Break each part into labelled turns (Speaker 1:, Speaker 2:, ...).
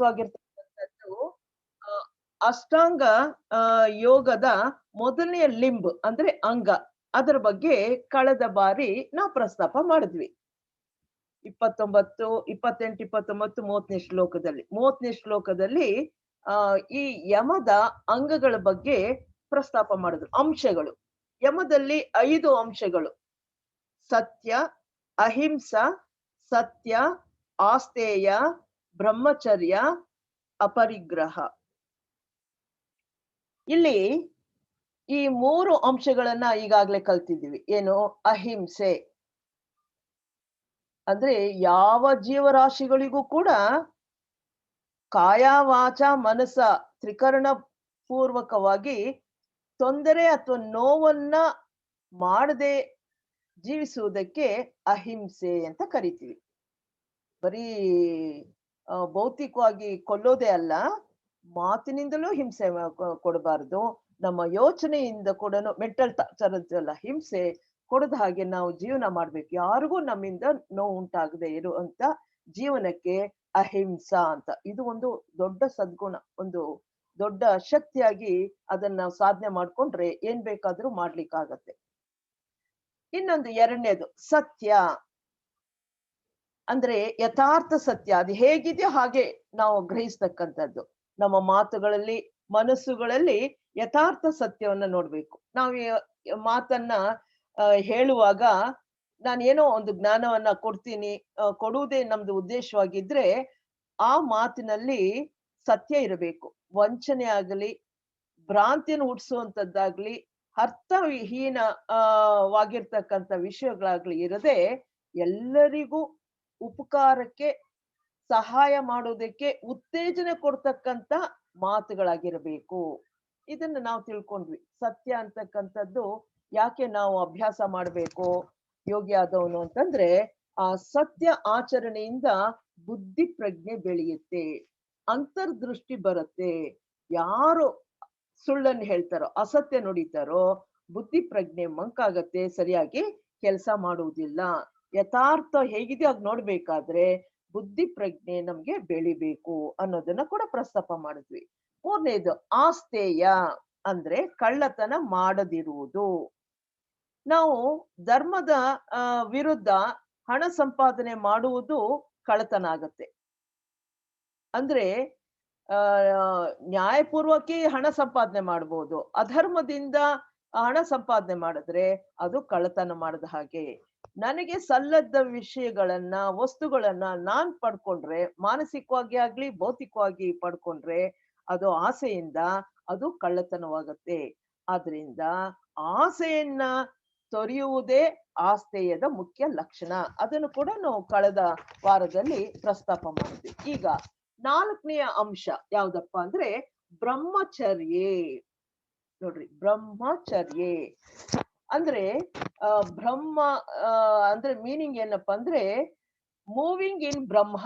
Speaker 1: ಮುಖ್ಯವಾಗಿರ್ತಕ್ಕಂಥದ್ದು ಆ, ಅಷ್ಟಾಂಗ ಯೋಗದ ಮೊದಲನೆಯ ಲಿಂಬ್ ಅಂದ್ರೆ ಅಂಗ. ಅದರ ಬಗ್ಗೆ ಕಳೆದ ಬಾರಿ ನಾವು ಪ್ರಸ್ತಾಪ ಮಾಡಿದ್ವಿ. 29, 28, 29, 30ನೇ ಶ್ಲೋಕದಲ್ಲಿ. 30ನೇ ಶ್ಲೋಕದಲ್ಲಿ ಈ ಯಮದ ಅಂಗಗಳ ಬಗ್ಗೆ ಪ್ರಸ್ತಾಪ ಮಾಡಿದ್ರು. ಅಂಶಗಳು. ಯಮದಲ್ಲಿ 5 ಅಂಶಗಳು. ಸತ್ಯ, ಅಹಿಂಸ, ಸತ್ಯ, ಆಸ್ತೇಯ, ಬ್ರಹ್ಮಚರ್ಯ, ಅಪರಿಗ್ರಹ. ಇಲ್ಲಿ ಈ 3 ಅಂಶಗಳನ್ನ ಈಗಾಗ್ಲೇ ಕಲ್ತಿದ್ದೀವಿ. ಏನು? ಅಹಿಂಸೆ ಅಂದ್ರೆ ಯಾವ ಜೀವರಾಶಿಗಳಿಗೂ ಕೂಡ ಕಾಯ ವಾಚ ಮನಸ ತ್ರಿಕರಣ ಪೂರ್ವಕವಾಗಿ ತೊಂದರೆ ಅಥವಾ ನೋವನ್ನ ಮಾಡದೆ ಜೀವಿಸುವುದಕ್ಕೆ ಅಹಿಂಸೆ ಅಂತ ಕರಿತೀವಿ. ಬರೀ ಭೌತಿಕವಾಗಿ ಕೊಲ್ಲೋದೇ ಅಲ್ಲ, ಮಾತಿನಿಂದಲೂ ಹಿಂಸೆ ಕೊಡಬಾರ್ದು. ನಮ್ಮ ಯೋಚನೆಯಿಂದ ಕೂಡ ಮೆಂಟಲ್ ಟಾರ್ಚರ್ ಹಿಂಸೆ ಕೊಡದ ಹಾಗೆ ನಾವು ಜೀವನ ಮಾಡ್ಬೇಕು. ಯಾರಿಗೂ ನಮ್ಮಿಂದ ನೋವು ಉಂಟಾಗದೆ ಇರುವಂತ ಜೀವನಕ್ಕೆ ಅಹಿಂಸಾ ಅಂತ. ಇದು ಒಂದು ದೊಡ್ಡ ಸದ್ಗುಣ, ಒಂದು ದೊಡ್ಡ ಶಕ್ತಿಯಾಗಿ ಅದನ್ನ ನಾವು ಸಾಧನೆ ಮಾಡ್ಕೊಂಡ್ರೆ ಏನ್ ಬೇಕಾದ್ರೂ ಮಾಡ್ಲಿಕ್ಕಾಗತ್ತೆ. ಇನ್ನೊಂದು 2ನೇದು ಸತ್ಯ. ಅಂದ್ರೆ ಯಥಾರ್ಥ ಸತ್ಯ. ಅದು ಹೇಗಿದೆಯೋ ಹಾಗೆ ನಾವು ಗ್ರಹಿಸ್ತಕ್ಕಂಥದ್ದು. ನಮ್ಮ ಮಾತುಗಳಲ್ಲಿ, ಮನಸ್ಸುಗಳಲ್ಲಿ ಯಥಾರ್ಥ ಸತ್ಯವನ್ನ ನೋಡ್ಬೇಕು. ನಾವು ಮಾತನ್ನ ಹೇಳುವಾಗ ನಾನೇನೋ ಒಂದು ಜ್ಞಾನವನ್ನ ಕೊಡ್ತೀನಿ, ಕೊಡುವುದೇ ನಮ್ದು ಉದ್ದೇಶವಾಗಿದ್ರೆ ಆ ಮಾತಿನಲ್ಲಿ ಸತ್ಯ ಇರಬೇಕು. ವಂಚನೆ ಆಗಲಿ, ಭ್ರಾಂತಿಯನ್ನು ಹುಟ್ಟಿಸುವಂತದ್ದಾಗ್ಲಿ, ಅರ್ಥವಿಹೀನ ವಾಗಿರ್ತಕ್ಕಂಥ ವಿಷಯಗಳಾಗ್ಲಿ ಇರದೆ ಎಲ್ಲರಿಗೂ ಉಪಕಾರಕ್ಕೆ ಸಹಾಯ ಮಾಡೋದಕ್ಕೆ ಉತ್ತೇಜನ ಕೊಡ್ತಕ್ಕಂಥ ಮಾತುಗಳಾಗಿರಬೇಕು. ಇದನ್ನ ನಾವು ತಿಳ್ಕೊಂಡ್ವಿ. ಸತ್ಯ ಅಂತಕ್ಕಂಥದ್ದು ಯಾಕೆ ನಾವು ಅಭ್ಯಾಸ ಮಾಡ್ಬೇಕು ಯೋಗಿ ಆದವನು ಅಂತಂದ್ರೆ, ಆ ಸತ್ಯ ಆಚರಣೆಯಿಂದ ಬುದ್ಧಿ ಪ್ರಜ್ಞೆ ಬೆಳೆಯುತ್ತೆ, ಅಂತರ್ದೃಷ್ಟಿ ಬರುತ್ತೆ. ಯಾರು ಸುಳ್ಳನ್ನು ಹೇಳ್ತಾರೋ, ಅಸತ್ಯ ನುಡಿತಾರೋ, ಬುದ್ಧಿ ಪ್ರಜ್ಞೆ ಮಂಕಾಗತ್ತೆ, ಸರಿಯಾಗಿ ಕೆಲಸ ಮಾಡುವುದಿಲ್ಲ. ಯಥಾರ್ಥ ಹೇಗಿದೆಯೋ ಹಾಗೆ ನೋಡ್ಬೇಕಾದ್ರೆ ಬುದ್ಧಿ ಪ್ರಜ್ಞೆ ನಮ್ಗೆ ಬೆಳಿಬೇಕು ಅನ್ನೋದನ್ನ ಕೂಡ ಪ್ರಸ್ತಾಪ ಮಾಡಿದ್ವಿ. 3ನೇದು ಆಸ್ತೇಯ ಅಂದ್ರೆ ಕಳ್ಳತನ ಮಾಡದಿರುವುದು. ನಾವು ಧರ್ಮದ ವಿರುದ್ಧ ಹಣ ಸಂಪಾದನೆ ಮಾಡುವುದು ಕಳ್ಳತನ ಆಗತ್ತೆ. ಅಂದ್ರೆ ನ್ಯಾಯಪೂರ್ವಕವಾಗಿ ಹಣ ಸಂಪಾದನೆ ಮಾಡ್ಬೋದು. ಅಧರ್ಮದಿಂದ ಹಣ ಸಂಪಾದನೆ ಮಾಡಿದ್ರೆ ಅದು ಕಳ್ಳತನ ಮಾಡಿದ ಹಾಗೆ. ನನಗೆ ಸಲ್ಲದ ವಿಷಯಗಳನ್ನ, ವಸ್ತುಗಳನ್ನ ನಾನ್ ಪಡ್ಕೊಂಡ್ರೆ, ಮಾನಸಿಕವಾಗಿ ಆಗ್ಲಿ ಭೌತಿಕವಾಗಿ ಪಡ್ಕೊಂಡ್ರೆ ಅದು ಆಸೆಯಿಂದ ಅದು ಕಳ್ಳತನವಾಗತ್ತೆ. ಆದ್ರಿಂದ ಆಸೆಯನ್ನ ತೊರೆಯುವುದೇ ಆಸ್ತೇಯದ ಮುಖ್ಯ ಲಕ್ಷಣ. ಅದನ್ನು ಕೂಡ ನಾವು ಕಳೆದ ವಾರದಲ್ಲಿ ಪ್ರಸ್ತಾಪ ಮಾಡಿದ್ವಿ. ಈಗ 4ನೆಯ ಅಂಶ ಯಾವ್ದಪ್ಪ ಅಂದ್ರೆ ಬ್ರಹ್ಮಚರ್ಯೆ. ನೋಡ್ರಿ, ಬ್ರಹ್ಮಚರ್ಯೆ ಅಂದ್ರೆ ಬ್ರಹ್ಮ ಅಂದ್ರೆ ಮೀನಿಂಗ್ ಏನಪ್ಪಾ ಅಂದ್ರೆ moving in Brahma.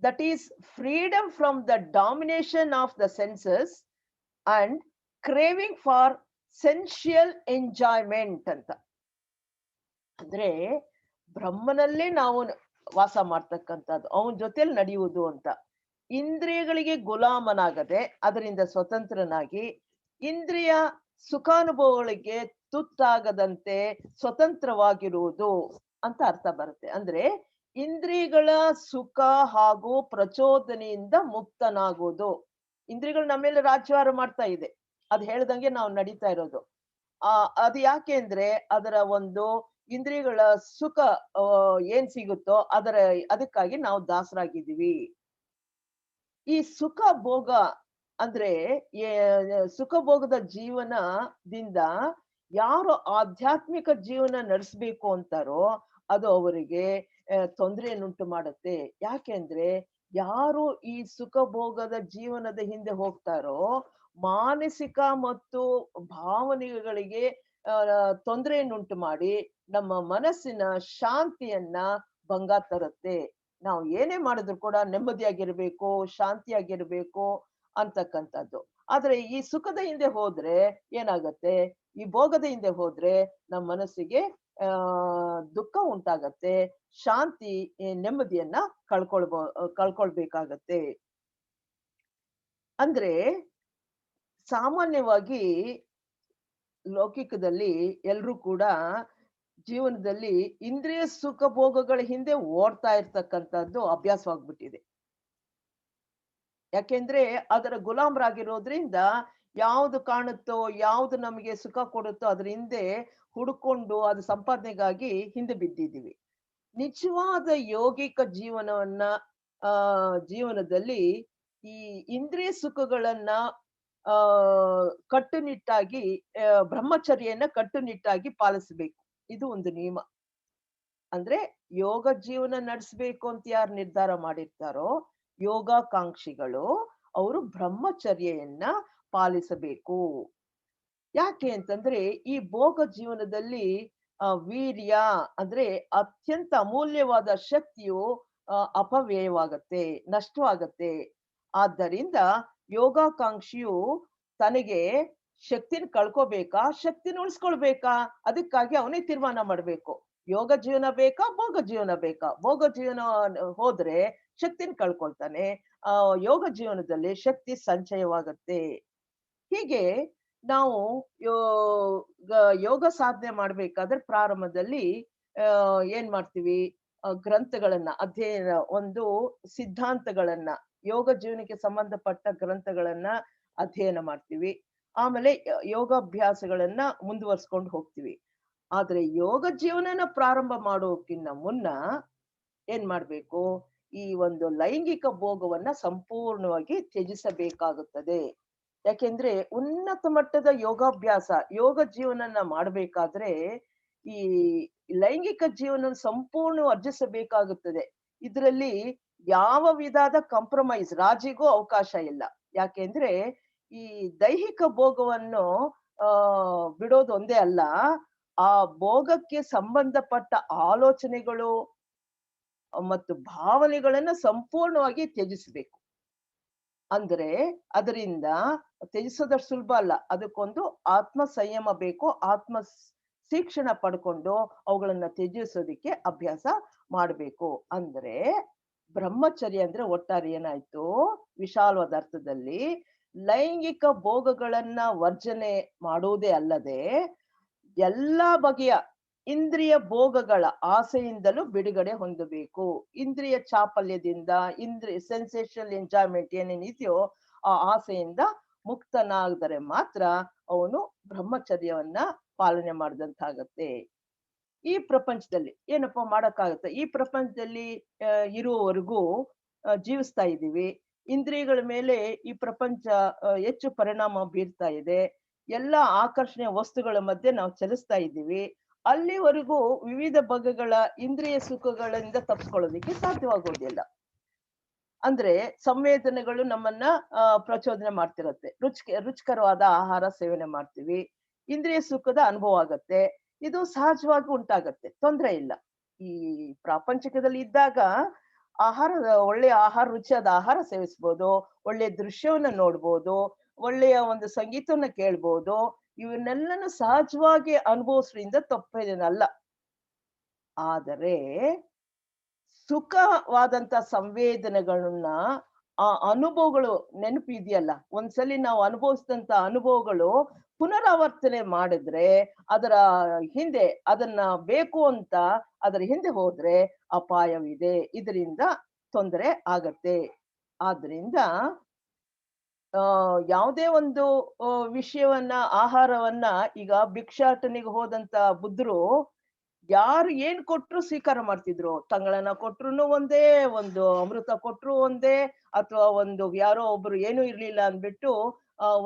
Speaker 1: That is freedom from the domination of the senses and craving for sensual enjoyment ಅಂತ. ಅಂದ್ರೆ ಬ್ರಹ್ಮನಲ್ಲೇ ನಾವು ವಾಸ ಮಾಡ್ತಕ್ಕಂಥದ್ದು, ಅವನ ಜೊತೆಲಿ ನಡೆಯುವುದು ಅಂತ. ಇಂದ್ರಿಯಗಳಿಗೆ ಗುಲಾಮನಾಗದೆ ಅದರಿಂದ ಸ್ವತಂತ್ರನಾಗಿ, ಇಂದ್ರಿಯ ಸುಖಾನುಭವಗಳಿಗೆ ತುತ್ತಾಗದಂತೆ ಸ್ವತಂತ್ರವಾಗಿರುವುದು ಅಂತ ಅರ್ಥ ಬರುತ್ತೆ. ಅಂದ್ರೆ ಇಂದ್ರಿಯಗಳ ಸುಖ ಹಾಗೂ ಪ್ರಚೋದನೆಯಿಂದ ಮುಕ್ತನಾಗುವುದು. ಇಂದ್ರಿಯಗಳು ನಮ್ಮ ಮೇಲೆ ರಾಜ್ಯಭಾರ ಮಾಡ್ತಾ ಇದೆ, ಅದ್ ಹೇಳ್ದಂಗೆ ನಾವು ನಡೀತಾ ಇರೋದು. ಅದು ಯಾಕೆ ಅಂದ್ರೆ ಅದರ ಒಂದು ಇಂದ್ರಿಯಗಳ ಸುಖ ಏನ್ ಸಿಗುತ್ತೋ ಅದಕ್ಕಾಗಿ ನಾವು ದಾಸರಾಗಿದ್ದೀವಿ. ಈ ಸುಖ ಭೋಗ ಅಂದ್ರೆ ಸುಖ ಭೋಗದ ಜೀವನದಿಂದ ಯಾರು ಆಧ್ಯಾತ್ಮಿಕ ಜೀವನ ನಡೆಸಬೇಕು ಅಂತಾರೋ ಅದು ಅವರಿಗೆ ತೊಂದರೆಯನ್ನುಂಟು ಮಾಡುತ್ತೆ. ಯಾಕೆಂದ್ರೆ ಯಾರು ಈ ಸುಖ ಭೋಗದ ಜೀವನದ ಹಿಂದೆ ಹೋಗ್ತಾರೋ ಮಾನಸಿಕ ಮತ್ತು ಭಾವನೆಗಳಿಗೆ ತೊಂದರೆಯನ್ನುಂಟು ಮಾಡಿ ನಮ್ಮ ಮನಸ್ಸಿನ ಶಾಂತಿಯನ್ನ ಭಂಗ ತರುತ್ತೆ. ನಾವು ಏನೇ ಮಾಡಿದ್ರು ಕೂಡ ನೆಮ್ಮದಿಯಾಗಿರ್ಬೇಕು, ಶಾಂತಿಯಾಗಿರ್ಬೇಕು ಅಂತಕ್ಕಂಥದ್ದು. ಆದ್ರೆ ಈ ಸುಖದ ಹಿಂದೆ ಹೋದ್ರೆ ಏನಾಗತ್ತೆ, ಈ ಭೋಗದ ಹಿಂದೆ ಹೋದ್ರೆ ನಮ್ಮ ಮನಸ್ಸಿಗೆ ಆ ದುಃಖ ಉಂಟಾಗತ್ತೆ, ಶಾಂತಿ, ನೆಮ್ಮದಿಯನ್ನ ಕಳ್ಕೊಳ್ಬೇಕಾಗತ್ತೆ. ಅಂದ್ರೆ ಸಾಮಾನ್ಯವಾಗಿ ಲೌಕಿಕದಲ್ಲಿ ಎಲ್ರೂ ಕೂಡ ಜೀವನದಲ್ಲಿ ಇಂದ್ರಿಯ ಸುಖ ಭೋಗಗಳ ಹಿಂದೆ ಓಡ್ತಾ ಇರ್ತಕ್ಕಂಥದ್ದು ಅಭ್ಯಾಸವಾಗ್ಬಿಟ್ಟಿದೆ. ಯಾಕೆಂದ್ರೆ ಅದರ ಗುಲಾಮರಾಗಿರೋದ್ರಿಂದ ಯಾವ್ದು ಕಾಣುತ್ತೋ, ಯಾವ್ದು ನಮಗೆ ಸುಖ ಕೊಡುತ್ತೋ ಅದ್ರ ಹಿಂದೆ ಹುಡುಕೊಂಡು ಅದು ಸಂಪಾದನೆಗಾಗಿ ಹಿಂದೆ ಬಿದ್ದಿದ್ದೀವಿ. ನಿಜವಾದ ಯೋಗಿಕ ಜೀವನವನ್ನ ಜೀವನದಲ್ಲಿ ಈ ಇಂದ್ರಿಯ ಸುಖಗಳನ್ನ ಆ ಕಟ್ಟುನಿಟ್ಟಾಗಿ ಬ್ರಹ್ಮಚರ್ಯನ ಕಟ್ಟುನಿಟ್ಟಾಗಿ ಪಾಲಿಸಬೇಕು. ಇದು ಒಂದು ನಿಯಮ. ಅಂದ್ರೆ ಯೋಗ ಜೀವನ ನಡೆಸ್ಬೇಕು ಅಂತ ಯಾರು ನಿರ್ಧಾರ ಮಾಡಿರ್ತಾರೋ ಯೋಗಾಕಾಂಕ್ಷಿಗಳು, ಅವರು ಬ್ರಹ್ಮಚರ್ಯೆಯನ್ನ ಪಾಲಿಸಬೇಕು. ಯಾಕೆ ಅಂತಂದ್ರೆ ಈ ಭೋಗ ಜೀವನದಲ್ಲಿ ವೀರ್ಯ ಅಂದ್ರೆ ಅತ್ಯಂತ ಅಮೂಲ್ಯವಾದ ಶಕ್ತಿಯು ಅಪವ್ಯಯವಾಗತ್ತೆ, ನಷ್ಟವಾಗತ್ತೆ. ಆದ್ದರಿಂದ ಯೋಗಾಕಾಂಕ್ಷಿಯು ತನಗೆ ಶಕ್ತಿನ ಕಳ್ಕೋಬೇಕಾ, ಶಕ್ತಿನ ಉಳಿಸ್ಕೊಳ್ಬೇಕಾ, ಅದಕ್ಕಾಗಿ ಅವನೇ ತೀರ್ಮಾನ ಮಾಡ್ಬೇಕು. ಯೋಗ ಜೀವನ ಬೇಕಾ, ಭೋಗ ಜೀವನ ಬೇಕಾ? ಭೋಗ ಜೀವನ ಹೋದ್ರೆ ಶಕ್ತಿನ ಕಳ್ಕೊಳ್ತಾನೆ, ಯೋಗ ಜೀವನದಲ್ಲಿ ಶಕ್ತಿ ಸಂಚಯವಾಗತ್ತೆ. ಹೀಗೆ ನಾವು ಯೋಗ ಸಾಧನೆ ಮಾಡ್ಬೇಕಾದ್ರೆ ಪ್ರಾರಂಭದಲ್ಲಿ ಏನ್ ಮಾಡ್ತೀವಿ, ಗ್ರಂಥಗಳನ್ನ ಅಧ್ಯಯನ, ಒಂದು ಸಿದ್ಧಾಂತಗಳನ್ನ, ಯೋಗ ಜೀವನಕ್ಕೆ ಸಂಬಂಧಪಟ್ಟ ಗ್ರಂಥಗಳನ್ನ ಅಧ್ಯಯನ ಮಾಡ್ತೀವಿ. ಆಮೇಲೆ ಯೋಗಾಭ್ಯಾಸಗಳನ್ನ ಮುಂದುವರ್ಸ್ಕೊಂಡು ಹೋಗ್ತೀವಿ. ಆದ್ರೆ ಯೋಗ ಜೀವನನ ಪ್ರಾರಂಭ ಮಾಡೋಕ್ಕಿಂತ ಮುನ್ನ ಏನ್ ಮಾಡ್ಬೇಕು, ಈ ಒಂದು ಲೈಂಗಿಕ ಭೋಗವನ್ನ ಸಂಪೂರ್ಣವಾಗಿ ತ್ಯಜಿಸಬೇಕಾಗುತ್ತದೆ. ಯಾಕೆಂದ್ರೆ ಉನ್ನತ ಮಟ್ಟದ ಯೋಗಾಭ್ಯಾಸ, ಯೋಗ ಜೀವನನ ಮಾಡ್ಬೇಕಾದ್ರೆ ಈ ಲೈಂಗಿಕ ಜೀವನ ಸಂಪೂರ್ಣ ವರ್ಜಿಸಬೇಕಾಗುತ್ತದೆ. ಇದರಲ್ಲಿ ಯಾವ ವಿಧದ ಕಾಂಪ್ರಮೈಸ್, ರಾಜಿಗೂ ಅವಕಾಶ ಇಲ್ಲ. ಯಾಕೆಂದ್ರೆ ಈ ದೈಹಿಕ ಭೋಗವನ್ನು ಬಿಡೋದು ಒಂದೇ ಅಲ್ಲ, ಆ ಭೋಗಕ್ಕೆ ಸಂಬಂಧಪಟ್ಟ ಆಲೋಚನೆಗಳು ಮತ್ತು ಭಾವನೆಗಳನ್ನ ಸಂಪೂರ್ಣವಾಗಿ ತ್ಯಜಿಸಬೇಕು. ಅಂದ್ರೆ ಅದರಿಂದ ತ್ಯಜಿಸೋದಷ್ಟು ಸುಲಭ ಅಲ್ಲ. ಅದಕ್ಕೊಂದು ಆತ್ಮ ಸಂಯಮ ಬೇಕು. ಶಿಕ್ಷಣ ಪಡ್ಕೊಂಡು ಅವುಗಳನ್ನ ತ್ಯಜಿಸೋದಿಕ್ಕೆ ಅಭ್ಯಾಸ ಮಾಡ್ಬೇಕು. ಅಂದ್ರೆ ಬ್ರಹ್ಮಚರ್ಯ ಅಂದ್ರೆ ಒಟ್ಟಾರೆ ಏನಾಯ್ತು, ವಿಶಾಲವಾದ ಅರ್ಥದಲ್ಲಿ ಲೈಂಗಿಕ ಭೋಗಗಳನ್ನ ವರ್ಜನೆ ಮಾಡುವುದೇ ಅಲ್ಲದೆ ಎಲ್ಲಾ ಬಗೆಯ ಇಂದ್ರಿಯ ಭೋಗಗಳ ಆಸೆಯಿಂದಲೂ ಬಿಡುಗಡೆ ಹೊಂದಬೇಕು. ಇಂದ್ರಿಯ ಚಾಪಲ್ಯದಿಂದ, ಸೆನ್ಸೇಷನಲ್ ಎಂಜಾಯ್ಮೆಂಟ್ ಏನೇನಿದೆಯೋ ಆ ಆಸೆಯಿಂದ ಮುಕ್ತನಾದರೆ ಮಾತ್ರ ಅವನು ಬ್ರಹ್ಮಚರ್ಯವನ್ನ ಪಾಲನೆ ಮಾಡಿದಂತಾಗತ್ತೆ. ಈ ಪ್ರಪಂಚದಲ್ಲಿ ಏನಪ್ಪ ಮಾಡಕ್ಕಾಗತ್ತೆ, ಈ ಪ್ರಪಂಚದಲ್ಲಿ ಇರುವವರೆಗೂ ಜೀವಿಸ್ತಾ ಇದ್ದೀವಿ. ಇಂದ್ರಿಯಗಳ ಮೇಲೆ ಈ ಪ್ರಪಂಚ ಹೆಚ್ಚು ಪರಿಣಾಮ ಬೀರ್ತಾ ಇದೆ. ಎಲ್ಲ ಆಕರ್ಷಣೀಯ ವಸ್ತುಗಳ ಮಧ್ಯೆ ನಾವು ಚಲಿಸ್ತಾ ಇದ್ದೀವಿ. ಅಲ್ಲಿವರೆಗೂ ವಿವಿಧ ಬಗೆಗಳ ಇಂದ್ರಿಯ ಸುಖಗಳಿಂದ ತಪ್ಪಿಸ್ಕೊಳ್ಳೋದಿಕ್ಕೆ ಸಾಧ್ಯವಾಗೋದಿಲ್ಲ. ಅಂದ್ರೆ ಸಂವೇದನೆಗಳು ನಮ್ಮನ್ನ ಪ್ರಚೋದನೆ ಮಾಡ್ತಿರತ್ತೆ. ರುಚಿಕರವಾದ ಆಹಾರ ಸೇವನೆ ಮಾಡ್ತೀವಿ, ಇಂದ್ರಿಯ ಸುಖದ ಅನುಭವ ಆಗತ್ತೆ. ಇದು ಸಹಜವಾಗಿ ಉಂಟಾಗತ್ತೆ, ತೊಂದ್ರೆ ಇಲ್ಲ. ಈ ಪ್ರಾಪಂಚಿಕದಲ್ಲಿ ಇದ್ದಾಗ ಒಳ್ಳೆಯ ಆಹಾರ, ರುಚಿಯಾದ ಆಹಾರ ಸೇವಿಸ್ಬೋದು, ಒಳ್ಳೆಯ ದೃಶ್ಯವನ್ನ ನೋಡ್ಬೋದು, ಒಳ್ಳೆಯ ಒಂದು ಸಂಗೀತವನ್ನ ಕೇಳ್ಬೋದು. ಇವನ್ನೆಲ್ಲನೂ ಸಹಜವಾಗಿ ಅನುಭವಿಸ್ರಿಂದ ತಪ್ಪೇನಲ್ಲ. ಆದರೆ ಸುಖವಾದಂತ ಸಂವೇದನೆಗಳನ್ನ, ಆ ಅನುಭವಗಳು ನೆನಪಿದೆಯಲ್ಲ, ಒಂದ್ಸಲಿ ನಾವು ಅನುಭವಿಸಿದಂತ ಅನುಭವಗಳು ಪುನರಾವರ್ತನೆ ಮಾಡಿದ್ರೆ ಅದರ ಹಿಂದೆ, ಅದನ್ನ ಬೇಕು ಅಂತ ಅದರ ಹಿಂದೆ ಹೋದ್ರೆ ಅಪಾಯವಿದೆ, ಇದರಿಂದ ತೊಂದರೆ ಆಗತ್ತೆ. ಆದ್ರಿಂದ ಯಾವುದೇ ಒಂದು ವಿಷಯವನ್ನ, ಆಹಾರವನ್ನ, ಈಗ ಭಿಕ್ಷಾಟನೆಗೆ ಹೋದಂತ ಬುದ್ಧರು ಯಾರು ಏನ್ ಕೊಟ್ರು ಸ್ವೀಕಾರ ಮಾಡ್ತಿದ್ರು. ತಂಗಳನ್ನ ಕೊಟ್ರುನು ಒಂದೇ, ಒಂದು ಅಮೃತ ಕೊಟ್ರು ಒಂದೇ, ಅಥವಾ ಒಂದು ಯಾರೋ ಒಬ್ರು ಏನೂ ಇರ್ಲಿಲ್ಲ ಅಂದ್ಬಿಟ್ಟು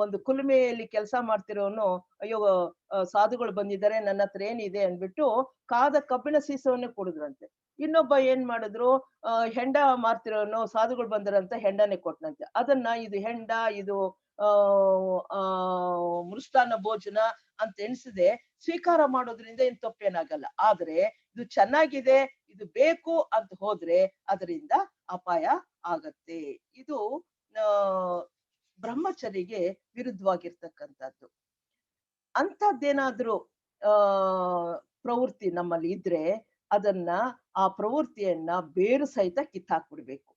Speaker 1: ಒಂದು ಕುಲುಮೆಯಲ್ಲಿ ಕೆಲಸ ಮಾಡ್ತಿರೋನು, ಅಯ್ಯೋ ಸಾಧುಗಳು ಬಂದಿದ್ದಾರೆ ನನ್ನ ಹತ್ರ ಏನಿದೆ ಅಂದ್ಬಿಟ್ಟು ಕಾದ ಕಬ್ಬಿಣ ಸೀಸವನ್ನೇ ಕೊಡುದ್ರಂತೆ. ಇನ್ನೊಬ್ಬ ಏನ್ ಮಾಡಿದ್ರು, ಹೆಂಡ ಮಾರ್ತಿರೋನು ಸಾಧುಗಳು ಬಂದರಂತ ಹೆಂಡನೇ ಕೊಟ್ನಂತೆ. ಅದನ್ನ ಇದು ಹೆಂಡ, ಇದು ಆ ಮೃಷ್ಟಾನ್ನ ಭೋಜನ ಅಂತ ಎಣಿಸದೆ ಸ್ವೀಕಾರ ಮಾಡೋದ್ರಿಂದ ಏನ್ ತಪ್ಪೇನಾಗಲ್ಲ. ಆದ್ರೆ ಇದು ಚೆನ್ನಾಗಿದೆ, ಇದು ಬೇಕು ಅಂತ ಹೋದ್ರೆ ಅದರಿಂದ ಅಪಾಯ ಆಗತ್ತೆ. ಇದು ಬ್ರಹ್ಮಚರ್ಯಗೆ ವಿರುದ್ಧವಾಗಿರ್ತಕ್ಕಂಥದ್ದು. ಅಂಥದ್ದೇನಾದ್ರೂ ಆ ಪ್ರವೃತ್ತಿ ನಮ್ಮಲ್ಲಿ ಇದ್ರೆ ಅದನ್ನ ಆ ಪ್ರವೃತ್ತಿಯನ್ನ ಬೇರು ಸಹಿತ ಕಿತ್ತಾಕ್ಬಿಡ್ಬೇಕು.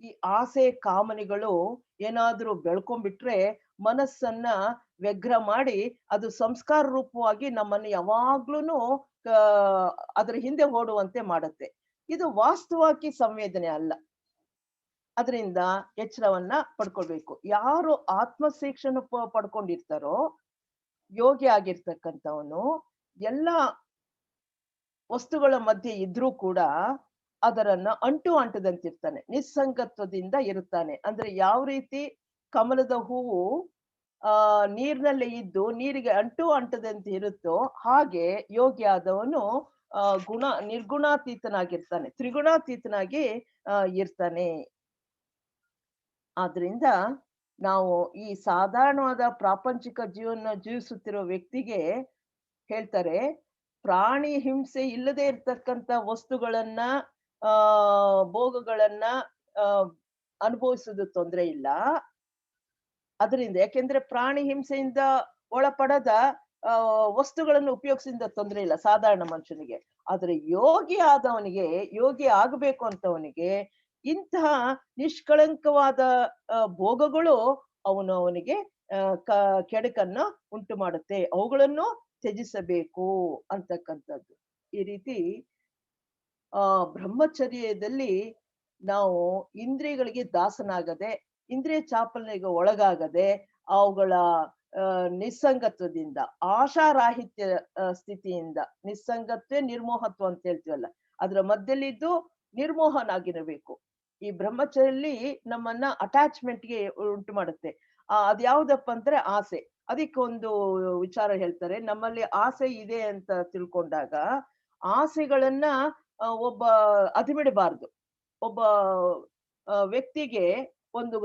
Speaker 1: ಈ ಆಸೆ ಕಾಮನೆಗಳು ಏನಾದ್ರೂ ಬೆಳ್ಕೊಂಡ್ಬಿಟ್ರೆ ಮನಸ್ಸನ್ನ ವ್ಯಗ್ರ ಮಾಡಿ ಅದು ಸಂಸ್ಕಾರ ರೂಪವಾಗಿ ನಮ್ಮನ್ನು ಯಾವಾಗ್ಲೂನು ಅದ್ರ ಹಿಂದೆ ಓಡುವಂತೆ ಮಾಡುತ್ತೆ. ಇದು ವಾಸ್ತವವಾಗಿ ಸಂವೇದನೆ ಅಲ್ಲ. ಅದರಿಂದ ಎಚ್ಚರವನ್ನ ಪಡ್ಕೊಳ್ಬೇಕು. ಯಾರು ಆತ್ಮ ಶಿಕ್ಷಣ ಪಡ್ಕೊಂಡಿರ್ತಾರೋ ಯೋಗಿ ಆಗಿರ್ತಕ್ಕಂಥವನು ಎಲ್ಲ ವಸ್ತುಗಳ ಮಧ್ಯೆ ಇದ್ರೂ ಕೂಡ ಅದರನ್ನ ಅಂಟದಂತಿರ್ತಾನೆ, ನಿಸ್ಸಂಗತ್ವದಿಂದ ಇರುತ್ತಾನೆ. ಅಂದ್ರೆ ಯಾವ ರೀತಿ ಕಮಲದ ಹೂವು ನೀರ್ನಲ್ಲೇ ಇದ್ದು ನೀರಿಗೆ ಅಂಟದಂತೆ ಇರುತ್ತೋ ಹಾಗೆ ಯೋಗಿ ಆದವನು ನಿರ್ಗುಣಾತೀತನಾಗಿರ್ತಾನೆ, ತ್ರಿಗುಣಾತೀತನಾಗಿ ಇರ್ತಾನೆ. ಆದ್ರಿಂದ ನಾವು ಈ ಸಾಧಾರಣವಾದ ಪ್ರಾಪಂಚಿಕ ಜೀವನ ಜೀವಿಸುತ್ತಿರೋ ವ್ಯಕ್ತಿಗೆ ಹೇಳ್ತಾರೆ, ಪ್ರಾಣಿ ಹಿಂಸೆ ಇಲ್ಲದೆ ಇರ್ತಕ್ಕಂಥ ವಸ್ತುಗಳನ್ನ ಭೋಗಗಳನ್ನ ಅನುಭವಿಸುದು ತೊಂದ್ರೆ ಇಲ್ಲ. ಅದರಿಂದ ಯಾಕೆಂದ್ರೆ ಪ್ರಾಣಿ ಹಿಂಸೆಯಿಂದ ಒಳಪಡದ ವಸ್ತುಗಳನ್ನು ಉಪಯೋಗಿಸಿದ ತೊಂದ್ರೆ ಇಲ್ಲ ಸಾಧಾರಣ ಮನುಷ್ಯನಿಗೆ. ಆದ್ರೆ ಯೋಗಿ ಆದವನಿಗೆ, ಯೋಗಿ ಆಗ್ಬೇಕು ಅಂತವನಿಗೆ ಇಂತಹ ನಿಷ್ಕಳಂಕವಾದ ಭೋಗಗಳು ಅವನಿಗೆ ಕೆಡಕನ್ನ ಉಂಟು ಮಾಡುತ್ತೆ, ಅವುಗಳನ್ನು ತ್ಯಜಿಸಬೇಕು ಅಂತಕ್ಕಂಥದ್ದು. ಈ ರೀತಿ ಬ್ರಹ್ಮಚರ್ಯದಲ್ಲಿ ನಾವು ಇಂದ್ರಿಯಗಳಿಗೆ ದಾಸನಾಗದೆ, ಇಂದ್ರಿಯ ಚಾಪಲ್ಯಗೆ ಒಳಗಾಗದೆ, ಅವುಗಳ ನಿಸ್ಸಂಗತ್ವದಿಂದ, ಆಶಾರಾಹಿತ್ಯ ಸ್ಥಿತಿಯಿಂದ, ನಿಸ್ಸಂಗತ್ವೇ ನಿರ್ಮೋಹತ್ವ ಅಂತ ಹೇಳ್ತೀವಲ್ಲ, ಅದರ ಮಧ್ಯದಲ್ಲಿದ್ದು ನಿರ್ಮೋಹನಾಗಿರಬೇಕು. ಈ ಬ್ರಹ್ಮಚರ್ಯಲ್ಲಿ ನಮ್ಮನ್ನ ಅಟ್ಯಾಚ್ಮೆಂಟ್ಗೆ ಉಂಟು ಮಾಡುತ್ತೆ. ಅದ್ಯಾವ್ದಪ್ಪ ಅಂದ್ರೆ ಆಸೆ. ಅದಕ್ಕೆ ಒಂದು ವಿಚಾರ ಹೇಳ್ತಾರೆ, ನಮ್ಮಲ್ಲಿ ಆಸೆ ಇದೆ ಅಂತ ತಿಳ್ಕೊಂಡಾಗ ಆಸೆಗಳನ್ನ ಒಬ್ಬ ಅದಿಮಿಡಬಾರ್ದು. ಒಬ್ಬ ವ್ಯಕ್ತಿಗೆ ಒಂದು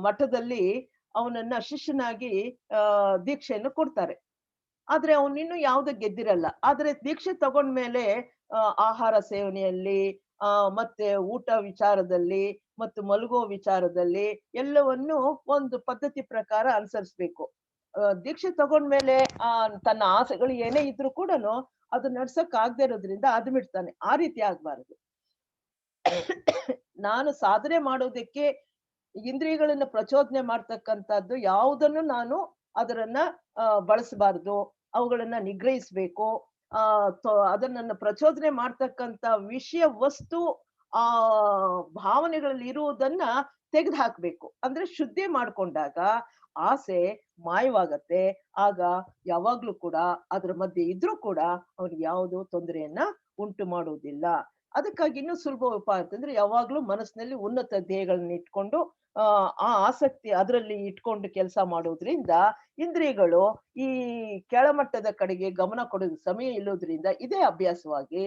Speaker 1: ಮಠದಲ್ಲಿ ಅವನನ್ನ ಶಿಷ್ಯನಾಗಿ ದೀಕ್ಷೆಯನ್ನು ಕೊಡ್ತಾರೆ. ಆದ್ರೆ ಅವನಿನ್ನು ಯಾವ್ದು ಗೆದ್ದಿರಲ್ಲ. ಆದ್ರೆ ದೀಕ್ಷೆ ತಗೊಂಡ್ಮೇಲೆ ಆಹಾರ ಸೇವನೆಯಲ್ಲಿ ಮತ್ತೆ ಊಟ ವಿಚಾರದಲ್ಲಿ ಮತ್ತು ಮಲಗೋ ವಿಚಾರದಲ್ಲಿ ಎಲ್ಲವನ್ನು ಒಂದು ಪದ್ಧತಿ ಪ್ರಕಾರ ಅನುಸರಿಸ್ಬೇಕು. ದೀಕ್ಷೆ ತಗೊಂಡ್ಮೇಲೆ ತನ್ನ ಆಸೆಗಳು ಏನೇ ಇದ್ರು ಕೂಡ ಅದು ನಡ್ಸಕ್ ಆಗದೆ ಇರೋದ್ರಿಂದ ಅದ್ಮಿಡ್ತಾನೆ. ಆ ರೀತಿ ಆಗ್ಬಾರದು. ನಾನು ಸಾಧನೆ ಮಾಡೋದಕ್ಕೆ ಇಂದ್ರಿಯಗಳನ್ನ ಪ್ರಚೋದನೆ ಮಾಡ್ತಕ್ಕಂಥದ್ದು ಯಾವುದನ್ನು ನಾನು ಅದರನ್ನ ಬಳಸಬಾರದು, ಅವುಗಳನ್ನ ನಿಗ್ರಹಿಸ್ಬೇಕು. ಅದನ್ನ ಪ್ರಚೋದನೆ ಮಾಡ್ತಕ್ಕಂಥ ವಿಷಯ ವಸ್ತು ಭಾವನೆಗಳಲ್ಲಿ ಇರುವುದನ್ನ ತೆಗೆದು ಹಾಕ್ಬೇಕು. ಅಂದ್ರೆ ಶುದ್ಧಿ ಮಾಡ್ಕೊಂಡಾಗ ಆಸೆ ಮಾಯವಾಗತ್ತೆ. ಆಗ ಯಾವಾಗ್ಲೂ ಕೂಡ ಅದ್ರ ಮಧ್ಯೆ ಇದ್ರೂ ಕೂಡ ಅವ್ನಿಗೆ ಯಾವುದು ತೊಂದರೆಯನ್ನ ಉಂಟು ಮಾಡುವುದಿಲ್ಲ. ಅದಕ್ಕಾಗಿ ಇನ್ನೂ ಸುಲಭ ಉಪಾಯ ಅಂತಂದ್ರೆ ಯಾವಾಗ್ಲೂ ಮನಸ್ಸಿನಲ್ಲಿ ಉನ್ನತ ಧ್ಯೇಯಗಳನ್ನ ಇಟ್ಕೊಂಡು ಆ ಆಸಕ್ತಿ ಅದರಲ್ಲಿ ಇಟ್ಕೊಂಡು ಕೆಲಸ ಮಾಡೋದ್ರಿಂದ ಇಂದ್ರಿಯಗಳು ಈ ಕೆಳಮಟ್ಟದ ಕಡೆಗೆ ಗಮನ ಕೊಡೋದು ಸಮಯ ಇಲ್ಲೋದ್ರಿಂದ ಇದೇ ಅಭ್ಯಾಸವಾಗಿ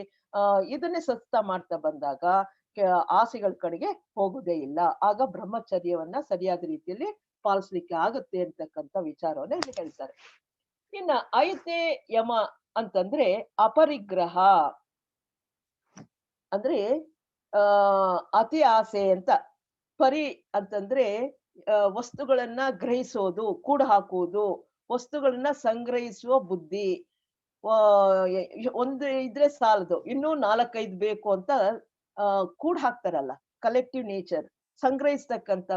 Speaker 1: ಇದನ್ನೇ ಸತತ ಮಾಡ್ತಾ ಬಂದಾಗ ಆಸೆಗಳ ಕಡೆಗೆ ಹೋಗುದೇ ಇಲ್ಲ. ಆಗ ಬ್ರಹ್ಮಚರ್ಯವನ್ನ ಸರಿಯಾದ ರೀತಿಯಲ್ಲಿ ಪಾಲಿಸ್ಲಿಕ್ಕೆ ಆಗುತ್ತೆ ಅಂತಕ್ಕಂಥ ವಿಚಾರವನ್ನ ಇಲ್ಲಿ ಹೇಳ್ತಾರೆ. ಇನ್ನ 5ನೇ ಯಮ ಅಂತಂದ್ರೆ ಅಪರಿಗ್ರಹ. ಅಂದ್ರೆ ಅತಿ ಆಸೆ ಅಂತ. ಪರಿ ಅಂತಂದ್ರೆ ವಸ್ತುಗಳನ್ನ ಗ್ರಹಿಸೋದು, ಕೂಡ ಹಾಕುವುದು, ವಸ್ತುಗಳನ್ನ ಸಂಗ್ರಹಿಸುವ ಬುದ್ಧಿ. ಒಂದು ಇದ್ರೆ ಸಾಲದು, ಇನ್ನೂ 4-5 ಬೇಕು ಅಂತ ಕೂಡ ಹಾಕ್ತಾರಲ್ಲ, ಕಲೆಕ್ಟಿವ್ ನೇಚರ್. ಸಂಗ್ರಹಿಸ್ತಕ್ಕಂಥ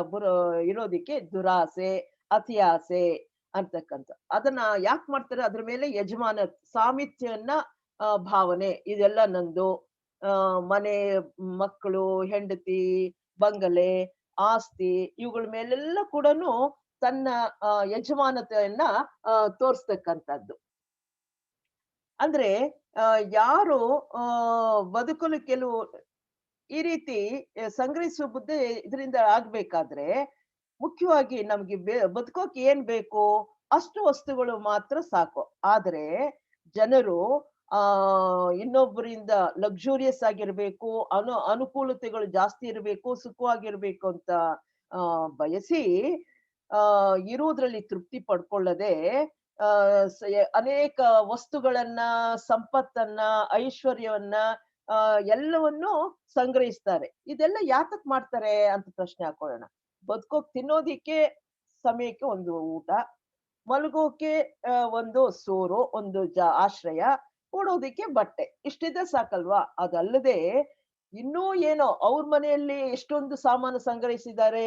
Speaker 1: ಇರೋದಿಕ್ಕೆ ದುರಾಸೆ, ಅತಿ ಆಸೆ ಅಂತಕ್ಕಂಥ. ಅದನ್ನ ಯಾಕೆ ಮಾಡ್ತಾರೆ? ಅದ್ರ ಮೇಲೆ ಯಜಮಾನ ಸಾಮಿತ್ಯವನ್ನ ಭಾವನೆ, ಇದೆಲ್ಲ ನಂದು, ಮನೆ, ಮಕ್ಕಳು, ಹೆಂಡತಿ, ಬಂಗಲೆ, ಆಸ್ತಿ, ಇವುಗಳ ಮೇಲೆಲ್ಲ ಕೂಡ ತನ್ನ ಯಜಮಾನತೆಯನ್ನ ತೋರಿಸ್ತಕ್ಕಂಥದ್ದು. ಅಂದ್ರೆ ಯಾರು ಬದುಕಲು ಕೆಲವು ಈ ರೀತಿ ಸಂಗ್ರಹಿಸುವ ಬುದ್ಧಿ ಇದರಿಂದ ಆಗ್ಬೇಕಾದ್ರೆ ಮುಖ್ಯವಾಗಿ ನಮ್ಗೆ ಬದುಕೋಕೆ ಏನ್ ಬೇಕು ಅಷ್ಟು ವಸ್ತುಗಳು ಮಾತ್ರ ಸಾಕು. ಆದ್ರೆ ಜನರು ಇನ್ನೊಬ್ಬರಿಂದ ಲಕ್ಸುರಿಯಸ್ ಆಗಿರ್ಬೇಕು, ಅನುಕೂಲತೆಗಳು ಜಾಸ್ತಿ ಇರಬೇಕು, ಸುಖವಾಗಿರ್ಬೇಕು ಅಂತ ಬಯಸಿ ಇರುವುದ್ರಲ್ಲಿ ತೃಪ್ತಿ ಪಡ್ಕೊಳ್ಳದೆ ಅನೇಕ ವಸ್ತುಗಳನ್ನ, ಸಂಪತ್ತನ್ನ, ಐಶ್ವರ್ಯವನ್ನ ಎಲ್ಲವನ್ನೂ ಸಂಗ್ರಹಿಸ್ತಾರೆ. ಇದೆಲ್ಲ ಯಾತಕ್ ಮಾಡ್ತಾರೆ ಅಂತ ಪ್ರಶ್ನೆ ಹಾಕೊಳ್ಳೋಣ. ಬದುಕೋಕ್ ತಿನ್ನೋದಿಕ್ಕೆ ಸಮಯಕ್ಕೆ ಒಂದು ಊಟ, ಮಲಗೋಕೆ ಒಂದು ಸೂರು, ಒಂದು ಆಶ್ರಯ, ಉಡೋದಿಕ್ಕೆ ಬಟ್ಟೆ ಇಷ್ಟಿದ್ರೆ ಸಾಕಲ್ವಾ? ಅದಲ್ಲದೆ ಇನ್ನೂ ಏನೋ ಅವ್ರ ಮನೆಯಲ್ಲಿ ಎಷ್ಟೊಂದು ಸಾಮಾನು ಸಂಗ್ರಹಿಸಿದ್ದಾರೆ,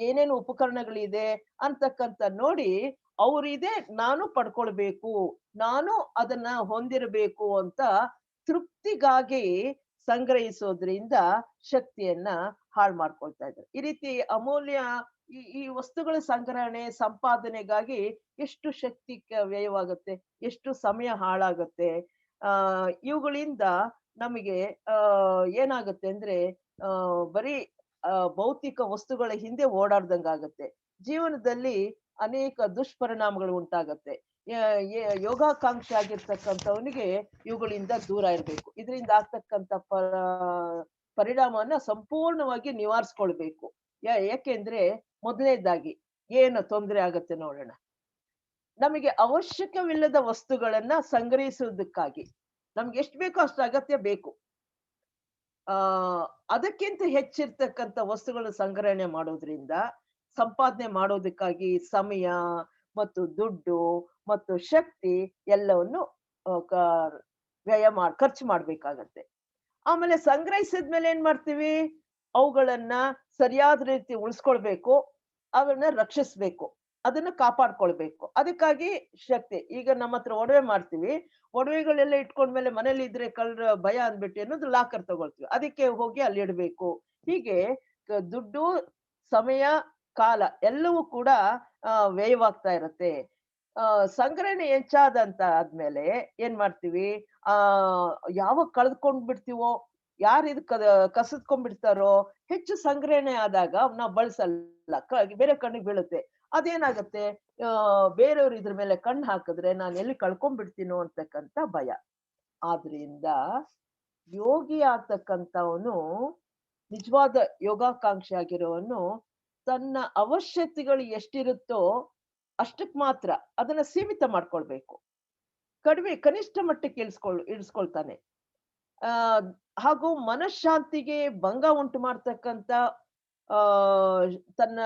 Speaker 1: ಏನೇನು ಉಪಕರಣಗಳಿದೆ ಅಂತಕ್ಕಂತ ನೋಡಿ ಅವ್ರಿದೆ ನಾನು ಪಡ್ಕೊಳ್ಬೇಕು, ನಾನು ಅದನ್ನ ಹೊಂದಿರಬೇಕು ಅಂತ ತೃಪ್ತಿಗಾಗಿ ಸಂಗ್ರಹಿಸೋದ್ರಿಂದ ಶಕ್ತಿಯನ್ನ ಹಾಳು ಮಾಡ್ಕೊಳ್ತಾ ಇದ್ದಾರೆ. ಈ ರೀತಿ ಅಮೂಲ್ಯ ಈ ವಸ್ತುಗಳ ಸಂಗ್ರಹಣೆ, ಸಂಪಾದನೆಗಾಗಿ ಎಷ್ಟು ಶಕ್ತಿ ವ್ಯಯವಾಗುತ್ತೆ, ಎಷ್ಟು ಸಮಯ ಹಾಳಾಗುತ್ತೆ. ಇವುಗಳಿಂದ ನಮಗೆ ಏನಾಗುತ್ತೆ ಅಂದ್ರೆ ಬರೀ ಭೌತಿಕ ವಸ್ತುಗಳ ಹಿಂದೆ ಓಡಾಡ್ದಂಗಾಗತ್ತೆ. ಜೀವನದಲ್ಲಿ ಅನೇಕ ದುಷ್ಪರಿಣಾಮಗಳು ಉಂಟಾಗತ್ತೆ. ಯೋಗಾಕಾಂಕ್ಷಿ ಆಗಿರ್ತಕ್ಕಂಥವನಿಗೆ ಇವುಗಳಿಂದ ದೂರ ಇರ್ಬೇಕು. ಇದರಿಂದ ಆಗ್ತಕ್ಕಂಥ ಪರಿಣಾಮವನ್ನ ಸಂಪೂರ್ಣವಾಗಿ ನಿವಾರಿಸ್ಕೊಳ್ಬೇಕು. ಯಾಕೆಂದ್ರೆ ಮೊದಲನೇದಾಗಿ ಏನು ತೊಂದರೆ ಆಗತ್ತೆ ನೋಡೋಣ. ನಮಗೆ ಅವಶ್ಯಕವಿಲ್ಲದ ವಸ್ತುಗಳನ್ನ ಸಂಗ್ರಹಿಸುವುದಕ್ಕಾಗಿ ನಮ್ಗೆ ಎಷ್ಟು ಬೇಕೋ ಅಷ್ಟು ಅಗತ್ಯ ಬೇಕು. ಅದಕ್ಕಿಂತ ಹೆಚ್ಚಿರ್ತಕ್ಕಂಥ ವಸ್ತುಗಳು ಸಂಗ್ರಹಣೆ ಮಾಡೋದ್ರಿಂದ ಸಂಪಾದನೆ ಮಾಡೋದಕ್ಕಾಗಿ ಸಮಯ ಮತ್ತು ದುಡ್ಡು ಮತ್ತು ಶಕ್ತಿ ಎಲ್ಲವನ್ನು ಖರ್ಚು ಮಾಡ್ಬೇಕಾಗತ್ತೆ. ಆಮೇಲೆ ಸಂಗ್ರಹಿಸಿದ್ಮೇಲೆ ಏನ್ ಮಾಡ್ತೀವಿ? ಅವುಗಳನ್ನ ಸರಿಯಾದ ರೀತಿ ಉಳಿಸ್ಕೊಳ್ಬೇಕು, ಅವನ್ನ ರಕ್ಷಿಸ್ಬೇಕು, ಅದನ್ನ ಕಾಪಾಡ್ಕೊಳ್ಬೇಕು. ಅದಕ್ಕಾಗಿ ಶಕ್ತಿ. ಈಗ ನಮ್ಮ ಹತ್ರ ಒಡವೆ ಮಾಡ್ತೀವಿ, ಒಡವೆಗಳೆಲ್ಲ ಇಟ್ಕೊಂಡ್ಮೇಲೆ ಮನೇಲಿ ಇದ್ರೆ ಕಳ್ರ ಭಯ ಅಂದ್ಬಿಟ್ಟು ಅನ್ನೋದು ಲಾಕರ್ ತಗೊಳ್ತೀವಿ, ಅದಕ್ಕೆ ಹೋಗಿ ಅಲ್ಲಿ ಇಡ್ಬೇಕು. ಹೀಗೆ ದುಡ್ಡು, ಸಮಯ, ಕಾಲ ಎಲ್ಲವೂ ಕೂಡ ವ್ಯಯವಾಗ್ತಾ ಇರತ್ತೆ. ಸಂಗ್ರಹಣೆ ಹೆಚ್ಚಾದಂತ ಆದ್ಮೇಲೆ ಏನ್ ಮಾಡ್ತೀವಿ? ಯಾವಾಗ ಕಳೆದ್ಕೊಂಡ್ ಬಿಡ್ತೀವೋ, ಯಾರು ಇದು ಕಸಿದ್ಕೊಂಡ್ಬಿಡ್ತಾರೋ, ಹೆಚ್ಚು ಸಂಗ್ರಹಣೆ ಆದಾಗ ನಾವು ಬಳಸಲ್ಲ, ಬೇರೆ ಕಣ್ಣಿಗೆ ಬೀಳುತ್ತೆ. ಅದೇನಾಗತ್ತೆ? ಬೇರೆಯವ್ರು ಇದ್ರ ಮೇಲೆ ಕಣ್ಣು ಹಾಕಿದ್ರೆ ನಾನು ಎಲ್ಲಿ ಕಳ್ಕೊಂಡ್ಬಿಡ್ತೀನೋ ಅಂತಕ್ಕಂಥ ಭಯ. ಆದ್ರಿಂದ ಯೋಗಿ ಆಗ್ತಕ್ಕಂಥವನು, ನಿಜವಾದ ಯೋಗಾಕಾಂಕ್ಷಿ ಆಗಿರೋವನು ತನ್ನ ಅವಶ್ಯಕತೆಗಳು ಎಷ್ಟಿರುತ್ತೋ ಅಷ್ಟಕ್ ಮಾತ್ರ ಅದನ್ನ ಸೀಮಿತ ಮಾಡ್ಕೊಳ್ಬೇಕು. ಕನಿಷ್ಠ ಮಟ್ಟಕ್ಕೆ ಇಳಿಸ್ಕೊಳ್ತಾನೆ. ಹಾಗೂ ಮನಃಶಾಂತಿಗೆ ಭಂಗ ಉಂಟು ಮಾಡ್ತಕ್ಕಂಥ ತನ್ನ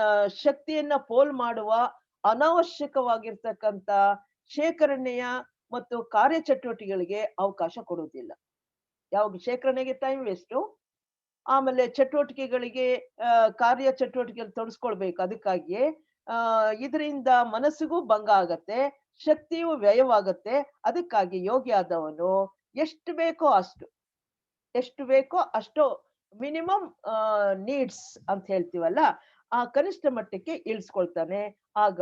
Speaker 1: ಶಕ್ತಿಯನ್ನ ಪೋಲ್ ಮಾಡುವ ಅನಾವಶ್ಯಕವಾಗಿರ್ತಕ್ಕಂಥ ಶೇಖರಣೆಯ ಮತ್ತು ಕಾರ್ಯಚಟುವಟಿಕೆಗಳಿಗೆ ಅವಕಾಶ ಕೊಡುವುದಿಲ್ಲ. ಯಾವಾಗ ಶೇಖರಣೆಗೆ ಟೈಮ್ ವೇಸ್ಟು, ಆಮೇಲೆ ಚಟುವಟಿಕೆಗಳಿಗೆ ಕಾರ್ಯ ಚಟುವಟಿಕೆಯಲ್ಲಿ ತೊಡಸ್ಕೊಳ್ಬೇಕು. ಅದಕ್ಕಾಗಿಯೇ ಇದರಿಂದ ಮನಸ್ಸಿಗೂ ಭಂಗ ಆಗತ್ತೆ, ಶಕ್ತಿಯು ವ್ಯಯವಾಗತ್ತೆ. ಅದಕ್ಕಾಗಿ ಯೋಗಿ ಆದವನು ಎಷ್ಟು ಬೇಕೋ ಅಷ್ಟು ಮಿನಿಮಮ್ ನೀಡ್ಸ್ ಅಂತ ಹೇಳ್ತೀವಲ್ಲ, ಆ ಕನಿಷ್ಠ ಮಟ್ಟಕ್ಕೆ ಇಳಿಸ್ಕೊಳ್ತಾನೆ. ಆಗ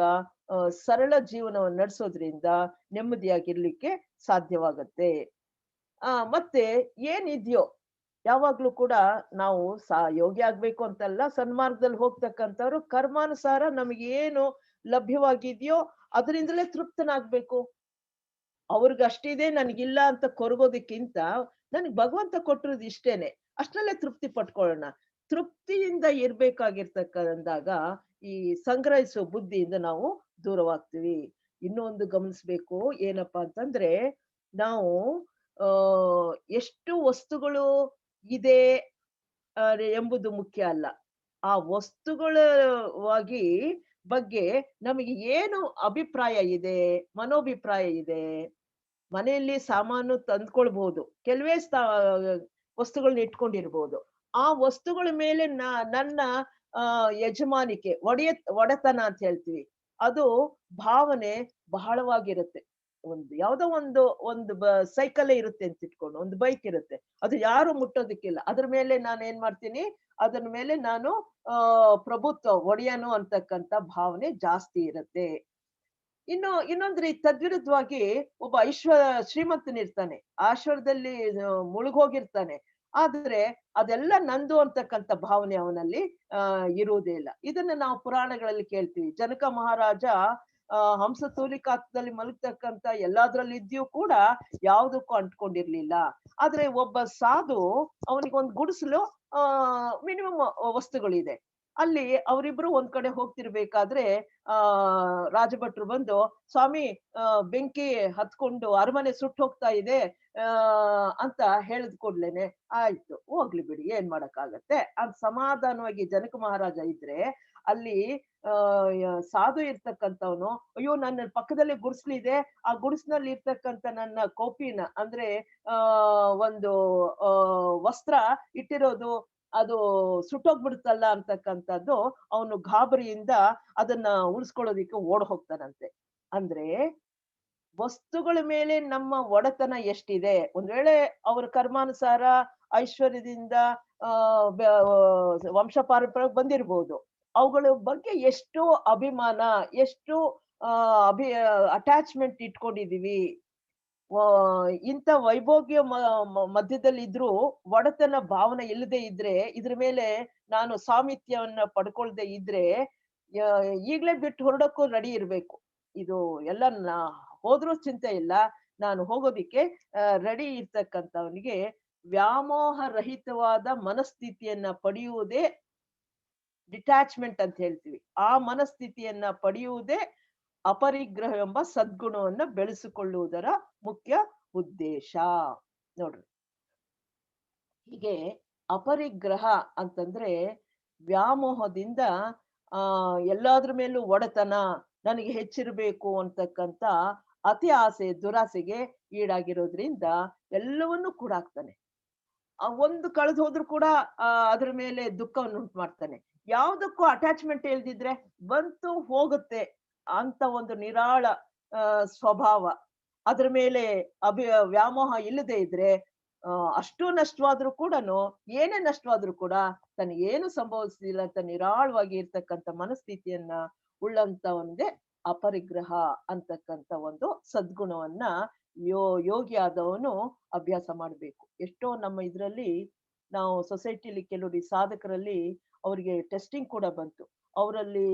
Speaker 1: ಸರಳ ಜೀವನವನ್ನು ನಡೆಸೋದ್ರಿಂದ ನೆಮ್ಮದಿಯಾಗಿರ್ಲಿಕ್ಕೆ ಸಾಧ್ಯವಾಗತ್ತೆ. ಮತ್ತೆ ಏನಿದ್ಯೋ ಯಾವಾಗ್ಲೂ ಕೂಡ ನಾವು ಯೋಗಿ ಆಗ್ಬೇಕು ಅಂತಲ್ಲ, ಸನ್ಮಾರ್ಗದಲ್ಲಿ ಹೋಗ್ತಕ್ಕಂಥವ್ರು ಕರ್ಮಾನುಸಾರ ನಮಗೆ ಏನು ಲಭ್ಯವಾಗಿದೆಯೋ ಅದರಿಂದಲೇ ತೃಪ್ತನಾಗ್ಬೇಕು. ಅವ್ರಿಗೆ ಅಷ್ಟಿದೆ ನನಗಿಲ್ಲ ಅಂತ ಕೊರಗೋದಕ್ಕಿಂತ ನನಗೆ ಭಗವಂತ ಕೊಟ್ಟಿರೋದು ಇಷ್ಟೇನೆ, ಅಷ್ಟರಲ್ಲೇ ತೃಪ್ತಿ ಪಟ್ಕೊಳ್ಳೋಣ. ತೃಪ್ತಿಯಿಂದ ಇರ್ಬೇಕಾಗಿರ್ತಕ್ಕಂದಾಗ ಈ ಸಂಗ್ರಹಿಸೋ ಬುದ್ಧಿಯಿಂದ ನಾವು ದೂರವಾಗ್ತೀವಿ. ಇನ್ನೊಂದು ಗಮನಿಸ್ಬೇಕು, ಏನಪ್ಪಾ ಅಂತಂದ್ರೆ, ನಾವು ಎಷ್ಟು ವಸ್ತುಗಳು ಇದೆ ಎಂಬುದು ಮುಖ್ಯ ಅಲ್ಲ. ಆ ವಸ್ತುಗಳವಾಗಿ ಬಗ್ಗೆ ನಮಗೆ ಏನು ಅಭಿಪ್ರಾಯ ಇದೆ, ಮನೋಭಿಪ್ರಾಯ ಇದೆ. ಮನೆಯಲ್ಲಿ ಸಾಮಾನು ತಂದ್ಕೊಳ್ಬಹುದು, ಕೆಲವೇ ವಸ್ತುಗಳನ್ನ ಇಟ್ಕೊಂಡಿರ್ಬೋದು. ಆ ವಸ್ತುಗಳ ಮೇಲೆ ನನ್ನ ಯಜಮಾನಿಕೆ, ಒಡೆತನ ಅಂತ ಹೇಳ್ತೀವಿ, ಅದು ಭಾವನೆ ಬಹಳವಾಗಿರುತ್ತೆ. ಯಾವ್ದೋ ಒಂದು ಸೈಕಲ್ಲೇ ಇರುತ್ತೆ ಅಂತ ಇಟ್ಕೊಂಡು, ಒಂದು ಬೈಕ್ ಇರುತ್ತೆ, ಅದು ಯಾರು ಮುಟ್ಟೋದಕ್ಕಿಲ್ಲ. ಅದ್ರ ಮೇಲೆ ನಾನು ಏನ್ ಮಾಡ್ತೀನಿ, ಅದರ ಮೇಲೆ ನಾನು ಪ್ರಭುತ್ವ ಒಡೆಯನು ಅಂತಕ್ಕಂಥ ಭಾವನೆ ಜಾಸ್ತಿ ಇರುತ್ತೆ. ಇನ್ನೊಂದ್ ರೀತಿ ತದ್ವಿರುದ್ಧವಾಗಿ ಒಬ್ಬ ಶ್ರೀಮಂತನಿರ್ತಾನೆ, ಐಶ್ವರ್ಯದಲ್ಲಿ ಮುಳುಗೋಗಿರ್ತಾನೆ, ಆದ್ರೆ ಅದೆಲ್ಲ ನಂದು ಅಂತಕ್ಕಂಥ ಭಾವನೆ ಅವನಲ್ಲಿ ಇರುವುದೇ ಇಲ್ಲ. ಇದನ್ನ ನಾವು ಪುರಾಣಗಳಲ್ಲಿ ಕೇಳ್ತೀವಿ. ಜನಕ ಮಹಾರಾಜ ಹಂಸ ತೂಲಿಕಾದಲ್ಲಿ ಮಲಗ್ತಕ್ಕಂಥ ಎಲ್ಲಾದ್ರಲ್ಲಿ ಇದ್ಯೂ ಕೂಡ ಯಾವುದಕ್ಕೂ ಅಂಟ್ಕೊಂಡಿರ್ಲಿಲ್ಲ. ಆದ್ರೆ ಒಬ್ಬ ಸಾಧು, ಅವನಿಗೊಂದು ಗುಡಿಸಲು ಮಿನಿಮಮ್ ವಸ್ತುಗಳಿದೆ. ಅಲ್ಲಿ ಅವರಿಬ್ರು ಒಂದ್ ಕಡೆ ಹೋಗ್ತಿರ್ಬೇಕಾದ್ರೆ ರಾಜಭಟ್ರು ಬಂದು, ಸ್ವಾಮಿ ಬೆಂಕಿ ಹತ್ಕೊಂಡು ಅರಮನೆ ಸುಟ್ಟು ಹೋಗ್ತಾ ಇದೆ ಅಂತ ಹೇಳಿದ್ ಕೂಡ್ಲೇನೆ, ಆಯ್ತು ಹೋಗ್ಲಿ ಬಿಡಿ, ಏನ್ ಮಾಡಕ್ಕಾಗತ್ತೆ ಅಂತ ಸಮಾಧಾನವಾಗಿ ಜನಕ ಮಹಾರಾಜ ಇದ್ರೆ, ಅಲ್ಲಿ ಸಾಧು ಇರ್ತಕ್ಕಂಥವ್ನು, ಅಯ್ಯೋ ನನ್ನ ಪಕ್ಕದಲ್ಲಿ ಗುಡಿಸ್ಲಿದೆ, ಆ ಗುಡಿಸ್ನಲ್ಲಿ ಇರ್ತಕ್ಕಂಥ ನನ್ನ ಕೋಪಿನ ಅಂದ್ರೆ ಆ ಒಂದು ವಸ್ತ್ರ ಇಟ್ಟಿರೋದು ಅದು ಸುಟ್ಟೋಗ್ಬಿಡುತ್ತಲ್ಲ ಅಂತಕ್ಕಂಥದ್ದು ಅವನು ಗಾಬರಿಯಿಂದ ಅದನ್ನ ಉಳಿಸ್ಕೊಳ್ಳೋದಿಕ್ಕೆ ಓಡ್ ಹೋಗ್ತಾನಂತೆ. ಅಂದ್ರೆ ವಸ್ತುಗಳ ಮೇಲೆ ನಮ್ಮ ಒಡೆತನ ಎಷ್ಟಿದೆ? ಒಂದ್ ವೇಳೆ ಅವ್ರ ಕರ್ಮಾನುಸಾರ ಐಶ್ವರ್ಯದಿಂದ ಆ ವಂಶ ಪಾರಂಪರ್ಯ ಬಂದಿರ್ಬೋದು. ಅವುಗಳ ಬಗ್ಗೆ ಎಷ್ಟು ಅಭಿಮಾನ, ಎಷ್ಟು ಆ ಅಭಿ ಅಟ್ಯಾಚ್‌ಮೆಂಟ್ ಇಟ್ಕೊಂಡಿದೀವಿ. ವ ಇಂಥ ವೈಭೋಗ್ಯ ಮಧ್ಯದಲ್ಲಿದ್ರೂ ಒಡೆತನ ಭಾವನೆ ಇಲ್ಲದೆ ಇದ್ರೆ, ಇದ್ರ ಮೇಲೆ ನಾನು ಸಾಮಿತ್ಯವನ್ನ ಪಡ್ಕೊಳ್ದೆ ಇದ್ರೆ, ಯ ಈಗ್ಲೇ ಬಿಟ್ಟು ಹೊರಡಕ್ಕೂ ರೆಡಿ ಇರ್ಬೇಕು. ಇದು ಎಲ್ಲ ಹೋದ್ರೂ ಚಿಂತೆ ಇಲ್ಲ. ನಾನು ಹೋಗೋದಿಕ್ಕೆ ರೆಡಿ ಇರ್ತಕ್ಕಂಥವನಿಗೆ ವ್ಯಾಮೋಹ ರಹಿತವಾದ ಮನಸ್ಥಿತಿಯನ್ನ ಪಡೆಯುವುದೇ ಡಿಟ್ಯಾಚ್‌ಮೆಂಟ್ ಅಂತ ಹೇಳ್ತೀವಿ. ಆ ಮನಸ್ಥಿತಿಯನ್ನ ಪಡೆಯುವುದೇ ಅಪರಿಗ್ರಹ ಎಂಬ ಸದ್ಗುಣವನ್ನ ಬೆಳೆಸಿಕೊಳ್ಳುವುದರ ಮುಖ್ಯ ಉದ್ದೇಶ. ನೋಡ್ರಿ. ಹೀಗೆ ಅಪರಿಗ್ರಹ ಅಂತಂದ್ರೆ ವ್ಯಾಮೋಹದಿಂದ ಎಲ್ಲಾದ್ರ ಮೇಲೂ ಒಡೆತನ, ನನಗೆ ಹೆಚ್ಚಿರಬೇಕು ಅಂತಕ್ಕಂಥ ಅತಿ ಆಸೆ, ದುರಾಸೆಗೆ ಈಡಾಗಿರೋದ್ರಿಂದ ಎಲ್ಲವನ್ನೂ ಕೂಡಾಕ್ತಾನೆ. ಒಂದು ಕಳೆದು ಹೋದ್ರು ಕೂಡ ಅದ್ರ ಮೇಲೆ ದುಃಖವನ್ನು ಉಂಟು ಮಾಡ್ತಾನೆ. ಯಾವ್ದಕ್ಕೂ ಅಟ್ಯಾಚ್‌ಮೆಂಟ್ ಇಲ್ದಿದ್ರೆ ಬಂತು ಹೋಗುತ್ತೆ ಅಂತ ಒಂದು ನಿರಾಳ ಸ್ವಭಾವ. ಅದ್ರ ಮೇಲೆ ವ್ಯಾಮೋಹ ಇಲ್ಲದೆ ಇದ್ರೆ ಅಷ್ಟು ನಷ್ಟವಾದ್ರೂ ಕೂಡನು, ಏನೇ ನಷ್ಟವಾದ್ರೂ ಕೂಡ ತನಗೇನು ಸಂಭವಿಸುದಿಲ್ಲ ಅಂತ ನಿರಾಳವಾಗಿ ಇರ್ತಕ್ಕಂಥ ಮನಸ್ಥಿತಿಯನ್ನ ಉಳ್ಳಂತವನ್ಗೆ ಅಪರಿಗ್ರಹ ಅಂತಕ್ಕಂಥ ಒಂದು ಸದ್ಗುಣವನ್ನ ಯೋಗಿ ಆದವನು ಅಭ್ಯಾಸ ಮಾಡ್ಬೇಕು. ಎಷ್ಟೋ ನಮ್ಮ ಇದ್ರಲ್ಲಿ ನಾವು ಸೊಸೈಟಿಲಿ ಕೆಲವರು ಈ ಸಾಧಕರಲ್ಲಿ ಅವ್ರಿಗೆ ಟೆಸ್ಟಿಂಗ್ ಕೂಡ ಬಂತು. ಅವರಲ್ಲಿ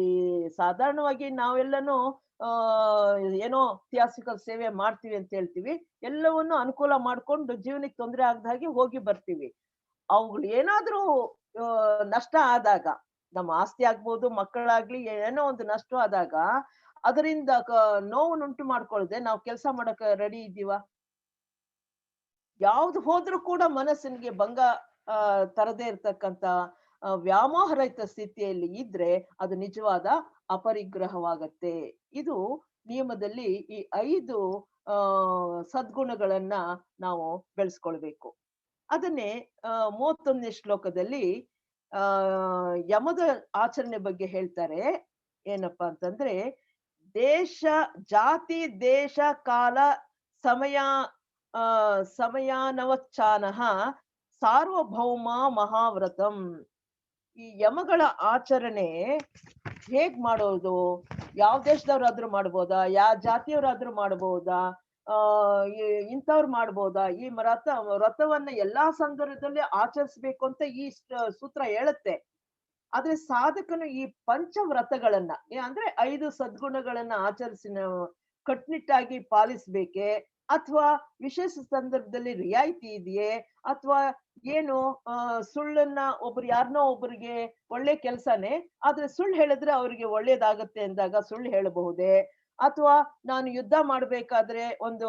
Speaker 1: ಸಾಧಾರಣವಾಗಿ ನಾವೆಲ್ಲನೂ ಆ ಏನೋ ಥಿಯಾಸಿಕಲ್ ಸೇವೆ ಮಾಡ್ತೀವಿ ಅಂತ ಹೇಳ್ತೀವಿ. ಎಲ್ಲವನ್ನೂ ಅನುಕೂಲ ಮಾಡ್ಕೊಂಡು ಜೀವನಕ್ಕೆ ತೊಂದರೆ ಆಗದ ಹಾಗೆ ಹೋಗಿ ಬರ್ತೀವಿ. ಅವುಗಳು ಏನಾದ್ರೂ ನಷ್ಟ ಆದಾಗ, ನಮ್ಮ ಆಸ್ತಿ ಆಗ್ಬೋದು, ಮಕ್ಕಳಾಗ್ಲಿ ಏನೋ ಒಂದು ನಷ್ಟ ಆದಾಗ ಅದರಿಂದ ನೋವನ್ನುಂಟು ಮಾಡ್ಕೊಳ್ದೆ ನಾವು ಕೆಲಸ ಮಾಡಕ್ ರೆಡಿ ಇದ್ದೀವಾ? ಯಾವ್ದು ಹೋದ್ರೂ ಕೂಡ ಮನಸ್ಸಿನಿಗೆ ಭಂಗ ತರದೇ ಇರ್ತಕ್ಕಂಥ ವ್ಯಾಮೋಹರಹಿತ ಸ್ಥಿತಿಯಲ್ಲಿ ಇದ್ರೆ ಅದು ನಿಜವಾದ ಅಪರಿಗ್ರಹವಾಗತ್ತೆ. ಇದು ನಿಯಮದಲ್ಲಿ ಈ 5 ಸದ್ಗುಣಗಳನ್ನ ನಾವು ಬೆಳೆಸ್ಕೊಳ್ಬೇಕು. ಅದನ್ನೇ 31ನೇ ಶ್ಲೋಕದಲ್ಲಿ ಯಮದ ಆಚರಣೆ ಬಗ್ಗೆ ಹೇಳ್ತಾರೆ. ಏನಪ್ಪಾ ಅಂತಂದ್ರೆ, ದೇಶ, ಜಾತಿ, ದೇಶ, ಕಾಲ, ಸಮಯ ಸಮಯಾನವಚ್ಚಾನಃ ಸಾರ್ವಭೌಮ ಮಹಾವ್ರತಂ. ಈ ಯಮಗಳ ಆಚರಣೆ ಹೇಗ್ ಮಾಡೋದು? ಯಾವ ದೇಶದವ್ರಾದ್ರೂ ಮಾಡ್ಬೋದಾ? ಯಾವ ಜಾತಿಯವರಾದ್ರೂ ಮಾಡ್ಬೋದಾ? ಇಂಥವ್ರು ಮಾಡ್ಬೋದಾ? ಈ ವ್ರತವನ್ನ ಎಲ್ಲಾ ಸಂದರ್ಭದಲ್ಲಿ ಆಚರಿಸ್ಬೇಕು ಅಂತ ಈ ಸೂತ್ರ ಹೇಳುತ್ತೆ. ಆದ್ರೆ ಸಾಧಕನು ಈ ಪಂಚವ್ರತಗಳನ್ನ ಅಂದ್ರೆ 5 ಸದ್ಗುಣಗಳನ್ನ ಆಚರಿಸಿ ನಾವು ಕಟ್ನಿಟ್ಟಾಗಿ ಪಾಲಿಸ್ಬೇಕೆ, ಅಥವಾ ವಿಶೇಷ ಸಂದರ್ಭದಲ್ಲಿ ರಿಯಾಯಿತಿ ಇದೆಯೇ, ಅಥವಾ ಏನು ಸುಳ್ಳನ್ನ ಯಾರನ್ನೋ ಒಬ್ಬರಿಗೆ ಒಳ್ಳೆ ಕೆಲ್ಸನೇ, ಆದ್ರೆ ಸುಳ್ಳು ಹೇಳಿದ್ರೆ ಅವ್ರಿಗೆ ಒಳ್ಳೇದಾಗತ್ತೆ ಅಂದಾಗ ಸುಳ್ಳು ಹೇಳಬಹುದೇ, ಅಥವಾ ನಾನು ಯುದ್ಧ ಮಾಡ್ಬೇಕಾದ್ರೆ ಒಂದು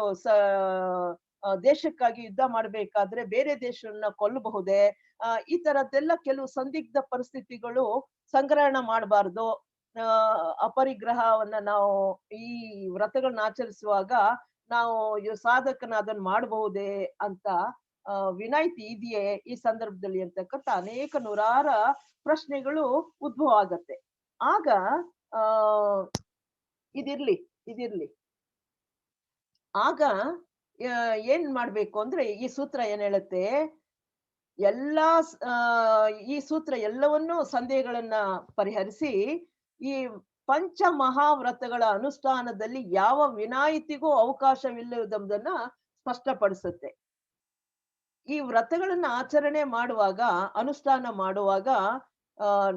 Speaker 1: ದೇಶಕ್ಕಾಗಿ ಯುದ್ಧ ಮಾಡ್ಬೇಕಾದ್ರೆ ಬೇರೆ ದೇಶವನ್ನ ಕೊಲ್ಲಬಹುದೇ, ಈ ತರದ್ದೆಲ್ಲ ಕೆಲವು ಸಂದಿಗ್ಧ ಪರಿಸ್ಥಿತಿಗಳು ಸಂಗ್ರಹಣ ಮಾಡಬಾರ್ದು. ಅಪರಿಗ್ರಹವನ್ನ ನಾವು ಈ ವ್ರತಗಳನ್ನ ಆಚರಿಸುವಾಗ ನಾವು ಸಾಧಕನ ಅದನ್ನ ಮಾಡಬಹುದೇ ಅಂತ ವಿನಾಯಿತಿ ಇದೆಯೇ ಈ ಸಂದರ್ಭದಲ್ಲಿ ಅಂತಕ್ಕಂಥ ಅನೇಕ ನೂರಾರ ಪ್ರಶ್ನೆಗಳು ಉದ್ಭವ ಆಗತ್ತೆ. ಆಗ ಆ ಇದಿರ್ಲಿ ಆಗ ಏನ್ ಮಾಡ್ಬೇಕು ಅಂದ್ರೆ, ಈ ಸೂತ್ರ ಏನ್ ಹೇಳುತ್ತೆ, ಎಲ್ಲಾ ಈ ಸೂತ್ರ ಎಲ್ಲವನ್ನೂ ಸಂದೇಹಗಳನ್ನ ಪರಿಹರಿಸಿ ಈ ಪಂಚ ಮಹಾವ್ರತಗಳ ಅನುಷ್ಠಾನದಲ್ಲಿ ಯಾವ ವಿನಾಯಿತಿಗೂ ಅವಕಾಶವಿಲ್ಲದನ್ನ ಸ್ಪಷ್ಟಪಡಿಸುತ್ತೆ. ಈ ವ್ರತಗಳನ್ನ ಆಚರಣೆ ಮಾಡುವಾಗ, ಅನುಷ್ಠಾನ ಮಾಡುವಾಗ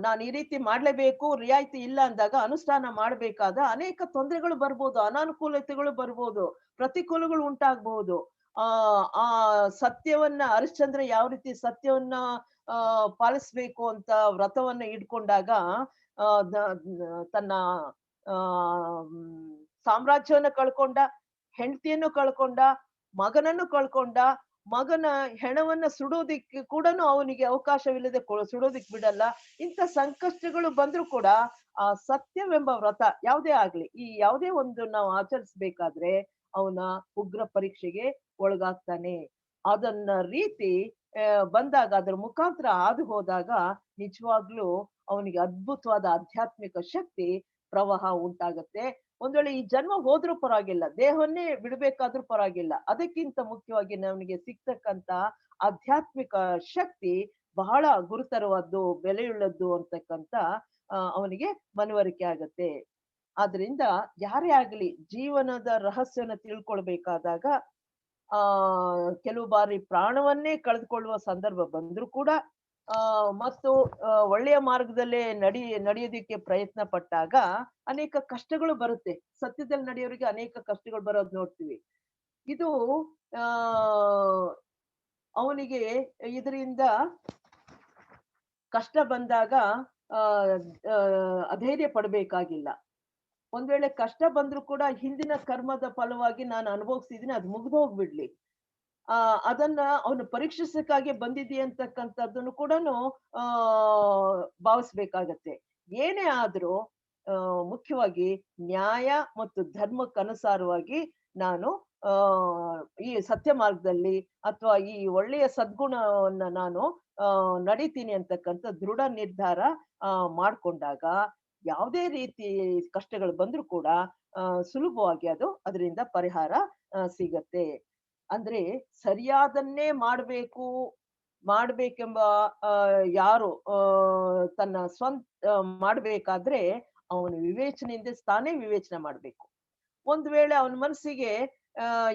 Speaker 1: ನಾನು ಈ ರೀತಿ ಮಾಡ್ಲೇಬೇಕು, ರಿಯಾಯಿತಿ ಇಲ್ಲ ಅಂದಾಗ ಅನುಷ್ಠಾನ ಮಾಡ್ಬೇಕಾದ ಅನೇಕ ತೊಂದರೆಗಳು ಬರ್ಬೋದು, ಅನಾನುಕೂಲತೆಗಳು ಬರ್ಬೋದು, ಪ್ರತಿಕೂಲಗಳು ಉಂಟಾಗಬಹುದು. ಆ ಸತ್ಯವನ್ನ ಹರಿಶ್ಚಂದ್ರ ಯಾವ ರೀತಿ ಸತ್ಯವನ್ನ ಪಾಲಿಸ್ಬೇಕು ಅಂತ ವ್ರತವನ್ನ ಇಟ್ಕೊಂಡಾಗ ತನ್ನ ಸಾಮ್ರಾಜ್ಯವನ್ನ ಕಳ್ಕೊಂಡ, ಹೆಂಡತಿಯನ್ನು ಕಳ್ಕೊಂಡ, ಮಗನನ್ನು ಕಳ್ಕೊಂಡ, ಮಗನ ಹೆಣವನ್ನ ಸುಡೋದಿಕ್ಕೆ ಕೂಡ ಅವನಿಗೆ ಅವಕಾಶವಿಲ್ಲದೆ ಸುಡೋದಿಕ್ ಬಿಡಲ್ಲ. ಇಂಥ ಸಂಕಷ್ಟಗಳು ಬಂದ್ರು ಕೂಡ ಆ ಸತ್ಯವೆಂಬ ವ್ರತ ಯಾವುದೇ ಆಗ್ಲಿ, ಈ ಯಾವುದೇ ಒಂದು ನಾವು ಆಚರಿಸ್ಬೇಕಾದ್ರೆ ಅವನ ಉಗ್ರ ಪರೀಕ್ಷೆಗೆ ಒಳಗಾಗ್ತಾನೆ. ಅದನ್ನ ರೀತಿ ಬಂದಾಗ ಅದ್ರ ಮುಖಾಂತರ ಹಾದು ಹೋದಾಗ ನಿಜವಾಗ್ಲೂ ಅವನಿಗೆ ಅದ್ಭುತವಾದ ಆಧ್ಯಾತ್ಮಿಕ ಶಕ್ತಿ ಪ್ರವಾಹ ಉಂಟಾಗತ್ತೆ. ಒಂದ್ ವೇಳೆ ಈ ಜನ್ಮ ಹೋದ್ರೂ ಪರವಾಗಿಲ್ಲ, ದೇಹವನ್ನೇ ಬಿಡ್ಬೇಕಾದ್ರೂ ಪರವಾಗಿಲ್ಲ, ಅದಕ್ಕಿಂತ ಮುಖ್ಯವಾಗಿ ನವನಿಗೆ ಸಿಗ್ತಕ್ಕಂತ ಆಧ್ಯಾತ್ಮಿಕ ಶಕ್ತಿ ಬಹಳ ಗುರುತರವಾದ್ದು, ಬೆಲೆಯುಳ್ಳದ್ದು ಅಂತಕ್ಕಂತ ಅವನಿಗೆ ಮನವರಿಕೆ ಆಗತ್ತೆ. ಆದ್ರಿಂದ ಯಾರೇ ಆಗ್ಲಿ ಜೀವನದ ರಹಸ್ಯನ ತಿಳ್ಕೊಳ್ಬೇಕಾದಾಗ ಆ ಕೆಲವು ಬಾರಿ ಪ್ರಾಣವನ್ನೇ ಕಳೆದುಕೊಳ್ಳುವ ಸಂದರ್ಭ ಬಂದ್ರು ಕೂಡ ಮತ್ತು ಒಳ್ಳೆಯ ಮಾರ್ಗದಲ್ಲೇ ನಡೆಯೋದಿಕ್ಕೆ ಪ್ರಯತ್ನ ಪಟ್ಟಾಗ ಅನೇಕ ಕಷ್ಟಗಳು ಬರುತ್ತೆ. ಸತ್ಯದಲ್ಲಿ ನಡೆಯೋರಿಗೆ ಅನೇಕ ಕಷ್ಟಗಳು ಬರೋದ್ ನೋಡ್ತೀವಿ. ಇದು ಆ ಅವನಿಗೆ ಇದರಿಂದ ಕಷ್ಟ ಬಂದಾಗ ಆ ಅಧೈರ್ಯ ಪಡ್ಬೇಕಾಗಿಲ್ಲ. ಒಂದ್ ವೇಳೆ ಕಷ್ಟ ಬಂದ್ರು ಕೂಡ ಹಿಂದಿನ ಕರ್ಮದ ಫಲವಾಗಿ ನಾನು ಅನುಭವಿಸಿದೀನಿ, ಅದು ಮುಗ್ದು ಹೋಗ್ಬಿಡ್ಲಿ. ಅದನ್ನ ಅವನು ಪರೀಕ್ಷಿಸಕ್ಕಾಗಿ ಬಂದಿದ್ದೀಯ ಅಂತಕ್ಕಂಥದ್ದನ್ನು ಕೂಡನು ಆ ಭಾವಿಸ್ಬೇಕಾಗತ್ತೆ. ಏನೇ ಆದ್ರೂ ಮುಖ್ಯವಾಗಿ ನ್ಯಾಯ ಮತ್ತು ಧರ್ಮಕ್ಕನುಸಾರವಾಗಿ ನಾನು ಆ ಈ ಸತ್ಯ ಮಾರ್ಗದಲ್ಲಿ ಅಥವಾ ಈ ಒಳ್ಳೆಯ ಸದ್ಗುಣವನ್ನ ನಾನು ನಡೀತೀನಿ ಅಂತಕ್ಕಂಥ ದೃಢ ನಿರ್ಧಾರ ಮಾಡ್ಕೊಂಡಾಗ ಯಾವುದೇ ರೀತಿ ಕಷ್ಟಗಳು ಬಂದ್ರು ಕೂಡ ಸುಲಭವಾಗಿ ಅದರಿಂದ ಪರಿಹಾರ ಸಿಗತ್ತೆ. ಅಂದ್ರೆ ಸರಿಯಾದನ್ನೇ ಮಾಡ್ಬೇಕೆಂಬ ಯಾರು ತನ್ನ ಮಾಡ್ಬೇಕಾದ್ರೆ ಅವನು ವಿವೇಚನೆಯಿಂದ ತಾನೇ ವಿವೇಚನೆ ಮಾಡ್ಬೇಕು. ಒಂದ್ ವೇಳೆ ಅವನ ಮನಸ್ಸಿಗೆ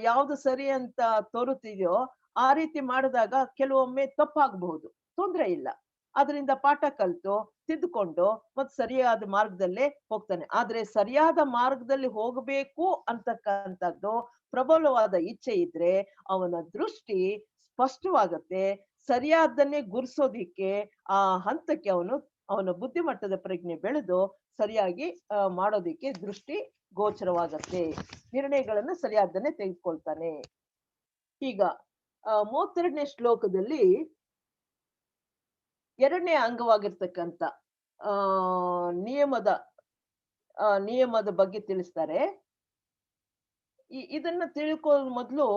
Speaker 1: ಯಾವ್ದು ಸರಿ ಅಂತ ತೋರುತ್ತಿದೆಯೋ ಆ ರೀತಿ ಮಾಡಿದಾಗ ಕೆಲವೊಮ್ಮೆ ತಪ್ಪಾಗಬಹುದು, ತೊಂದ್ರೆ ಇಲ್ಲ. ಅದರಿಂದ ಪಾಠ ಕಲ್ತು ತಿದ್ದುಕೊಂಡು ಮತ್ ಸರಿಯಾದ ಮಾರ್ಗದಲ್ಲೇ ಹೋಗ್ತಾನೆ. ಆದ್ರೆ ಸರಿಯಾದ ಮಾರ್ಗದಲ್ಲಿ ಹೋಗಬೇಕು ಅಂತಕ್ಕಂಥದ್ದು ಪ್ರಬಲವಾದ ಇಚ್ಛೆ ಇದ್ರೆ ಅವನ ದೃಷ್ಟಿ ಸ್ಪಷ್ಟವಾಗತ್ತೆ. ಸರಿಯಾದನ್ನೇ ಗುರ್ಸೋದಿಕ್ಕೆ ಆ ಹಂತಕ್ಕೆ ಅವನ ಬುದ್ಧಿಮಟ್ಟದ ಪ್ರಜ್ಞೆ ಬೆಳೆದು ಸರಿಯಾಗಿ ಮಾಡೋದಿಕ್ಕೆ ದೃಷ್ಟಿ ಗೋಚರವಾಗತ್ತೆ. ನಿರ್ಣಯಗಳನ್ನ ಸರಿಯಾದನ್ನೇ ತೆಗೆದುಕೊಳ್ತಾನೆ. ಈಗ 32ನೇ ಶ್ಲೋಕದಲ್ಲಿ 2ನೇ ಅಂಗವಾಗಿರ್ತಕ್ಕಂಥ ನಿಯಮದ ಬಗ್ಗೆ ತಿಳಿಸ್ತಾರೆ. ಇದನ್ನ ತಿಳ್ಕೊಳ್ಳೋ ಮೊದಲು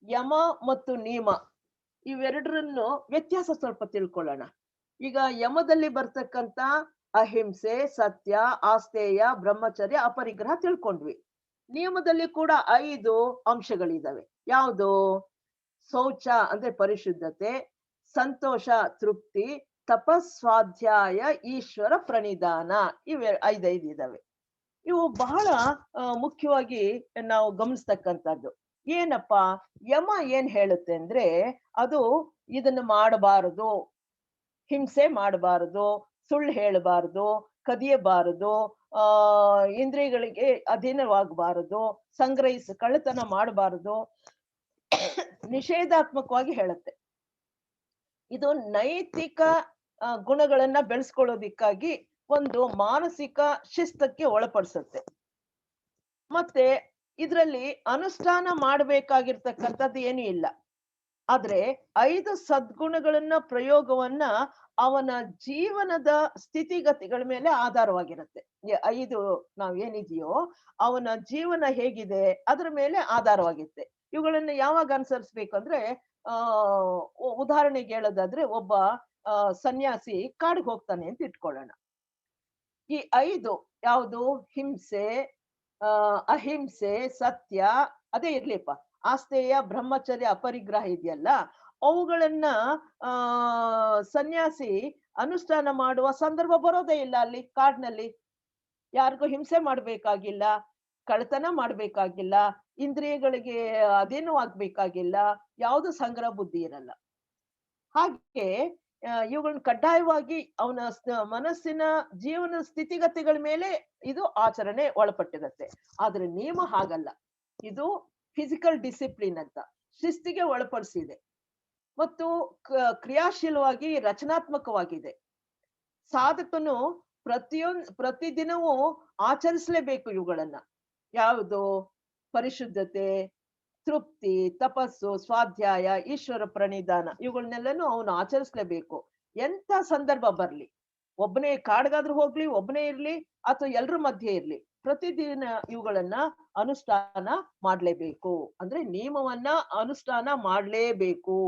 Speaker 1: ಯಮ ಮತ್ತು ನಿಯಮ ಇವೆರಡರನ್ನು ವ್ಯತ್ಯಾಸ ಸ್ವಲ್ಪ ತಿಳ್ಕೊಳ್ಳೋಣ. ಈಗ ಯಮದಲ್ಲಿ ಬರ್ತಕ್ಕಂತ ಅಹಿಂಸೆ, ಸತ್ಯ, ಆಸ್ತೇಯ, ಬ್ರಹ್ಮಚರ್ಯ, ಅಪರಿಗ್ರಹ ತಿಳ್ಕೊಂಡ್ವಿ. ನಿಯಮದಲ್ಲಿ ಕೂಡ 5 ಅಂಶಗಳಿದಾವೆ. ಯಾವುದು? ಶೌಚ ಅಂದ್ರೆ ಪರಿಶುದ್ಧತೆ, ಸಂತೋಷ ತೃಪ್ತಿ, ತಪಸ್ವಾಧ್ಯಾಯ, ಈಶ್ವರ ಪ್ರಣಿಧಾನ, ಇವೆ 5 ಇದಾವೆ. ಇವು ಬಹಳ ಮುಖ್ಯವಾಗಿ ನಾವು ಗಮನಿಸ್ತಕ್ಕಂಥದ್ದು. ಏನಪ್ಪಾ ಯಮ ಏನ್ ಹೇಳುತ್ತೆ ಅಂದ್ರೆ ಅದು ಇದನ್ನು ಮಾಡಬಾರದು, ಹಿಂಸೆ ಮಾಡಬಾರದು, ಸುಳ್ಳು ಹೇಳಬಾರದು, ಕದಿಯಬಾರದು, ಇಂದ್ರಿಯಗಳಿಗೆ ಅಧೀನವಾಗಬಾರದು, ಕಳ್ಳತನ ಮಾಡಬಾರದು, ನಿಷೇಧಾತ್ಮಕವಾಗಿ ಹೇಳುತ್ತೆ. ಇದು ನೈತಿಕ ಗುಣಗಳನ್ನ ಬೆಳೆಸ್ಕೊಳ್ಳೋದಿಕ್ಕಾಗಿ ಒಂದು ಮಾನಸಿಕ ಶಿಸ್ತಕ್ಕೆ ಒಳಪಡಿಸುತ್ತೆ. ಮತ್ತೆ ಇದರಲ್ಲಿ ಅನುಷ್ಠಾನ ಮಾಡಬೇಕಾಗಿರ್ತಕ್ಕಂಥದ್ದು ಏನೂ ಇಲ್ಲ. ಆದ್ರೆ 5 ಸದ್ಗುಣಗಳನ್ನ ಪ್ರಯೋಗವನ್ನ ಅವನ ಜೀವನದ ಸ್ಥಿತಿಗತಿಗಳ ಮೇಲೆ ಆಧಾರವಾಗಿರುತ್ತೆ. 5 ಏನಿದೆಯೋ ಅವನ ಜೀವನ ಹೇಗಿದೆ ಅದ್ರ ಮೇಲೆ ಆಧಾರವಾಗಿರುತ್ತೆ. ಇವುಗಳನ್ನ ಯಾವಾಗ ಅನುಸರಿಸ್ಬೇಕು ಅಂದ್ರೆ ಉದಾಹರಣೆಗೆ ಹೇಳೋದಾದ್ರೆ ಒಬ್ಬ ಸನ್ಯಾಸಿ ಕಾಡಿಗೆ ಹೋಗ್ತಾನೆ ಅಂತ ಇಟ್ಕೊಳ್ಳೋಣ. ಈ 5 ಯಾವುದು? ಹಿಂಸೆ, ಅಹಿಂಸೆ, ಸತ್ಯ, ಅದೇ ಇರ್ಲಿಪ್ಪ, ಆಸ್ತೇಯ, ಬ್ರಹ್ಮಚರ್ಯ, ಅಪರಿಗ್ರಹ ಇದೆಯಲ್ಲ, ಅವುಗಳನ್ನ ಸನ್ಯಾಸಿ ಅನುಷ್ಠಾನ ಮಾಡುವ ಸಂದರ್ಭ ಬರೋದೇ ಇಲ್ಲ. ಅಲ್ಲಿ ಕಾಡಿನಲ್ಲಿ ಯಾರಿಗೂ ಹಿಂಸೆ ಮಾಡ್ಬೇಕಾಗಿಲ್ಲ, ಕಳ್ಳತನ ಮಾಡ್ಬೇಕಾಗಿಲ್ಲ, ಇಂದ್ರಿಯಗಳಿಗೆ ಅಧೀನವಾಗ್ಬೇಕಾಗಿಲ್ಲ, ಯಾವುದು ಸಂಗ್ರಹ ಬುದ್ಧಿ ಇರಲ್ಲ. ಹಾಗೆ ಇವುಗಳನ್ನ ಕಡ್ಡಾಯವಾಗಿ ಅವನ ಮನಸ್ಸಿನ ಜೀವನ ಸ್ಥಿತಿಗತಿಗಳ ಮೇಲೆ ಇದು ಆಚರಣೆ ಒಳಪಟ್ಟಿರುತ್ತೆ. ಆದ್ರೆ ನಿಯಮ ಹಾಗಲ್ಲ. ಇದು ಫಿಸಿಕಲ್ ಡಿಸಿಪ್ಲಿನ್ ಅಂತ ಶಿಸ್ತಿಗೆ ಒಳಪಡಿಸಿದೆ ಮತ್ತು ಕ್ರಿಯಾಶೀಲವಾಗಿ ರಚನಾತ್ಮಕವಾಗಿದೆ. ಸಾಧಕನು ಪ್ರತಿದಿನವೂ ಆಚರಿಸಲೇಬೇಕು ಇವುಗಳನ್ನ. ಯಾವುದು? ಪರಿಶುದ್ಧತೆ, ತೃಪ್ತಿ, ತಪಸ್ಸು, ಸ್ವಾಧ್ಯಾಯ, ಈಶ್ವರ ಪ್ರಣಿಧಾನ ಇವುಗಳನ್ನೆಲ್ಲನೂ ಅವನು ಆಚರಿಸ್ಲೇಬೇಕು. ಎಂತ ಸಂದರ್ಭ ಬರ್ಲಿ, ಒಬ್ಬನೇ ಕಾಡ್ಗಾದ್ರೂ ಹೋಗ್ಲಿ, ಒಬ್ಬನೇ ಇರ್ಲಿ ಅಥವಾ ಎಲ್ರ ಮಧ್ಯೆ ಇರ್ಲಿ, ಪ್ರತಿದಿನ ಇವುಗಳನ್ನ ಅನುಷ್ಠಾನ ಮಾಡ್ಲೇಬೇಕು. ಅಂದ್ರೆ ನಿಯಮವನ್ನ ಅನುಷ್ಠಾನ ಮಾಡ್ಲೇಬೇಕು.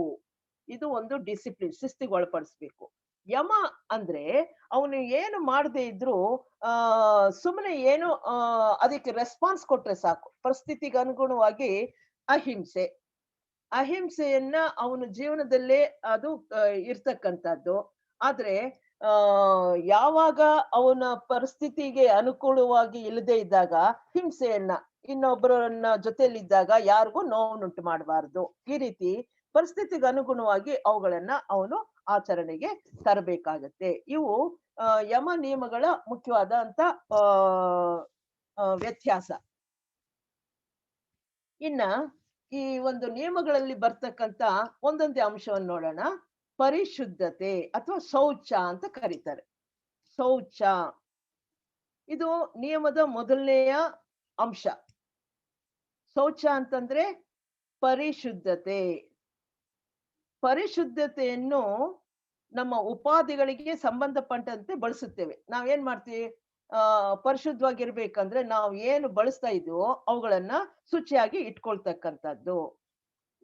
Speaker 1: ಇದು ಒಂದು ಡಿಸಿಪ್ಲಿನ್, ಶಿಸ್ತಿಗೆ ಒಳಪಡಿಸ್ಬೇಕು. ಯಮ ಅಂದ್ರೆ ಅವನು ಏನು ಮಾಡದೇ ಇದ್ರು ಸುಮ್ಮನೆ ಏನು ಅದಕ್ಕೆ ರೆಸ್ಪಾನ್ಸ್ ಕೊಟ್ರೆ ಸಾಕು. ಪರಿಸ್ಥಿತಿಗೆ ಅನುಗುಣವಾಗಿ ಅಹಿಂಸೆ, ಅಹಿಂಸೆಯನ್ನ ಅವನ ಜೀವನದಲ್ಲೇ ಅದು ಇರ್ತಕ್ಕಂಥದ್ದು. ಆದ್ರೆ ಯಾವಾಗ ಅವನ ಪರಿಸ್ಥಿತಿಗೆ ಅನುಕೂಲವಾಗಿ ಇಲ್ಲದೆ ಇದ್ದಾಗ ಹಿಂಸೆಯನ್ನ, ಇನ್ನೊಬ್ಬರನ್ನ ಜೊತೆಯಲ್ಲಿದ್ದಾಗ ಯಾರಿಗೂ ನೋವುಂಟು ಮಾಡಬಾರ್ದು. ಈ ರೀತಿ ಪರಿಸ್ಥಿತಿಗೆ ಅನುಗುಣವಾಗಿ ಅವುಗಳನ್ನ ಅವನು ಆಚರಣೆಗೆ ತರಬೇಕಾಗತ್ತೆ. ಇವು ಯಮ ನಿಯಮಗಳ ಮುಖ್ಯವಾದಂತ ವ್ಯತ್ಯಾಸ. ಇನ್ನ ಈ ಒಂದು ನಿಯಮಗಳಲ್ಲಿ ಬರ್ತಕ್ಕಂತ ಒಂದೊಂದೇ ಅಂಶವನ್ನು ನೋಡೋಣ. ಪರಿಶುದ್ಧತೆ ಅಥವಾ ಶೌಚ ಅಂತ ಕರೀತಾರೆ. ಶೌಚ ಇದು ನಿಯಮದ ಮೊದಲನೆಯ ಅಂಶ. ಶೌಚ ಅಂತಂದ್ರೆ ಪರಿಶುದ್ಧತೆ. ಪರಿಶುದ್ಧತೆಯನ್ನು ನಮ್ಮ ಉಪಾಧಿಗಳಿಗೆ ಸಂಬಂಧಪಟ್ಟಂತೆ ಬಳಸುತ್ತೇವೆ. ನಾವೇನ್ ಮಾಡ್ತೀವಿ, ಪರಿಶುದ್ಧವಾಗಿರ್ಬೇಕಂದ್ರೆ ನಾವು ಏನು ಬಳಸ್ತಾ ಇದೀವೋ ಅವುಗಳನ್ನ ಶುಚಿಯಾಗಿ ಇಟ್ಕೊಳ್ತಕ್ಕಂಥದ್ದು.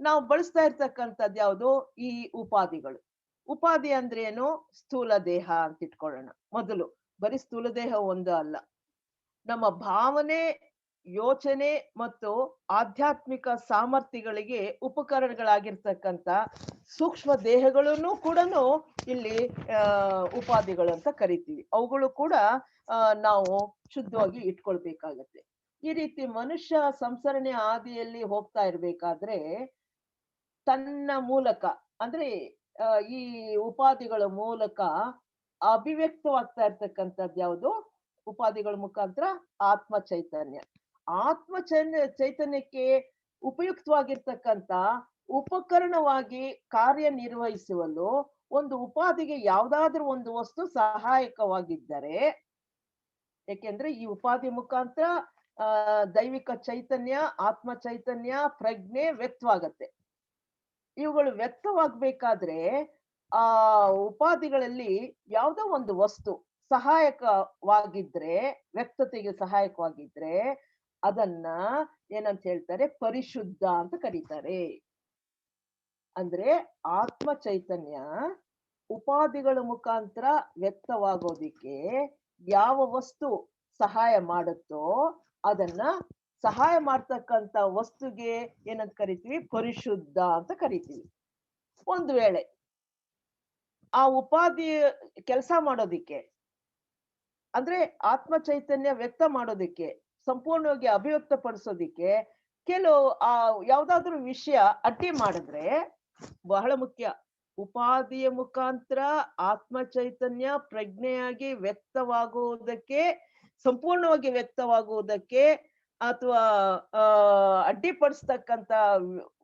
Speaker 1: ನಾವು ಬಳಸ್ತಾ ಇರ್ತಕ್ಕಂಥದ್ದು ಯಾವುದು, ಈ ಉಪಾಧಿಗಳು. ಉಪಾಧಿ ಅಂದ್ರೆ ಏನು, ಸ್ಥೂಲ ದೇಹ ಅಂತ ಇಟ್ಕೊಳ್ಳೋಣ ಮೊದಲು. ಬರೀ ಸ್ಥೂಲ ದೇಹ ಒಂದು ಅಲ್ಲ, ನಮ್ಮ ಭಾವನೆ, ಯೋಚನೆ ಮತ್ತು ಆಧ್ಯಾತ್ಮಿಕ ಸಾಮರ್ಥ್ಯಗಳಿಗೆ ಉಪಕರಣಗಳಾಗಿರ್ತಕ್ಕಂಥ ಸೂಕ್ಷ್ಮ ದೇಹಗಳನ್ನು ಕೂಡ ಇಲ್ಲಿ ಉಪಾಧಿಗಳು ಅಂತ ಕರಿತೀವಿ. ಅವುಗಳು ಕೂಡ ನಾವು ಶುದ್ಧವಾಗಿ ಇಟ್ಕೊಳ್ಬೇಕಾಗತ್ತೆ. ಈ ರೀತಿ ಮನುಷ್ಯ ಸಂಸರಣೆ ಹಾದಿಯಲ್ಲಿ ಹೋಗ್ತಾ ಇರ್ಬೇಕಾದ್ರೆ ತನ್ನ ಮೂಲಕ ಅಂದ್ರೆ ಈ ಉಪಾಧಿಗಳ ಮೂಲಕ ಅಭಿವ್ಯಕ್ತವಾಗ್ತಾ ಇರ್ತಕ್ಕಂಥದ್ದು ಯಾವುದು, ಉಪಾಧಿಗಳ ಮುಖಾಂತರ ಆತ್ಮ ಚೈತನ್ಯ. ಆತ್ಮ ಚೈತನ್ಯಕ್ಕೆ ಉಪಯುಕ್ತವಾಗಿರ್ತಕ್ಕಂಥ ಉಪಕರಣವಾಗಿ ಕಾರ್ಯನಿರ್ವಹಿಸುವಲು ಒಂದು ಉಪಾಧಿಗೆ ಯಾವ್ದಾದ್ರೂ ಒಂದು ವಸ್ತು ಸಹಾಯಕವಾಗಿದ್ದರೆ, ಯಾಕೆಂದ್ರೆ ಈ ಉಪಾಧಿ ಮುಖಾಂತರ ದೈವಿಕ ಚೈತನ್ಯ, ಆತ್ಮ ಚೈತನ್ಯ, ಪ್ರಜ್ಞೆ ವ್ಯಕ್ತವಾಗತ್ತೆ. ಇವುಗಳು ವ್ಯಕ್ತವಾಗ್ಬೇಕಾದ್ರೆ ಆ ಉಪಾಧಿಗಳಲ್ಲಿ ಯಾವುದೋ ಒಂದು ವಸ್ತು ಸಹಾಯಕವಾಗಿದ್ರೆ, ವ್ಯಕ್ತತೆಗೆ ಸಹಾಯಕವಾಗಿದ್ರೆ ಅದನ್ನ ಏನಂತ ಹೇಳ್ತಾರೆ, ಪರಿಶುದ್ಧ ಅಂತ ಕರೀತಾರೆ. ಅಂದ್ರೆ ಆತ್ಮ ಚೈತನ್ಯ ಉಪಾಧಿಗಳ ಮುಖಾಂತರ ವ್ಯಕ್ತವಾಗೋದಿಕ್ಕೆ ಯಾವ ವಸ್ತು ಸಹಾಯ ಮಾಡುತ್ತೋ ಅದನ್ನ ಸಹಾಯ ಮಾಡ್ತಕ್ಕಂಥ ವಸ್ತುಗೆ ಏನಂತ ಕರಿತೀವಿ, ಪರಿಶುದ್ಧ ಅಂತ ಕರಿತೀವಿ. ಒಂದು ವೇಳೆ ಆ ಉಪಾಧಿ ಕೆಲಸ ಮಾಡೋದಿಕ್ಕೆ ಅಂದ್ರೆ ಆತ್ಮ ಚೈತನ್ಯ ವ್ಯಕ್ತ ಮಾಡೋದಿಕ್ಕೆ, ಸಂಪೂರ್ಣವಾಗಿ ಅಭಿವ್ಯಕ್ತಪಡಿಸೋದಿಕ್ಕೆ ಕೆಲವು ಯಾವ್ದಾದ್ರು ವಿಷಯ ಅಡ್ಡಿ ಮಾಡಿದ್ರೆ, ಬಹಳ ಮುಖ್ಯ, ಉಪಾಧಿಯ ಮುಖಾಂತರ ಆತ್ಮ ಚೈತನ್ಯ ಪ್ರಜ್ಞೆಯಾಗಿ ವ್ಯಕ್ತವಾಗುವುದಕ್ಕೆ, ಸಂಪೂರ್ಣವಾಗಿ ವ್ಯಕ್ತವಾಗುವುದಕ್ಕೆ ಅಥವಾ ಅಡ್ಡಿಪಡಿಸ್ತಕ್ಕಂಥ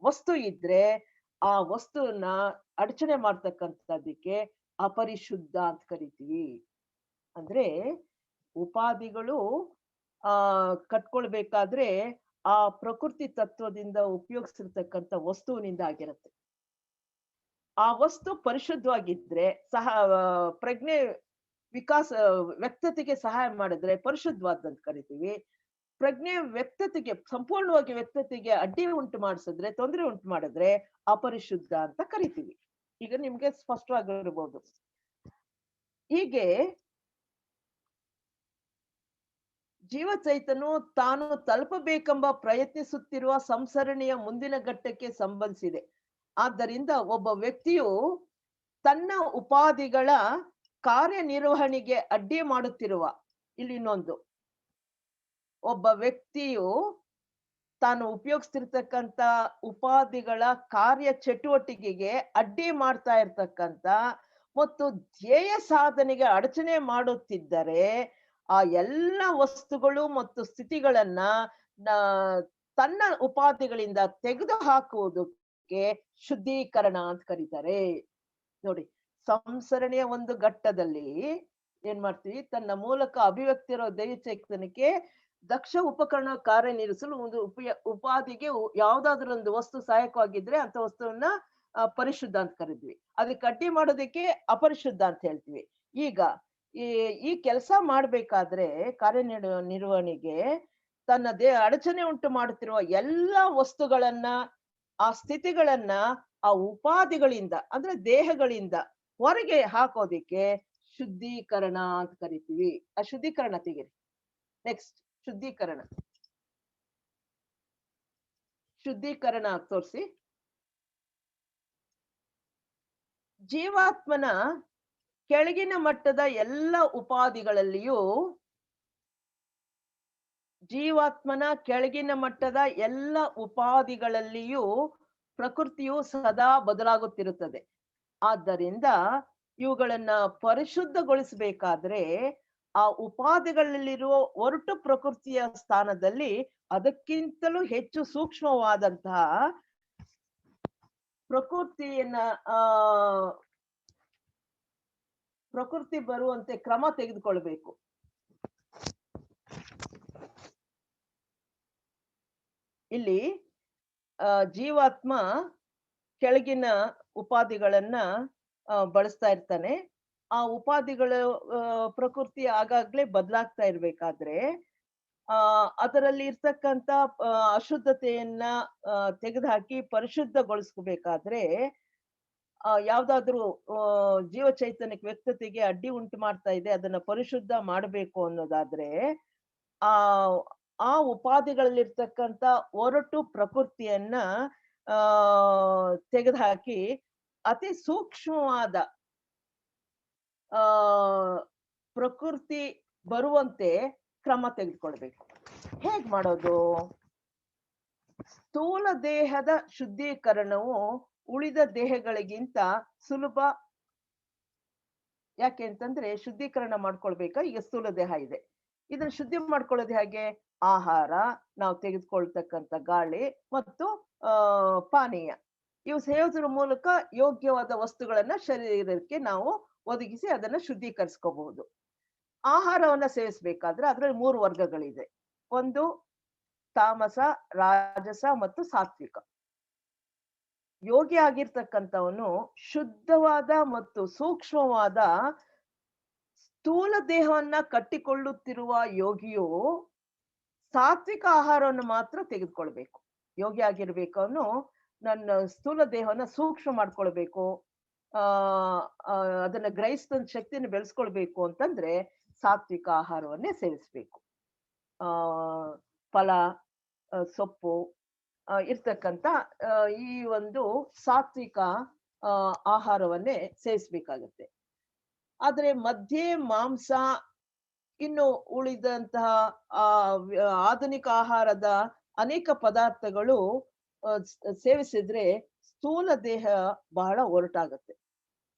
Speaker 1: ವಸ್ತು ಇದ್ರೆ ಆ ವಸ್ತುವನ್ನ ಅಡಚಣೆ ಮಾಡ್ತಕ್ಕಂಥದ್ದಕ್ಕೆ ಅಪರಿಶುದ್ಧ ಅಂತ ಕರಿತೀವಿ. ಅಂದ್ರೆ ಉಪಾಧಿಗಳು ಕಟ್ಕೊಳ್ಬೇಕಾದ್ರೆ ಆ ಪ್ರಕೃತಿ ತತ್ವದಿಂದ ಉಪಯೋಗಿಸಿರ್ತಕ್ಕಂಥ ವಸ್ತುವಿನಿಂದ ಆಗಿರುತ್ತೆ. ಆ ವಸ್ತು ಪರಿಶುದ್ಧವಾಗಿದ್ರೆ ಪ್ರಜ್ಞೆ ವಿಕಾಸ ವ್ಯಕ್ತತೆಗೆ ಸಹಾಯ ಮಾಡಿದ್ರೆ ಪರಿಶುದ್ಧವಾದಂತ ಕರಿತೀವಿ. ಪ್ರಜ್ಞೆ ವ್ಯಕ್ತತೆಗೆ, ಸಂಪೂರ್ಣವಾಗಿ ವ್ಯಕ್ತತೆಗೆ ಅಡ್ಡಿ ಉಂಟು ಮಾಡಿಸಿದ್ರೆ, ತೊಂದರೆ ಉಂಟು ಮಾಡಿದ್ರೆ ಅಪರಿಶುದ್ಧ ಅಂತ ಕರಿತೀವಿ. ಈಗ ನಿಮ್ಗೆ ಸ್ಪಷ್ಟವಾಗಿರ್ಬೋದು. ಹೀಗೆ ಜೀವ ಚೈತನ್ಯವು ತಾನು ತಲುಪಬೇಕೆಂಬ ಪ್ರಯತ್ನಿಸುತ್ತಿರುವ ಸಂಸರಣೆಯ ಮುಂದಿನ ಘಟ್ಟಕ್ಕೆ ಸಂಬಂಧಿಸಿದೆ. ಆದ್ದರಿಂದ ಒಬ್ಬ ವ್ಯಕ್ತಿಯು ತನ್ನ ಉಪಾಧಿಗಳ ಕಾರ್ಯನಿರ್ವಹಣೆಗೆ ಅಡ್ಡಿ ಮಾಡುತ್ತಿರುವ, ಇಲ್ಲಿ ಇನ್ನೊಂದು, ಒಬ್ಬ ವ್ಯಕ್ತಿಯು ತಾನು ಉಪಯೋಗಿಸ್ತಿರ್ತಕ್ಕಂಥ ಉಪಾಧಿಗಳ ಕಾರ್ಯ ಚಟುವಟಿಕೆಗೆ ಅಡ್ಡಿ ಮಾಡ್ತಾ ಇರ್ತಕ್ಕಂಥ ಮತ್ತು ಧ್ಯೇಯ ಸಾಧನೆಗೆ ಅಡಚಣೆ ಮಾಡುತ್ತಿದ್ದರೆ ಆ ಎಲ್ಲ ವಸ್ತುಗಳು ಮತ್ತು ಸ್ಥಿತಿಗಳನ್ನ ತನ್ನ ಉಪಾಧಿಗಳಿಂದ ತೆಗೆದು ಹಾಕುವುದಕ್ಕೆ ಶುದ್ಧೀಕರಣ ಅಂತ ಕರೀತಾರೆ. ನೋಡಿ, ಸಂಸರಣೆಯ ಒಂದು ಘಟ್ಟದಲ್ಲಿ ಏನ್ ಮಾಡ್ತೀವಿ, ತನ್ನ ಮೂಲಕ ಅಭಿವ್ಯಕ್ತಿ ಇರೋ ದೈವ ಚೈತನ್ಯಕ್ಕೆ ದಕ್ಷ ಉಪಕರಣ ಕಾರ್ಯನಿರ್ವಹಿಸಲು ಒಂದು ಉಪಾಧಿಗೆ ಯಾವ್ದಾದ್ರು ಒಂದು ವಸ್ತು ಸಹಾಯಕವಾಗಿದ್ರೆ ಅಂತ ವಸ್ತುವನ್ನ ಪರಿಶುದ್ಧ ಅಂತ ಕರಿದ್ವಿ. ಅದಕ್ಕೆ ಅಡ್ಡಿ ಮಾಡೋದಕ್ಕೆ ಅಪರಿಶುದ್ಧ ಅಂತ ಹೇಳ್ತೀವಿ. ಈಗ ಈ ಈ ಕೆಲಸ ಮಾಡ್ಬೇಕಾದ್ರೆ ನಿರ್ವಹಣೆಗೆ ತನ್ನ ಅಡಚಣೆ ಉಂಟು ಮಾಡುತ್ತಿರುವ ಎಲ್ಲಾ ವಸ್ತುಗಳನ್ನ, ಆ ಸ್ಥಿತಿಗಳನ್ನ, ಆ ಉಪಾಧಿಗಳಿಂದ ಅಂದ್ರೆ ದೇಹಗಳಿಂದ ಹೊರಗೆ ಹಾಕೋದಿಕ್ಕೆ ಶುದ್ಧೀಕರಣ ಅಂತ ಕರಿತೀವಿ. ಆ ಶುದ್ಧೀಕರಣ ತೆಗೀರಿ. ನೆಕ್ಸ್ಟ್ ಶುದ್ಧೀಕರಣ. ಶುದ್ಧೀಕರಣ ತೋರಿಸಿ. ಜೀವಾತ್ಮನ ಕೆಳಗಿನ ಮಟ್ಟದ ಎಲ್ಲ ಉಪಾಧಿಗಳಲ್ಲಿಯೂ ಪ್ರಕೃತಿಯು ಸದಾ ಬದಲಾಗುತ್ತಿರುತ್ತದೆ. ಆದ್ದರಿಂದ ಇವುಗಳನ್ನ ಪರಿಶುದ್ಧಗೊಳಿಸಬೇಕಾದ್ರೆ ಆ ಉಪಾಧಿಗಳಲ್ಲಿರುವ ಒರಟು ಪ್ರಕೃತಿಯ ಸ್ಥಾನದಲ್ಲಿ ಅದಕ್ಕಿಂತಲೂ ಹೆಚ್ಚು ಸೂಕ್ಷ್ಮವಾದಂತಹ ಪ್ರಕೃತಿ ಬರುವಂತೆ ಕ್ರಮ ತೆಗೆದುಕೊಳ್ಬೇಕು. ಇಲ್ಲಿ ಜೀವಾತ್ಮ ಕೆಳಗಿನ ಉಪಾಧಿಗಳನ್ನ ಬಳಸ್ತಾ ಇರ್ತಾನೆ. ಆ ಉಪಾಧಿಗಳು ಪ್ರಕೃತಿ ಆಗಾಗ್ಲೇ ಬದಲಾಗ್ತಾ ಇರ್ಬೇಕಾದ್ರೆ ಅದರಲ್ಲಿ ಇರ್ತಕ್ಕಂತ ಅಶುದ್ಧತೆಯನ್ನ ತೆಗೆದುಹಾಕಿ ಪರಿಶುದ್ಧಗೊಳಿಸ್ಕೋಬೇಕಾದ್ರೆ ಯಾವ್ದಾದ್ರು ಜೀವ ಚೈತನ್ಯಕ್ಕೆ ವ್ಯಕ್ತತೆಗೆ ಅಡ್ಡಿ ಉಂಟು ಮಾಡ್ತಾ ಇದೆ, ಅದನ್ನ ಪರಿಶುದ್ಧ ಮಾಡಬೇಕು ಅನ್ನೋದಾದ್ರೆ ಆ ಉಪಾಧಿಗಳಲ್ಲಿರ್ತಕ್ಕಂತ ಒರಟು ಪ್ರಕೃತಿಯನ್ನ ತೆಗೆದುಹಾಕಿ ಅತಿ ಸೂಕ್ಷ್ಮವಾದ ಪ್ರಕೃತಿ ಬರುವಂತೆ ಕ್ರಮ ತೆಗೆದುಕೊಳ್ಬೇಕು. ಹೇಗ್ ಮಾಡೋದು? ಸ್ಥೂಲ ದೇಹದ ಶುದ್ಧೀಕರಣವು ಉಳಿದ ದೇಹಗಳಿಗಿಂತ ಸುಲಭ. ಯಾಕೆ ಅಂತಂದ್ರೆ ಶುದ್ಧೀಕರಣ ಮಾಡ್ಕೊಳ್ಬೇಕಾ? ಈಗ ಸ್ಥೂಲ ದೇಹ ಇದೆ, ಇದನ್ನ ಶುದ್ಧಿ ಮಾಡ್ಕೊಳ್ಳೋದು ಹೇಗೆ? ಆಹಾರ, ನಾವು ತೆಗೆದುಕೊಳ್ತಕ್ಕಂಥ ಗಾಳಿ ಮತ್ತು ಪಾನೀಯ, ಇವು ಸೇವಿಸುವ ಮೂಲಕ ಯೋಗ್ಯವಾದ ವಸ್ತುಗಳನ್ನ ಶರೀರಕ್ಕೆ ನಾವು ಒದಗಿಸಿ ಅದನ್ನ ಶುದ್ಧೀಕರಿಸ್ಕೋಬಹುದು. ಆಹಾರವನ್ನ ಸೇವಿಸ್ಬೇಕಾದ್ರೆ ಅದ್ರಲ್ಲಿ 3 ವರ್ಗಗಳಿದೆ. ಒಂದು ತಾಮಸ, ರಾಜಸ ಮತ್ತು ಸಾತ್ವಿಕ. ಯೋಗಿ ಆಗಿರ್ತಕ್ಕಂಥವನು ಶುದ್ಧವಾದ ಮತ್ತು ಸೂಕ್ಷ್ಮವಾದ ಸ್ಥೂಲ ದೇಹವನ್ನ ಕಟ್ಟಿಕೊಳ್ಳುತ್ತಿರುವ ಯೋಗಿಯು ಸಾತ್ವಿಕ ಆಹಾರವನ್ನು ಮಾತ್ರ ತೆಗೆದುಕೊಳ್ಬೇಕು. ಯೋಗಿ ಆಗಿರ್ಬೇಕು, ಅವನು ನನ್ನ ಸ್ಥೂಲ ದೇಹವನ್ನ ಸೂಕ್ಷ್ಮ ಮಾಡ್ಕೊಳ್ಬೇಕು, ಅದನ್ನ ಗ್ರಹಿಸಿದ ಶಕ್ತಿಯನ್ನು ಬೆಳೆಸ್ಕೊಳ್ಬೇಕು ಅಂತಂದ್ರೆ ಸಾತ್ವಿಕ ಆಹಾರವನ್ನೇ ಸೇವಿಸ್ಬೇಕು. ಫಲ, ಸೊಪ್ಪು ಇರ್ತಕ್ಕಂಥ ಈ ಒಂದು ಸಾತ್ವಿಕ ಆಹಾರವನ್ನೇ ಸೇವಿಸ್ಬೇಕಾಗತ್ತೆ. ಆದ್ರೆ ಮಧ್ಯೆ ಮಾಂಸ, ಇನ್ನು ಉಳಿದಂತಹ ಆಧುನಿಕ ಆಹಾರದ ಅನೇಕ ಪದಾರ್ಥಗಳು ಸೇವಿಸಿದ್ರೆ ಸ್ಥೂಲ ದೇಹ ಬಹಳ ಒರಟಾಗತ್ತೆ.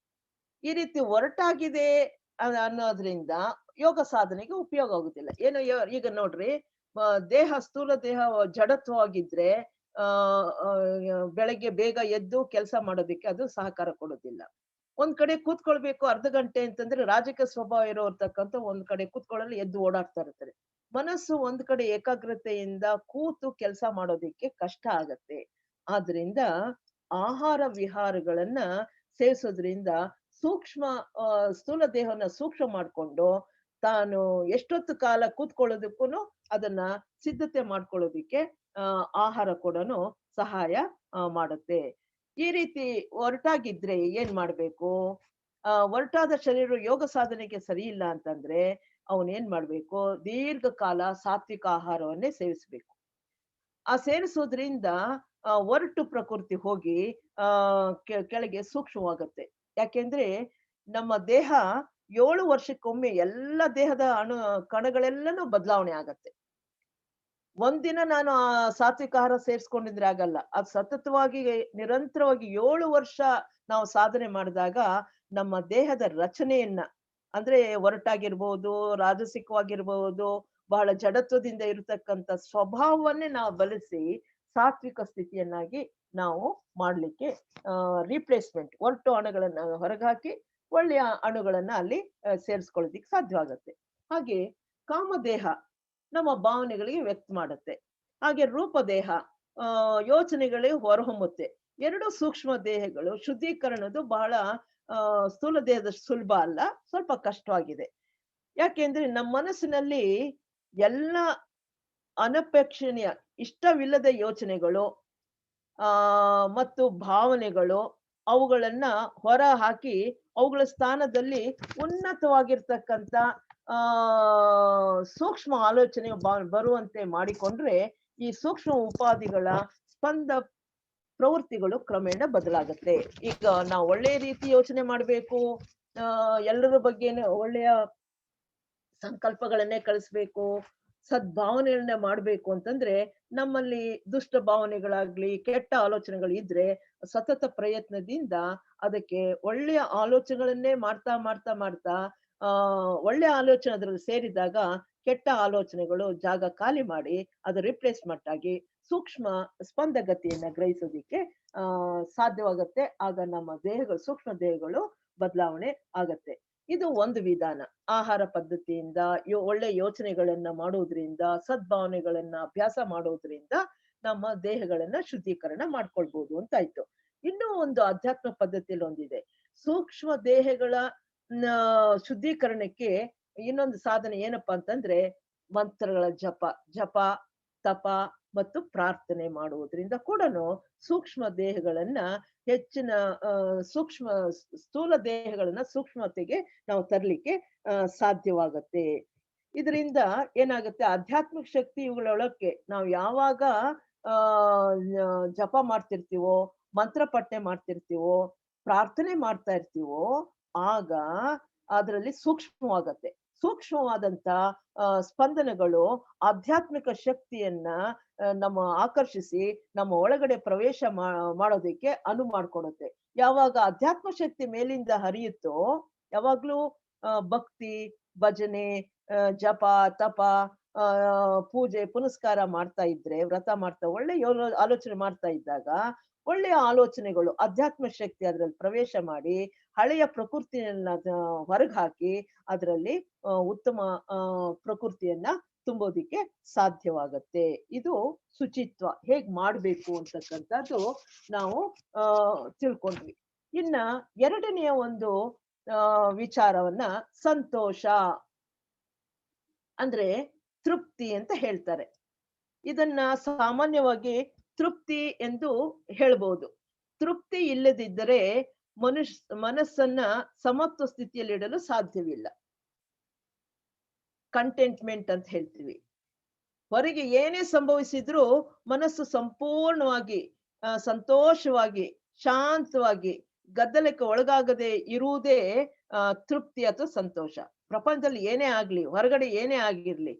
Speaker 1: ಈ ರೀತಿ ಒರಟಾಗಿದೆ ಅನ್ನೋದ್ರಿಂದ ಯೋಗ ಸಾಧನೆಗೆ ಉಪಯೋಗ ಆಗುದಿಲ್ಲ. ಏನು ಈಗ ನೋಡ್ರಿ, ದೇಹ ಸ್ಥೂಲ ದೇಹ ಜಡತ್ವವಾಗಿದ್ರೆ ಬೆಳಗ್ಗೆ ಬೇಗ ಎದ್ದು ಕೆಲಸ ಮಾಡೋದಿಕ್ಕೆ ಅದು ಸಹಕಾರ ಕೊಡೋದಿಲ್ಲ. ಒಂದ್ ಕಡೆ ಕೂತ್ಕೊಳ್ಬೇಕು ಅರ್ಧ ಗಂಟೆ ಅಂತಂದ್ರೆ ರಾಜಕೀಯ ಸ್ವಭಾವ ಇರೋರ್ತಕ್ಕಂಥ ಒಂದ್ ಕಡೆ ಕೂತ್ಕೊಳ್ಳಲು ಎದ್ದು ಓಡಾಡ್ತಾ ಇರ್ತಾರೆ. ಮನಸ್ಸು ಒಂದ್ ಕಡೆ ಏಕಾಗ್ರತೆಯಿಂದ ಕೂತು ಕೆಲಸ ಮಾಡೋದಿಕ್ಕೆ ಕಷ್ಟ ಆಗತ್ತೆ. ಆದ್ರಿಂದ ಆಹಾರ ವಿಹಾರಗಳನ್ನ ಸೇವಿಸೋದ್ರಿಂದ ಸೂಕ್ಷ್ಮ ಸ್ಥೂಲ ದೇಹವನ್ನ ಸೂಕ್ಷ್ಮ ಮಾಡ್ಕೊಂಡು ತಾನು ಎಷ್ಟೊತ್ತು ಕಾಲ ಕೂತ್ಕೊಳ್ಳೋದಕ್ಕೂ ಅದನ್ನ ಸಿದ್ಧತೆ ಮಾಡ್ಕೊಳ್ಳೋದಿಕ್ಕೆ ಆಹಾರ ಕೂಡ ಸಹಾಯ ಮಾಡುತ್ತೆ. ಈ ರೀತಿ ಒರಟಾಗಿದ್ರೆ ಏನ್ ಮಾಡ್ಬೇಕು? ಒರಟಾದ ಶರೀರ ಯೋಗ ಸಾಧನೆಗೆ ಸರಿ ಇಲ್ಲ ಅಂತಂದ್ರೆ ಅವನ್ ಏನ್ ಮಾಡ್ಬೇಕು? ದೀರ್ಘಕಾಲ ಸಾತ್ವಿಕ ಆಹಾರವನ್ನೇ ಸೇವಿಸ್ಬೇಕು. ಆ ಸೇವಿಸೋದ್ರಿಂದ ಒರಟು ಪ್ರಕೃತಿ ಹೋಗಿ ಕೆಳಗೆ ಸೂಕ್ಷ್ಮವಾಗತ್ತೆ. ಯಾಕೆಂದ್ರೆ ನಮ್ಮ ದೇಹ 7 ವರ್ಷಕ್ಕೊಮ್ಮೆ ಎಲ್ಲ ದೇಹದ ಕಣಗಳೆಲ್ಲನೂ ಬದಲಾವಣೆ ಆಗತ್ತೆ. ಒಂದಿನ ನಾನು ಸಾತ್ವಿಕ ಆಹಾರ ಸೇರಿಸ್ಕೊಂಡಿದ್ರೆ ಆಗಲ್ಲ. ಅದು ಸತತವಾಗಿ ನಿರಂತರವಾಗಿ 7 ವರ್ಷ ನಾವು ಸಾಧನೆ ಮಾಡಿದಾಗ ನಮ್ಮ ದೇಹದ ರಚನೆಯನ್ನ, ಅಂದ್ರೆ ಒರಟಾಗಿರ್ಬಹುದು, ರಾಜಸಿಕವಾಗಿರ್ಬಹುದು, ಬಹಳ ಜಡತ್ವದಿಂದ ಇರತಕ್ಕಂತ ಸ್ವಭಾವವನ್ನೇ ನಾವು ಬಲಿಸಿ ಸಾತ್ವಿಕ ಸ್ಥಿತಿಯನ್ನಾಗಿ ನಾವು ಮಾಡ್ಲಿಕ್ಕೆ ರೀಪ್ಲೇಸ್ಮೆಂಟ್, ಒರಟು ಅಣುಗಳನ್ನ ಹೊರಗಾಕಿ ಒಳ್ಳೆಯ ಅಣುಗಳನ್ನ ಅಲ್ಲಿ ಸೇರಿಸ್ಕೊಳ್ಳೋದಿಕ್ಕೆ ಸಾಧ್ಯವಾಗತ್ತೆ. ಹಾಗೆ ಕಾಮದೇಹ, ನಮ್ಮ ಭಾವನೆಗಳಿಗೆ ವ್ಯಕ್ತ ಮಾಡುತ್ತೆ. ಹಾಗೆ ರೂಪದೇಹ ಯೋಚನೆಗಳಿಗೆ ಹೊರಹೊಮ್ಮುತ್ತೆ. ಎರಡು ಸೂಕ್ಷ್ಮ ದೇಹಗಳು ಶುದ್ಧೀಕರಣದ್ದು ಬಹಳ ಸ್ಥೂಲ ದೇಹದಷ್ಟು ಸುಲಭ ಅಲ್ಲ, ಸ್ವಲ್ಪ ಕಷ್ಟವಾಗಿದೆ. ಯಾಕೆಂದ್ರೆ ನಮ್ಮ ಮನಸ್ಸಿನಲ್ಲಿ ಎಲ್ಲ ಅನಪೇಕ್ಷಣೀಯ ಇಷ್ಟವಿಲ್ಲದ ಯೋಚನೆಗಳು ಆ ಮತ್ತು ಭಾವನೆಗಳು ಅವುಗಳನ್ನ ಹೊರ ಹಾಕಿ ಅವುಗಳ ಸ್ಥಾನದಲ್ಲಿ ಉನ್ನತವಾಗಿರ್ತಕ್ಕಂಥ ಆ ಸೂಕ್ಷ್ಮ ಆಲೋಚನೆ ಬರುವಂತೆ ಮಾಡಿಕೊಂಡ್ರೆ ಈ ಸೂಕ್ಷ್ಮ ಉಪಾಧಿಗಳ ಸ್ಪಂದ ಪ್ರವೃತ್ತಿಗಳು ಕ್ರಮೇಣ ಬದಲಾಗುತ್ತೆ. ಈಗ ನಾವು ಒಳ್ಳೆಯ ರೀತಿ ಯೋಚನೆ ಮಾಡ್ಬೇಕು, ಎಲ್ಲರ ಬಗ್ಗೆನೇ ಒಳ್ಳೆಯ ಸಂಕಲ್ಪಗಳನ್ನೇ ಕಳಿಸ್ಬೇಕು, ಸದ್ಭಾವನೆಗಳನ್ನ ಮಾಡ್ಬೇಕು ಅಂತಂದ್ರೆ ನಮ್ಮಲ್ಲಿ ದುಷ್ಟ ಭಾವನೆಗಳಾಗ್ಲಿ ಕೆಟ್ಟ ಆಲೋಚನೆಗಳು ಇದ್ರೆ ಸತತ ಪ್ರಯತ್ನದಿಂದ ಅದಕ್ಕೆ ಒಳ್ಳೆಯ ಆಲೋಚನೆಗಳನ್ನೇ ಮಾಡ್ತಾ ಮಾಡ್ತಾ ಮಾಡ್ತಾ ಒಳ್ಳೆಯ ಆಲೋಚನೆ ಅದ್ರಲ್ಲಿ ಸೇರಿದಾಗ ಕೆಟ್ಟ ಆಲೋಚನೆಗಳು ಜಾಗ ಖಾಲಿ ಮಾಡಿ ಅದು ರಿಪ್ಲೇಸ್ಮೆಂಟ್ ಆಗಿ ಸೂಕ್ಷ್ಮ ಸ್ಪಂದಗತಿಯನ್ನ ಗ್ರಹಿಸೋದಿಕ್ಕೆ ಸಾಧ್ಯವಾಗತ್ತೆ. ಆಗ ನಮ್ಮ ದೇಹಗಳು ಸೂಕ್ಷ್ಮ ದೇಹಗಳು ಬದಲಾವಣೆ ಆಗತ್ತೆ. ಇದು ಒಂದು ವಿಧಾನ. ಆಹಾರ ಪದ್ಧತಿಯಿಂದ ಒಳ್ಳೆ ಯೋಚನೆಗಳನ್ನ ಮಾಡುವುದರಿಂದ ಸದ್ಭಾವನೆಗಳನ್ನ ಅಭ್ಯಾಸ ಮಾಡೋದ್ರಿಂದ ನಮ್ಮ ದೇಹಗಳನ್ನ ಶುದ್ಧೀಕರಣ ಮಾಡ್ಕೊಳ್ಬಹುದು ಅಂತಾಯ್ತು. ಇನ್ನೂ ಒಂದು ಅಧ್ಯಾತ್ಮ ಪದ್ಧತಿಯಲ್ಲಿ ಒಂದಿದೆ. ಸೂಕ್ಷ್ಮ ದೇಹಗಳ ಶುದ್ಧೀಕರಣಕ್ಕೆ ಇನ್ನೊಂದು ಸಾಧನೆ ಏನಪ್ಪಾ ಅಂತಂದ್ರೆ ಮಂತ್ರಗಳ ಜಪ ತಪ ಮತ್ತು ಪ್ರಾರ್ಥನೆ ಮಾಡುವುದರಿಂದ ಕೂಡ ಸೂಕ್ಷ್ಮ ದೇಹಗಳನ್ನ ಹೆಚ್ಚಿನ ಸೂಕ್ಷ್ಮ ಸ್ಥೂಲ ದೇಹಗಳನ್ನ ಸೂಕ್ಷ್ಮತೆಗೆ ನಾವು ತರ್ಲಿಕ್ಕೆ ಸಾಧ್ಯವಾಗತ್ತೆ. ಇದರಿಂದ ಏನಾಗುತ್ತೆ, ಆಧ್ಯಾತ್ಮಿಕ ಶಕ್ತಿ ಇವುಗಳೊಳಕ್ಕೆ ನಾವು ಯಾವಾಗ ಜಪ ಮಾಡ್ತಿರ್ತೀವೋ, ಮಂತ್ರ ಪಠನೆ ಮಾಡ್ತಿರ್ತೀವೋ, ಪ್ರಾರ್ಥನೆ ಮಾಡ್ತಾ ಇರ್ತೀವೋ ಆಗ ಅದರಲ್ಲಿ ಸೂಕ್ಷ್ಮವಾಗತ್ತೆ. ಸೂಕ್ಷ್ಮವಾದಂತ ಸ್ಪಂದನಗಳು ಆಧ್ಯಾತ್ಮಿಕ ಶಕ್ತಿಯನ್ನ ನಮ್ಮ ಆಕರ್ಷಿಸಿ ನಮ್ಮ ಒಳಗಡೆ ಪ್ರವೇಶ ಮಾಡೋದಕ್ಕೆ ಅನು ಮಾಡ್ಕೊಡುತ್ತೆ. ಯಾವಾಗ ಅಧ್ಯಾತ್ಮ ಶಕ್ತಿ ಮೇಲಿಂದ ಹರಿಯುತ್ತೋ ಯಾವಾಗ್ಲೂ ಭಕ್ತಿ ಭಜನೆ ಜಪ ತಪ ಪೂಜೆ ಪುನಸ್ಕಾರ ಮಾಡ್ತಾ ಇದ್ರೆ, ವ್ರತ ಮಾಡ್ತಾ ಒಳ್ಳೆ ಆಲೋಚನೆ ಮಾಡ್ತಾ ಇದ್ದಾಗ ಒಳ್ಳೆಯ ಆಲೋಚನೆಗಳು ಅಧ್ಯಾತ್ಮ ಶಕ್ತಿ ಅದ್ರಲ್ಲಿ ಪ್ರವೇಶ ಮಾಡಿ ಹಳೆಯ ಪ್ರಕೃತಿಯನ್ನ ಹೊರಗೆ ಹಾಕಿ ಅದರಲ್ಲಿ ಉತ್ತಮ ಪ್ರಕೃತಿಯನ್ನ ತುಂಬೋದಿಕ್ಕೆ ಸಾಧ್ಯವಾಗತ್ತೆ. ಇದು ಶುಚಿತ್ವ ಹೇಗ್ ಮಾಡ್ಬೇಕು ಅಂತಕ್ಕಂಥದ್ದು ನಾವು ತಿಳ್ಕೊಂಡ್ವಿ. ಇನ್ನ ಎರಡನೆಯ ಒಂದು ವಿಚಾರವನ್ನ ಸಂತೋಷ ಅಂದ್ರೆ ತೃಪ್ತಿ ಅಂತ ಹೇಳ್ತಾರೆ. ಇದನ್ನ ಸಾಮಾನ್ಯವಾಗಿ ತೃಪ್ತಿ ಎಂದು ಹೇಳ್ಬೋದು. ತೃಪ್ತಿ ಇಲ್ಲದಿದ್ದರೆ ಮನಸ್ಸನ್ನ ಸಮತ್ವ ಸ್ಥಿತಿಯಲ್ಲಿಡಲು ಸಾಧ್ಯವಿಲ್ಲ. ಕಂಟೆಂಟ್ಮೆಂಟ್ ಅಂತ ಹೇಳ್ತೀವಿ. ಹೊರಗೆ ಏನೇ ಸಂಭವಿಸಿದ್ರೂ ಮನಸ್ಸು ಸಂಪೂರ್ಣವಾಗಿ ಸಂತೋಷವಾಗಿ ಶಾಂತವಾಗಿ ಗದ್ದಲಕ್ಕೆ ಒಳಗಾಗದೆ ಇರುವುದೇ ತೃಪ್ತಿ ಅಥವಾ ಸಂತೋಷ. ಪ್ರಪಂಚದಲ್ಲಿ ಏನೇ ಆಗ್ಲಿ, ಹೊರಗಡೆ ಏನೇ ಆಗಿರ್ಲಿ,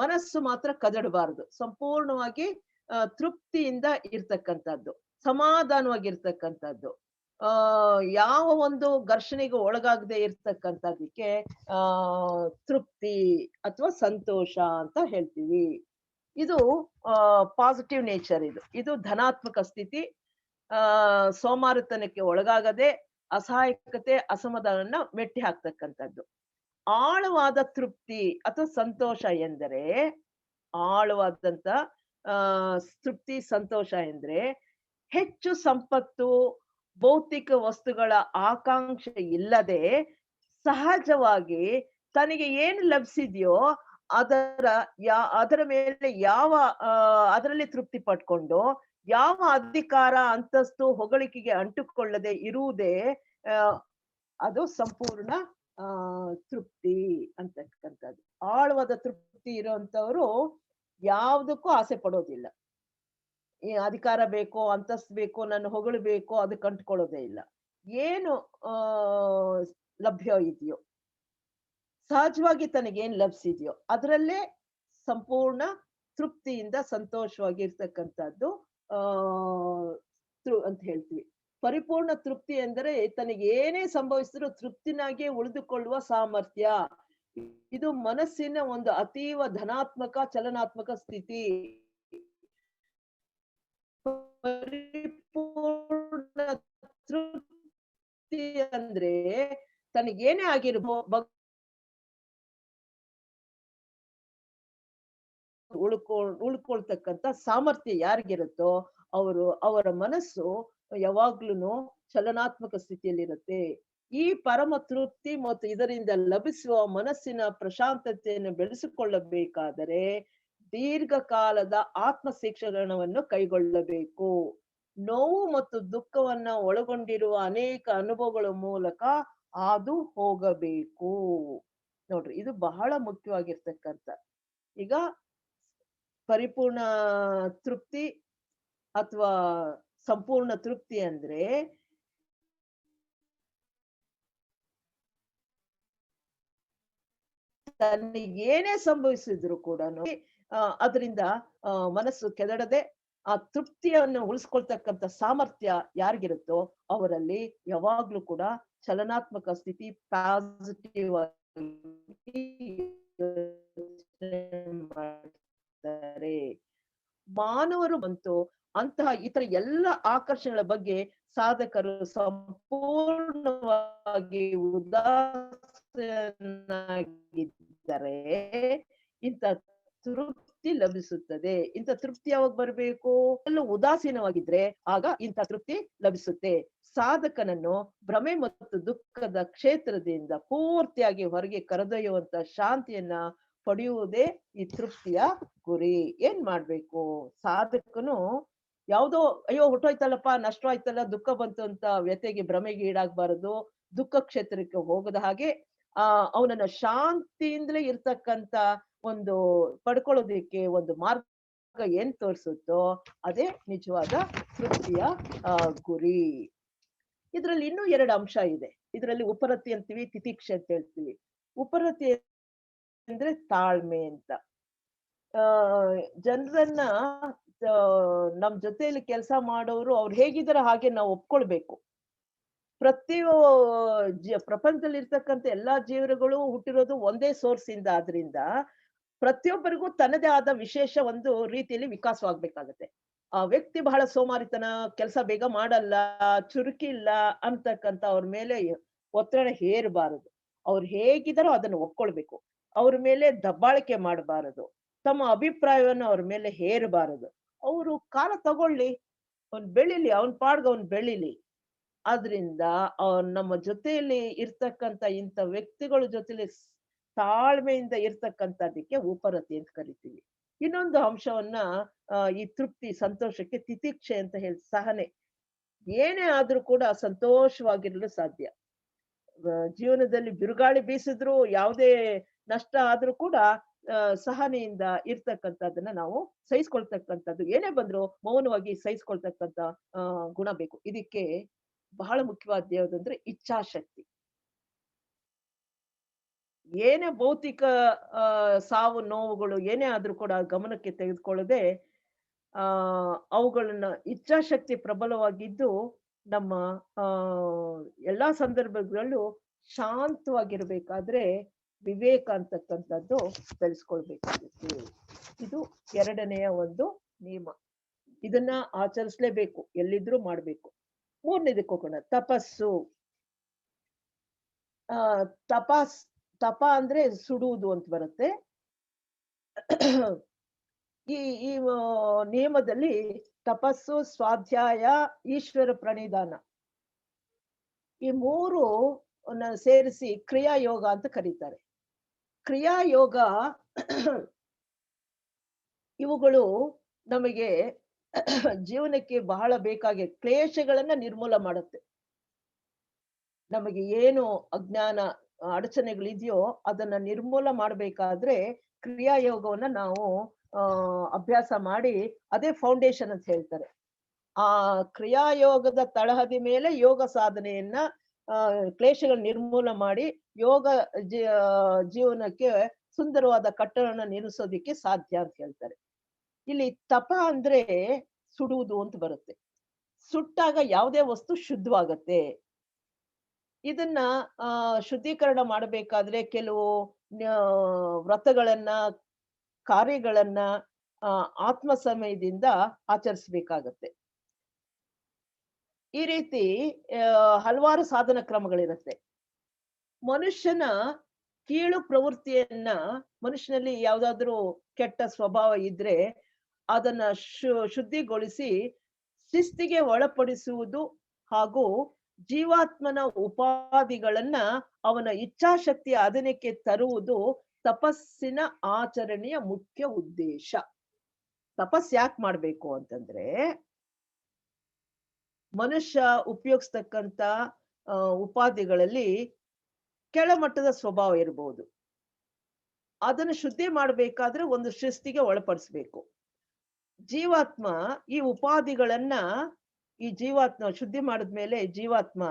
Speaker 1: ಮನಸ್ಸು ಮಾತ್ರ ಕದಡಬಾರದು. ಸಂಪೂರ್ಣವಾಗಿ ತೃಪ್ತಿಯಿಂದ ಇರ್ತಕ್ಕಂಥದ್ದು, ಸಮಾಧಾನವಾಗಿರ್ತಕ್ಕಂಥದ್ದು, ಯಾವ ಒಂದು ಘರ್ಷಣೆಗೆ ಒಳಗಾಗದೆ ಇರ್ತಕ್ಕಂಥದ್ದಕ್ಕೆ ತೃಪ್ತಿ ಅಥವಾ ಸಂತೋಷ ಅಂತ ಹೇಳ್ತೀವಿ. ಇದು ಪಾಸಿಟಿವ್ ನೇಚರ್. ಇದು ಧನಾತ್ಮಕ ಸ್ಥಿತಿ. ಸೋಮಾರಿತನಕ್ಕೆ ಒಳಗಾಗದೆ ಅಸಹಾಯಕತೆ ಅಸಮಾಧಾನ ಮೆಟ್ಟಿ ಹಾಕ್ತಕ್ಕಂಥದ್ದು. ಆಳವಾದ ತೃಪ್ತಿ ಅಥವಾ ಸಂತೋಷ ಎಂದರೆ, ಆಳವಾದಂತ ತೃಪ್ತಿ ಸಂತೋಷ ಎಂದ್ರೆ ಹೆಚ್ಚು ಸಂಪತ್ತು ಭೌತಿಕ ವಸ್ತುಗಳ ಆಕಾಂಕ್ಷೆ ಇಲ್ಲದೆ ಸಹಜವಾಗಿ ತನಗೆ ಏನು ಲಭಿಸಿದೆಯೋ ಅದರ ಮೇಲೆ ಅದರಲ್ಲಿ ತೃಪ್ತಿ ಪಟ್ಕೊಂಡು ಯಾವ ಅಧಿಕಾರ ಅಂತಸ್ತು ಹೊಗಳಿಕೆಗೆ ಅಂಟುಕೊಳ್ಳದೆ ಇರುವುದೇ ಅದು ಸಂಪೂರ್ಣ ತೃಪ್ತಿ ಅಂತಕ್ಕಂಥದ್ದು. ಆಳವಾದ ತೃಪ್ತಿ ಇರುವಂತವ್ರು ಯಾವುದಕ್ಕೂ ಆಸೆ ಪಡೋದಿಲ್ಲ. ಈ ಅಧಿಕಾರ ಬೇಕು, ಅಂತಸ್ತು ಬೇಕು, ನನ್ನ ಹೊಗಳಬೇಕು, ಅದಕ್ಕೆ ಅಂಟ್ಕೊಳ್ಳೋದೇ ಇಲ್ಲ. ಏನು ಲಭ್ಯ ಇದೆಯೋ, ಸಹಜವಾಗಿ ತನಗೇನ್ ಲಭಿಸಿದೆಯೋ ಅದರಲ್ಲೇ ಸಂಪೂರ್ಣ ತೃಪ್ತಿಯಿಂದ ಸಂತೋಷವಾಗಿ ಇರ್ತಕ್ಕಂಥದ್ದು ಅಂತ ಹೇಳ್ತೀವಿ. ಪರಿಪೂರ್ಣ ತೃಪ್ತಿ ಎಂದರೆ ತನಗೆ ಏನೇ ಸಂಭವಿಸಿದ್ರು ತೃಪ್ತಿನಾಗೆ ಉಳಿದುಕೊಳ್ಳುವ ಸಾಮರ್ಥ್ಯ. ಇದು ಮನಸ್ಸಿನ ಒಂದು ಅತೀವ ಧನಾತ್ಮಕ ಚಲನಾತ್ಮಕ ಸ್ಥಿತಿ. ಪರಿಪೂರ್ಣ ತೃಪ್ತಿ ಅಂದ್ರೆ ತನಗೇನೇ ಆಗಿರ್ಬೋದು ಉಳ್ಕೊಳ್ತಕ್ಕಂತ ಸಾಮರ್ಥ್ಯ ಯಾರಿಗಿರುತ್ತೋ ಅವರ ಮನಸ್ಸು ಯಾವಾಗ್ಲೂ ಚಲನಾತ್ಮಕ ಸ್ಥಿತಿಯಲ್ಲಿರುತ್ತೆ. ಈ ಪರಮ ತೃಪ್ತಿ ಮತ್ತು ಇದರಿಂದ ಲಭಿಸುವ ಮನಸ್ಸಿನ ಪ್ರಶಾಂತತೆಯನ್ನು ಬೆಳೆಸಿಕೊಳ್ಳಬೇಕಾದರೆ ದೀರ್ಘಕಾಲದ ಆತ್ಮ ಶಿಕ್ಷಣವನ್ನು ಕೈಗೊಳ್ಳಬೇಕು. ನೋವು ಮತ್ತು ದುಃಖವನ್ನ ಒಳಗೊಂಡಿರುವ ಅನೇಕ ಅನುಭವಗಳ ಮೂಲಕ ಹಾದು ಹೋಗಬೇಕು. ನೋಡ್ರಿ, ಇದು ಬಹಳ ಮುಖ್ಯವಾಗಿರ್ತಕ್ಕಂಥ. ಈಗ ಪರಿಪೂರ್ಣ ತೃಪ್ತಿ ಅಥವಾ ಸಂಪೂರ್ಣ ತೃಪ್ತಿ ಅಂದ್ರೆ ತನಗೆ ಏನೇ ಸಂಭವಿಸಿದ್ರು ಕೂಡ ಅದರಿಂದ ಮನಸ್ಸು ಕೆದಡದೆ ಆ ತೃಪ್ತಿಯನ್ನು ಉಳಿಸ್ಕೊಳ್ತಕ್ಕಂಥ ಸಾಮರ್ಥ್ಯ ಯಾರಿಗಿರುತ್ತೋ ಅವರಲ್ಲಿ ಯಾವಾಗ್ಲೂ ಕೂಡ ಚಲನಾತ್ಮಕ ಸ್ಥಿತಿ, ಪಾಸಿಟಿವ್ ಮಾಡ್ತಾರೆ. ಮಾನವರು ಬಂತು ಅಂತಹ ಇತರ ಎಲ್ಲ ಆಕರ್ಷಣೆಗಳ ಬಗ್ಗೆ ಸಾಧಕರು ಸಂಪೂರ್ಣವಾಗಿ ಉದಾಸೀನರಾಗಿದ್ದರೆ ಇಂಥ ತೃಪ್ತಿ ಲಭಿಸುತ್ತದೆ. ಇಂಥ ತೃಪ್ತಿ ಯಾವಾಗ ಬರಬೇಕು? ಎಲ್ಲ ಉದಾಸೀನವಾಗಿದ್ರೆ ಆಗ ಇಂಥ ತೃಪ್ತಿ ಲಭಿಸುತ್ತೆ. ಸಾಧಕನನ್ನು ಭ್ರಮೆ ಮತ್ತು ದುಃಖದ ಕ್ಷೇತ್ರದಿಂದ ಪೂರ್ತಿಯಾಗಿ ಹೊರಗೆ ಕರೆದೊಯ್ಯುವಂತ ಶಾಂತಿಯನ್ನ ಪಡೆಯುವುದೇ ಈ ತೃಪ್ತಿಯ ಗುರಿ. ಏನ್ ಮಾಡ್ಬೇಕು? ಸಾಧಕನು ಯಾವ್ದೋ ಅಯ್ಯೋ ಹುಟ್ಟೋಯ್ತಲ್ಲಪ್ಪ, ನಷ್ಟ ಆಯ್ತಲ್ಲ, ದುಃಖ ಬಂತು ಅಂತ ವ್ಯತೆಗೆ ಭ್ರಮೆಗೆ ಈಡಾಗಬಾರದು. ದುಃಖ ಕ್ಷೇತ್ರಕ್ಕೆ ಹೋಗದ ಹಾಗೆ ಅವನನ್ನ ಶಾಂತಿಯಿಂದಲೇ ಇರ್ತಕ್ಕಂತ ಒಂದು ಪಡ್ಕೊಳ್ಳೋದಿಕ್ಕೆ ಒಂದು ಮಾರ್ಗ ಏನ್ ತೋರಿಸುತ್ತೋ ಅದೇ ನಿಜವಾದ ತೃಪ್ತಿಯ ಗುರಿ. ಇದ್ರಲ್ಲಿ ಇನ್ನೂ 2 ಅಂಶ ಇದೆ. ಇದರಲ್ಲಿ ಉಪರತಿ ಅಂತೀವಿ, ತಿತಿಕ್ಷೆ ಅಂತ ಹೇಳ್ತೀವಿ. ಉಪರತಿ ಅಂದ್ರೆ ತಾಳ್ಮೆ ಅಂತ. ಜನರನ್ನ ನಮ್ ಜೊತೆಯಲ್ಲಿ ಕೆಲಸ ಮಾಡೋರು ಅವ್ರು ಹೇಗಿದಾರೆ ಹಾಗೆ ನಾವು ಒಪ್ಕೊಳ್ಬೇಕು. ಪ್ರಪಂಚದಲ್ಲಿ ಇರ್ತಕ್ಕಂಥ ಎಲ್ಲಾ ಜೀವಗಳು ಹುಟ್ಟಿರೋದು ಒಂದೇ ಸೋರ್ಸ್ ಇಂದ. ಆದ್ರಿಂದ ಪ್ರತಿಯೊಬ್ಬರಿಗೂ ತನ್ನದೇ ಆದ ವಿಶೇಷ ಒಂದು ರೀತಿಯಲ್ಲಿ ವಿಕಾಸವಾಗ್ಬೇಕಾಗತ್ತೆ. ಆ ವ್ಯಕ್ತಿ ಬಹಳ ಸೋಮಾರಿತನ, ಕೆಲಸ ಬೇಗ ಮಾಡಲ್ಲ, ಚುರುಕಿಲ್ಲ ಅಂತಕ್ಕಂತ ಅವ್ರ ಮೇಲೆ ಒತ್ತಡ ಹೇರಬಾರದು. ಅವ್ರು ಹೇಗಿದಾರೋ ಅದನ್ನು ಒಪ್ಕೊಳ್ಬೇಕು. ಅವ್ರ ಮೇಲೆ ದಬ್ಬಾಳಿಕೆ ಮಾಡಬಾರದು. ತಮ್ಮ ಅಭಿಪ್ರಾಯವನ್ನು ಅವ್ರ ಮೇಲೆ ಹೇರಬಾರದು. ಅವರು ಕಾಲ ತಗೊಳ್ಳಿ, ಅವ್ನ್ ಬೆಳಿಲಿ, ಅವನ್ ಪಾಡ್ಗ ಅವ್ನ್ ಬೆಳಿಲಿ. ಆದ್ರಿಂದ ನಮ್ಮ ಜೊತೆಯಲ್ಲಿ ಇರ್ತಕ್ಕಂಥ ಇಂಥ ವ್ಯಕ್ತಿಗಳ ಜೊತೆಲಿ ತಾಳ್ಮೆಯಿಂದ ಇರ್ತಕ್ಕಂಥದಕ್ಕೆ ಉಪರತಿ ಅಂತ ಕರಿತೀವಿ. ಇನ್ನೊಂದು ಅಂಶವನ್ನ ಈ ತೃಪ್ತಿ, ಸಂತೋಷಕ್ಕೆ ತಿತಿಕ್ಷೆ ಅಂತ ಹೇಳಿ ಸಹನೆ. ಏನೇ ಆದ್ರೂ ಕೂಡ ಸಂತೋಷವಾಗಿರಲು ಸಾಧ್ಯ. ಜೀವನದಲ್ಲಿ ಬಿರುಗಾಳಿ ಬೀಸಿದ್ರು, ಯಾವುದೇ ನಷ್ಟ ಆದ್ರೂ ಕೂಡ ಸಹನೆಯಿಂದ ಇರ್ತಕ್ಕಂಥದ್ದನ್ನ ನಾವು ಸಹಿಸ್ಕೊಳ್ತಕ್ಕಂಥದ್ದು. ಏನೇ ಬಂದ್ರು ಮೌನವಾಗಿ ಸಹಿಸ್ಕೊಳ್ತಕ್ಕಂಥ ಗುಣ ಬೇಕು. ಇದಕ್ಕೆ ಬಹಳ ಮುಖ್ಯವಾದ ಯಾವುದಂದ್ರೆ ಇಚ್ಛಾಶಕ್ತಿ. ಏನೇ ಭೌತಿಕ ಸಾವು ನೋವುಗಳು ಏನೇ ಆದ್ರೂ ಕೂಡ ಗಮನಕ್ಕೆ ತೆಗೆದುಕೊಳ್ಳದೆ ಅವುಗಳನ್ನ ಇಚ್ಛಾಶಕ್ತಿ ಪ್ರಬಲವಾಗಿದ್ದು ನಮ್ಮ ಎಲ್ಲಾ ಸಂದರ್ಭಗಳಲ್ಲೂ ಶಾಂತವಾಗಿರ್ಬೇಕಾದ್ರೆ ವಿವೇಕ ಅಂತಕ್ಕಂಥದ್ದು ಬೆಳೆಸ್ಕೊಳ್ಬೇಕಾಗುತ್ತೆ. ಇದು 2ನೆಯ ಒಂದು ನಿಯಮ. ಇದನ್ನ ಆಚರಿಸ್ಲೇಬೇಕು, ಎಲ್ಲಿದ್ರೂ ಮಾಡ್ಬೇಕು. 3ನೇದಕ್ಕೆ ಹೋಗೋಣ. ತಪಸ್ಸು. ತಪ ಅಂದ್ರೆ ಸುಡುವುದು ಅಂತ ಬರುತ್ತೆ. ಈ ನಿಯಮದಲ್ಲಿ ತಪಸ್ಸು, ಸ್ವಾಧ್ಯಾಯ, ಈಶ್ವರ ಪ್ರಣಿಧಾನ ಈ 3 ಸೇರಿಸಿ ಕ್ರಿಯಾಯೋಗ ಅಂತ ಕರೀತಾರೆ. ಕ್ರಿಯಾಯೋಗ ಇವುಗಳು ನಮಗೆ ಜೀವನಕ್ಕೆ ಬಹಳ ಬೇಕಾಗಿ ಕ್ಲೇಶಗಳನ್ನ ನಿರ್ಮೂಲ ಮಾಡುತ್ತೆ. ನಮಗೆ ಏನು ಅಜ್ಞಾನ ಅಡಚಣೆಗಳಿದೆಯೋ ಅದನ್ನ ನಿರ್ಮೂಲ ಮಾಡ್ಬೇಕಾದ್ರೆ ಕ್ರಿಯಾಯೋಗವನ್ನ ನಾವು ಅಭ್ಯಾಸ ಮಾಡಿ, ಅದೇ ಫೌಂಡೇಶನ್ ಅಂತ ಹೇಳ್ತಾರೆ. ಆ ಕ್ರಿಯಾಯೋಗದ ತಳಹದಿ ಮೇಲೆ ಯೋಗ ಸಾಧನೆಯನ್ನ ಕ್ಲೇಶಗಳ ನಿರ್ಮೂಲ ಮಾಡಿ ಯೋಗ ಜೀವನಕ್ಕೆ ಸುಂದರವಾದ ಕಟ್ಟಡನ ನಿರ್ಮಿಸೋದಿಕ್ಕೆ ಸಾಧ್ಯ ಅಂತ ಹೇಳ್ತಾರೆ. ಇಲ್ಲಿ ತಪ ಅಂದ್ರೆ ಸುಡುವುದು ಅಂತ ಬರುತ್ತೆ. ಸುಟ್ಟಾಗ ಯಾವುದೇ ವಸ್ತು ಶುದ್ಧವಾಗತ್ತೆ. ಇದನ್ನ ಶುದ್ಧೀಕರಣ ಮಾಡಬೇಕಾದ್ರೆ ಕೆಲವು ವ್ರತಗಳನ್ನ, ಕಾರ್ಯಗಳನ್ನ ಆತ್ಮ ಸಮಯದಿಂದ ಆಚರಿಸ್ಬೇಕಾಗತ್ತೆ. ಈ ರೀತಿ ಹಲವಾರು ಸಾಧನ ಕ್ರಮಗಳಿರುತ್ತೆ. ಮನುಷ್ಯನ ಕೀಳು ಪ್ರವೃತ್ತಿಯನ್ನ ಮನುಷ್ಯನಲ್ಲಿ ಯಾವ್ದಾದ್ರು ಕೆಟ್ಟ ಸ್ವಭಾವ ಇದ್ರೆ ಅದನ್ನ ಶುದ್ಧಿಗೊಳಿಸಿ ಶಿಸ್ತಿಗೆ ಒಳಪಡಿಸುವುದು ಹಾಗೂ ಜೀವಾತ್ಮನ ಉಪಾಧಿಗಳನ್ನ ಅವನ ಇಚ್ಛಾಶಕ್ತಿಯ ಅಧೀನಕ್ಕೆ ತರುವುದು ತಪಸ್ಸಿನ ಆಚರಣೆಯ ಮುಖ್ಯ ಉದ್ದೇಶ. ತಪಸ್ ಯಾಕೆ ಮಾಡ್ಬೇಕು ಅಂತಂದ್ರೆ, ಮನುಷ್ಯ ಉಪಯೋಗಿಸ್ತಕ್ಕಂತ ಉಪಾಧಿಗಳಲ್ಲಿ ಕೆಳಮಟ್ಟದ ಸ್ವಭಾವ ಇರಬಹುದು. ಅದನ್ನು ಶುದ್ಧಿ ಮಾಡ್ಬೇಕಾದ್ರೆ ಒಂದು ಶಿಸ್ತಿಗೆ ಒಳಪಡಿಸ್ಬೇಕು. ಜೀವಾತ್ಮ ಈ ಉಪಾಧಿಗಳನ್ನ ಈ ಜೀವಾತ್ಮ ಶುದ್ಧಿ ಮಾಡಿದ್ಮೇಲೆ ಜೀವಾತ್ಮ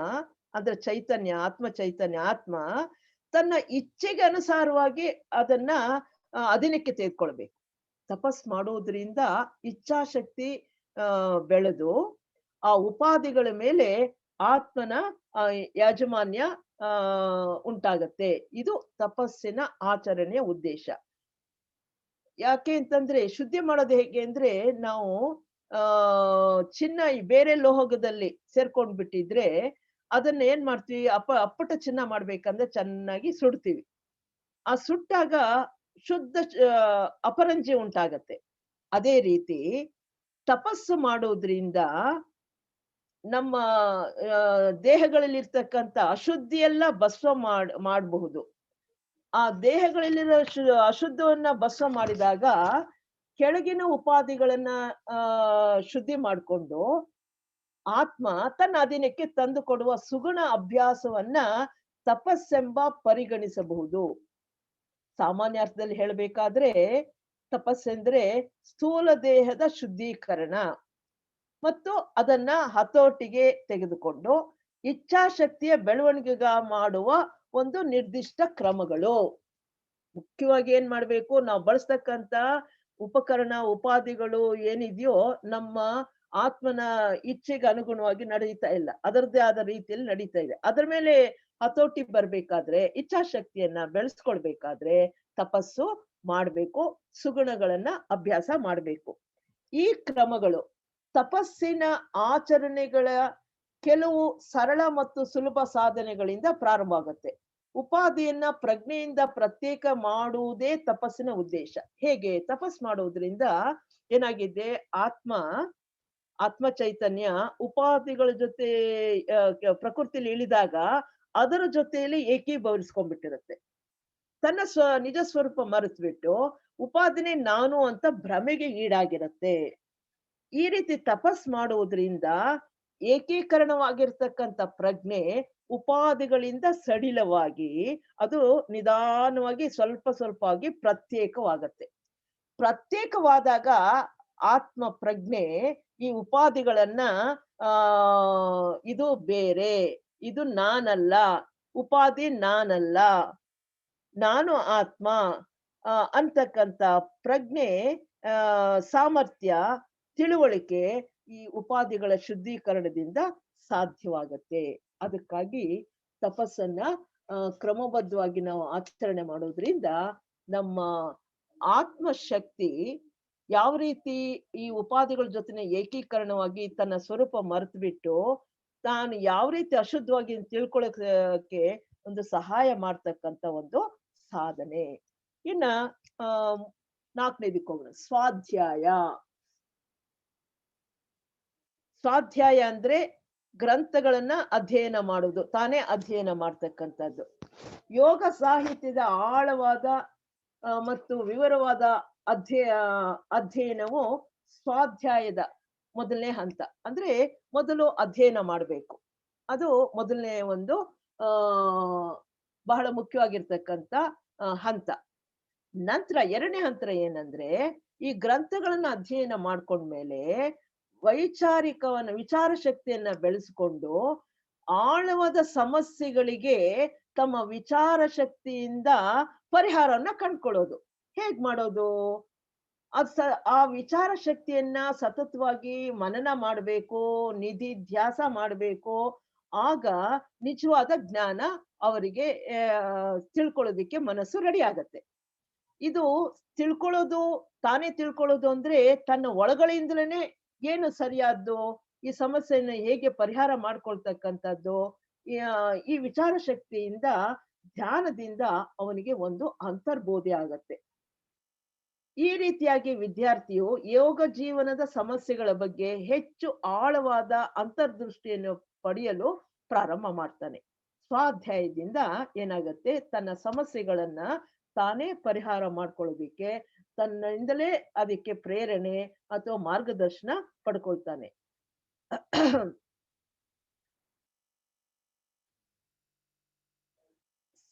Speaker 1: ಅಂದ್ರೆ ಚೈತನ್ಯ, ಆತ್ಮ ಚೈತನ್ಯ, ಆತ್ಮ ತನ್ನ ಇಚ್ಛೆಗೆ ಅನುಸಾರವಾಗಿ ಅದನ್ನ ಅಧೀನಕ್ಕೆ ತೆಗೆದುಕೊಳ್ಬೇಕು. ತಪಸ್ ಮಾಡುವುದರಿಂದ ಇಚ್ಛಾಶಕ್ತಿ ಬೆಳೆದು ಆ ಉಪಾಧಿಗಳ ಮೇಲೆ ಆತ್ಮನ ಯಾಜಮಾನ್ಯ ಉಂಟಾಗತ್ತೆ. ಇದು ತಪಸ್ಸಿನ ಆಚರಣೆಯ ಉದ್ದೇಶ. ಯಾಕೆ ಅಂತಂದ್ರೆ ಶುದ್ಧಿ ಮಾಡೋದು ಹೇಗೆ ಅಂದ್ರೆ, ನಾವು ಚಿನ್ನ ಬೇರೆ ಲೋಹದಲ್ಲಿ ಸೇರ್ಕೊಂಡ್ ಬಿಟ್ಟಿದ್ರೆ ಅದನ್ನ ಏನ್ ಮಾಡ್ತೀವಿ, ಅಪ್ಪಟ ಚಿನ್ನ ಮಾಡ್ಬೇಕಂದ್ರೆ ಚೆನ್ನಾಗಿ ಸುಡ್ತೀವಿ. ಆ ಸುಟ್ಟಾಗ ಶುದ್ಧ ಅಪರಂಜಿ ಉಂಟಾಗತ್ತೆ. ಅದೇ ರೀತಿ ತಪಸ್ಸು ಮಾಡೋದ್ರಿಂದ ನಮ್ಮ ದೇಹಗಳಲ್ಲಿರ್ತಕ್ಕಂಥ ಅಶುದ್ಧಿಯೆಲ್ಲ ಭಸ್ಮ ಮಾಡಬಹುದು. ಆ ದೇಹಗಳಲ್ಲಿರೋ ಅಶುದ್ಧವನ್ನ ಭಸ್ಮ ಮಾಡಿದಾಗ ಕೆಳಗಿನ ಉಪಾಧಿಗಳನ್ನ ಶುದ್ಧಿ ಮಾಡಿಕೊಂಡು ಆತ್ಮ ತನ್ನ ಅಧೀನಕ್ಕೆ ತಂದು ಕೊಡುವ ಸುಗುಣ ಅಭ್ಯಾಸವನ್ನ ತಪಸ್ಸೆಂಬ ಪರಿಗಣಿಸಬಹುದು. ಸಾಮಾನ್ಯ ಅರ್ಥದಲ್ಲಿ ಹೇಳ್ಬೇಕಾದ್ರೆ ತಪಸ್ಸೆಂದ್ರೆ ಸ್ಥೂಲ ದೇಹದ ಶುದ್ಧೀಕರಣ ಮತ್ತು ಅದನ್ನ ಹತೋಟಿಗೆ ತೆಗೆದುಕೊಂಡು ಇಚ್ಛಾಶಕ್ತಿಯ ಬೆಳವಣಿಗೆಗ ಮಾಡುವ ಒಂದು ನಿರ್ದಿಷ್ಟ ಕ್ರಮಗಳು. ಮುಖ್ಯವಾಗಿ ಏನ್ ಮಾಡ್ಬೇಕು, ನಾವು ಬಳಸ್ತಕ್ಕಂತ ಉಪಕರಣ ಉಪಾಧಿಗಳು ಏನಿದೆಯೋ ನಮ್ಮ ಆತ್ಮನ ಇಚ್ಛೆಗೆ ಅನುಗುಣವಾಗಿ ನಡೀತಾ ಇಲ್ಲ, ಅದರದ್ದೇ ಆದ ರೀತಿಯಲ್ಲಿ ನಡೀತಾ ಇದೆ. ಅದರ ಮೇಲೆ ಹತೋಟಿ ಬರ್ಬೇಕಾದ್ರೆ, ಇಚ್ಛಾಶಕ್ತಿಯನ್ನ ಬೆಳೆಸ್ಕೊಳ್ಬೇಕಾದ್ರೆ ತಪಸ್ಸು ಮಾಡ್ಬೇಕು, ಸುಗುಣಗಳನ್ನ ಅಭ್ಯಾಸ ಮಾಡ್ಬೇಕು. ಈ ಕ್ರಮಗಳು ತಪಸ್ಸಿನ ಆಚರಣೆಗಳ ಕೆಲವು ಸರಳ ಮತ್ತು ಸುಲಭ ಸಾಧನೆಗಳಿಂದ ಪ್ರಾರಂಭ ಆಗುತ್ತೆ. ಉಪಾಧಿಯನ್ನ ಪ್ರಜ್ಞೆಯಿಂದ ಪ್ರತ್ಯೇಕ ಮಾಡುವುದೇ ತಪಸ್ಸಿನ ಉದ್ದೇಶ. ಹೇಗೆ ತಪಸ್ ಮಾಡುವುದರಿಂದ ಏನಾಗಿದೆ, ಆತ್ಮ ಚೈತನ್ಯ ಉಪಾಧಿಗಳ ಜೊತೆ ಪ್ರಕೃತಿಯಲ್ಲಿ ಇಳಿದಾಗ ಅದರ ಜೊತೆಯಲ್ಲಿ ಏಕೀಭವಿಸ್ಕೊಂಡ್ಬಿಟ್ಟಿರುತ್ತೆ. ತನ್ನ ನಿಜ ಸ್ವರೂಪ ಮರೆತುಬಿಟ್ಟು ಉಪಾದಿನೇ ನಾನು ಅಂತ ಭ್ರಮೆಗೆ ಈಡಾಗಿರುತ್ತೆ. ಈ ರೀತಿ ತಪಸ್ ಮಾಡುವುದರಿಂದ ಏಕೀಕರಣವಾಗಿರ್ತಕ್ಕಂಥ ಪ್ರಜ್ಞೆ ಉಪಾಧಿಗಳಿಂದ ಸಡಿಲವಾಗಿ ಅದು ನಿಧಾನವಾಗಿ ಸ್ವಲ್ಪ ಆಗಿ ಪ್ರತ್ಯೇಕವಾಗತ್ತೆ. ಪ್ರತ್ಯೇಕವಾದಾಗ ಆತ್ಮ ಪ್ರಜ್ಞೆ ಈ ಉಪಾಧಿಗಳನ್ನ ಇದು ಬೇರೆ, ಇದು ನಾನಲ್ಲ, ಉಪಾಧಿ ನಾನಲ್ಲ, ನಾನು ಆತ್ಮ ಅಂತಕ್ಕಂಥ ಪ್ರಜ್ಞೆ ಸಾಮರ್ಥ್ಯ ತಿಳುವಳಿಕೆ ಈ ಉಪಾಧಿಗಳ ಶುದ್ಧೀಕರಣದಿಂದ ಸಾಧ್ಯವಾಗತ್ತೆ. ಅದಕ್ಕಾಗಿ ತಪಸ್ಸನ್ನ ಕ್ರಮಬದ್ಧವಾಗಿ ನಾವು ಆಚರಣೆ ಮಾಡೋದ್ರಿಂದ ನಮ್ಮ ಆತ್ಮಶಕ್ತಿ ಯಾವ ರೀತಿ ಈ ಉಪಾಧಿಗಳ ಜೊತೆ ಏಕೀಕರಣವಾಗಿ ತನ್ನ ಸ್ವರೂಪ ಮರೆತು ಬಿಟ್ಟು ತಾನು ಯಾವ ರೀತಿ ಅಶುದ್ಧವಾಗಿ ತಿಳ್ಕೊಳಕ್ಕೆ ಒಂದು ಸಹಾಯ ಮಾಡ್ತಕ್ಕಂಥ ಒಂದು ಸಾಧನೆ. ಇನ್ನ 4ನೇದಕ್ಕೆ ಹೋಗೋಣ, ಸ್ವಾಧ್ಯಾಯ ಅಂದ್ರೆ ಗ್ರಂಥಗಳನ್ನ ಅಧ್ಯಯನ ಮಾಡುವುದು, ತಾನೇ ಅಧ್ಯಯನ ಮಾಡ್ತಕ್ಕಂಥದ್ದು. ಯೋಗ ಸಾಹಿತ್ಯದ ಆಳವಾದ ಮತ್ತು ವಿವರವಾದ ಅಧ್ಯಯನವು ಸ್ವಾಧ್ಯಾಯದ ಮೊದಲನೇ ಹಂತ. ಅಂದ್ರೆ ಮೊದಲು ಅಧ್ಯಯನ ಮಾಡಬೇಕು, ಅದು ಮೊದಲನೇ ಒಂದು ಬಹಳ ಮುಖ್ಯವಾಗಿರ್ತಕ್ಕಂಥ ಹಂತ. ನಂತರ 2ನೇ ಹಂತ ಏನಂದ್ರೆ, ಈ ಗ್ರಂಥಗಳನ್ನ ಅಧ್ಯಯನ ಮಾಡ್ಕೊಂಡ್ಮೇಲೆ ವಿಚಾರ ಶಕ್ತಿಯನ್ನ ಬೆಳೆಸಿಕೊಂಡು ಆಳವಾದ ಸಮಸ್ಯೆಗಳಿಗೆ ತಮ್ಮ ವಿಚಾರ ಶಕ್ತಿಯಿಂದ ಪರಿಹಾರವನ್ನ ಕಂಡ್ಕೊಳ್ಳೋದು. ಹೇಗ್ ಮಾಡೋದು? ಆ ವಿಚಾರ ಶಕ್ತಿಯನ್ನ ಸತತವಾಗಿ ಮನನ ಮಾಡ್ಬೇಕು, ನಿಧಿಧ್ಯಾಸ ಮಾಡ್ಬೇಕು. ಆಗ ನಿಜವಾದ ಜ್ಞಾನ ಅವರಿಗೆ ತಿಳ್ಕೊಳ್ಳೋದಿಕ್ಕೆ ಮನಸ್ಸು ರೆಡಿ ಆಗತ್ತೆ. ಇದು ತಾನೇ ತಿಳ್ಕೊಳ್ಳೋದು ಅಂದ್ರೆ ತನ್ನ ಒಳಗಳಿಂದಲೇ ಏನು ಸರಿಯಾದ್ದು, ಈ ಸಮಸ್ಯೆಯನ್ನು ಹೇಗೆ ಪರಿಹಾರ ಮಾಡ್ಕೊಳ್ತಕ್ಕಂಥದ್ದು, ಈ ವಿಚಾರ ಶಕ್ತಿಯಿಂದ ಧ್ಯಾನದಿಂದ ಅವನಿಗೆ ಒಂದು ಅಂತರ್ಬೋಧೆ ಆಗತ್ತೆ. ಈ ರೀತಿಯಾಗಿ ವಿದ್ಯಾರ್ಥಿಯು ಯೋಗ ಜೀವನದ ಸಮಸ್ಯೆಗಳ ಬಗ್ಗೆ ಹೆಚ್ಚು ಆಳವಾದ ಅಂತರ್ದೃಷ್ಟಿಯನ್ನು ಪಡೆಯಲು ಪ್ರಾರಂಭ ಮಾಡ್ತಾನೆ. ಸ್ವಾಧ್ಯಾಯದಿಂದ ಏನಾಗತ್ತೆ, ತನ್ನ ಸಮಸ್ಯೆಗಳನ್ನ ತಾನೇ ಪರಿಹಾರ ಮಾಡ್ಕೊಳ್ಳೋದಿಕ್ಕೆ ತನ್ನಿಂದಲೇ ಅದಕ್ಕೆ ಪ್ರೇರಣೆ ಅಥವಾ ಮಾರ್ಗದರ್ಶನ ಪಡ್ಕೊಳ್ತಾನೆ.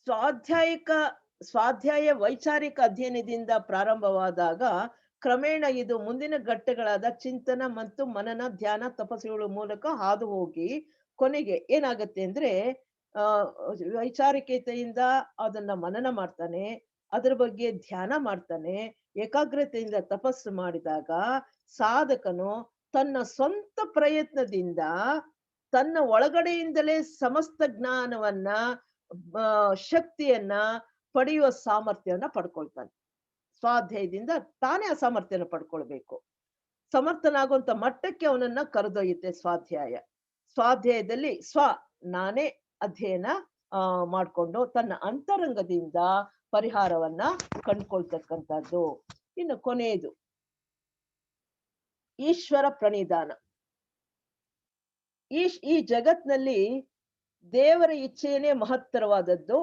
Speaker 1: ಸ್ವಾಧ್ಯಾಯಿಕ ಸ್ವಾಧ್ಯಾಯ ವೈಚಾರಿಕ ಅಧ್ಯಯನದಿಂದ ಪ್ರಾರಂಭವಾದಾಗ ಕ್ರಮೇಣ ಇದು ಮುಂದಿನ ಘಟ್ಟಗಳಾದ ಚಿಂತನ ಮತ್ತು ಮನನ, ಧ್ಯಾನ, ತಪಸ್ಸುಗಳ ಮೂಲಕ ಹಾದು ಹೋಗಿ ಕೊನೆಗೆ ಏನಾಗತ್ತೆ ಅಂದ್ರೆ ಆ ವೈಚಾರಿಕತೆಯಿಂದ ಅದನ್ನ ಮನನ ಮಾಡ್ತಾನೆ, ಅದ್ರ ಬಗ್ಗೆ ಧ್ಯಾನ ಮಾಡ್ತಾನೆ, ಏಕಾಗ್ರತೆಯಿಂದ ತಪಸ್ಸು ಮಾಡಿದಾಗ ಸಾಧಕನು ತನ್ನ ಸ್ವಂತ ಪ್ರಯತ್ನದಿಂದ ತನ್ನ ಒಳಗಡೆಯಿಂದಲೇ ಸಮಸ್ತ ಜ್ಞಾನವನ್ನ ಶಕ್ತಿಯನ್ನ ಪಡೆಯುವ ಸಾಮರ್ಥ್ಯವನ್ನ ಪಡ್ಕೊಳ್ತಾನೆ. ಸ್ವಾಧ್ಯಾಯದಿಂದ ತಾನೇ ಆ ಸಾಮರ್ಥ್ಯನ ಪಡ್ಕೊಳ್ಬೇಕು. ಸಮರ್ಥನಾಗುವಂತ ಮಟ್ಟಕ್ಕೆ ಅವನನ್ನ ಕರೆದೊಯ್ಯುತ್ತೆ ಸ್ವಾಧ್ಯಾಯ. ಸ್ವಾಧ್ಯಾಯದಲ್ಲಿ ನಾನೇ ಅಧ್ಯಯನ ಮಾಡ್ಕೊಂಡು ತನ್ನ ಅಂತರಂಗದಿಂದ ಪರಿಹಾರವನ್ನ ಕಂಡ್ಕೊಳ್ತಕ್ಕಂಥದ್ದು. ಇನ್ನು ಕೊನೆಯದು ಈಶ್ವರ ಪ್ರಣಿಧಾನ. ಈ ಜಗತ್ನಲ್ಲಿ ದೇವರ ಇಚ್ಛೆಯೇ ಮಹತ್ತರವಾದದ್ದು.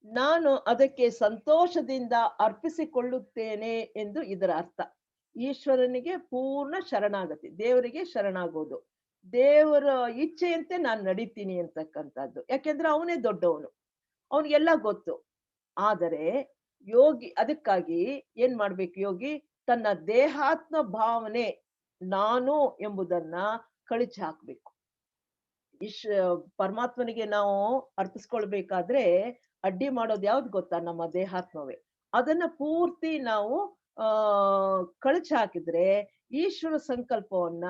Speaker 1: ನಾನು ಅದಕ್ಕೆ ಸಂತೋಷದಿಂದ ಅರ್ಪಿಸಿಕೊಳ್ಳುತ್ತೇನೆ ಎಂದು ಇದರ ಅರ್ಥ. ಈಶ್ವರನಿಗೆ ಪೂರ್ಣ ಶರಣಾಗತಿ, ದೇವರಿಗೆ ಶರಣಾಗೋದು, ದೇವರ ಇಚ್ಛೆಯಂತೆ ನಾನು ನಡೀತೀನಿ ಅಂತಕ್ಕಂಥದ್ದು. ಯಾಕೆಂದ್ರೆ ಅವನೇ ದೊಡ್ಡವನು, ಅವನಿಗೆಲ್ಲ ಗೊತ್ತು. ಆದರೆ ಯೋಗಿ ಅದಕ್ಕಾಗಿ ಏನ್ ಮಾಡ್ಬೇಕು, ಯೋಗಿ ತನ್ನ ದೇಹಾತ್ಮ ಭಾವನೆ ನಾನು ಎಂಬುದನ್ನ ಕಳಚಿ ಹಾಕ್ಬೇಕು. ಪರಮಾತ್ಮನಿಗೆ ನಾವು ಅರ್ಪಿಸ್ಕೊಳ್ಬೇಕಾದ್ರೆ ಅಡ್ಡಿ ಮಾಡೋದು ಯಾವ್ದು ಗೊತ್ತಾ, ನಮ್ಮ ದೇಹಾತ್ಮವೇ. ಅದನ್ನ ಪೂರ್ತಿ ನಾವು ಕಳಚಿ ಹಾಕಿದ್ರೆ ಈಶ್ವರ ಸಂಕಲ್ಪವನ್ನ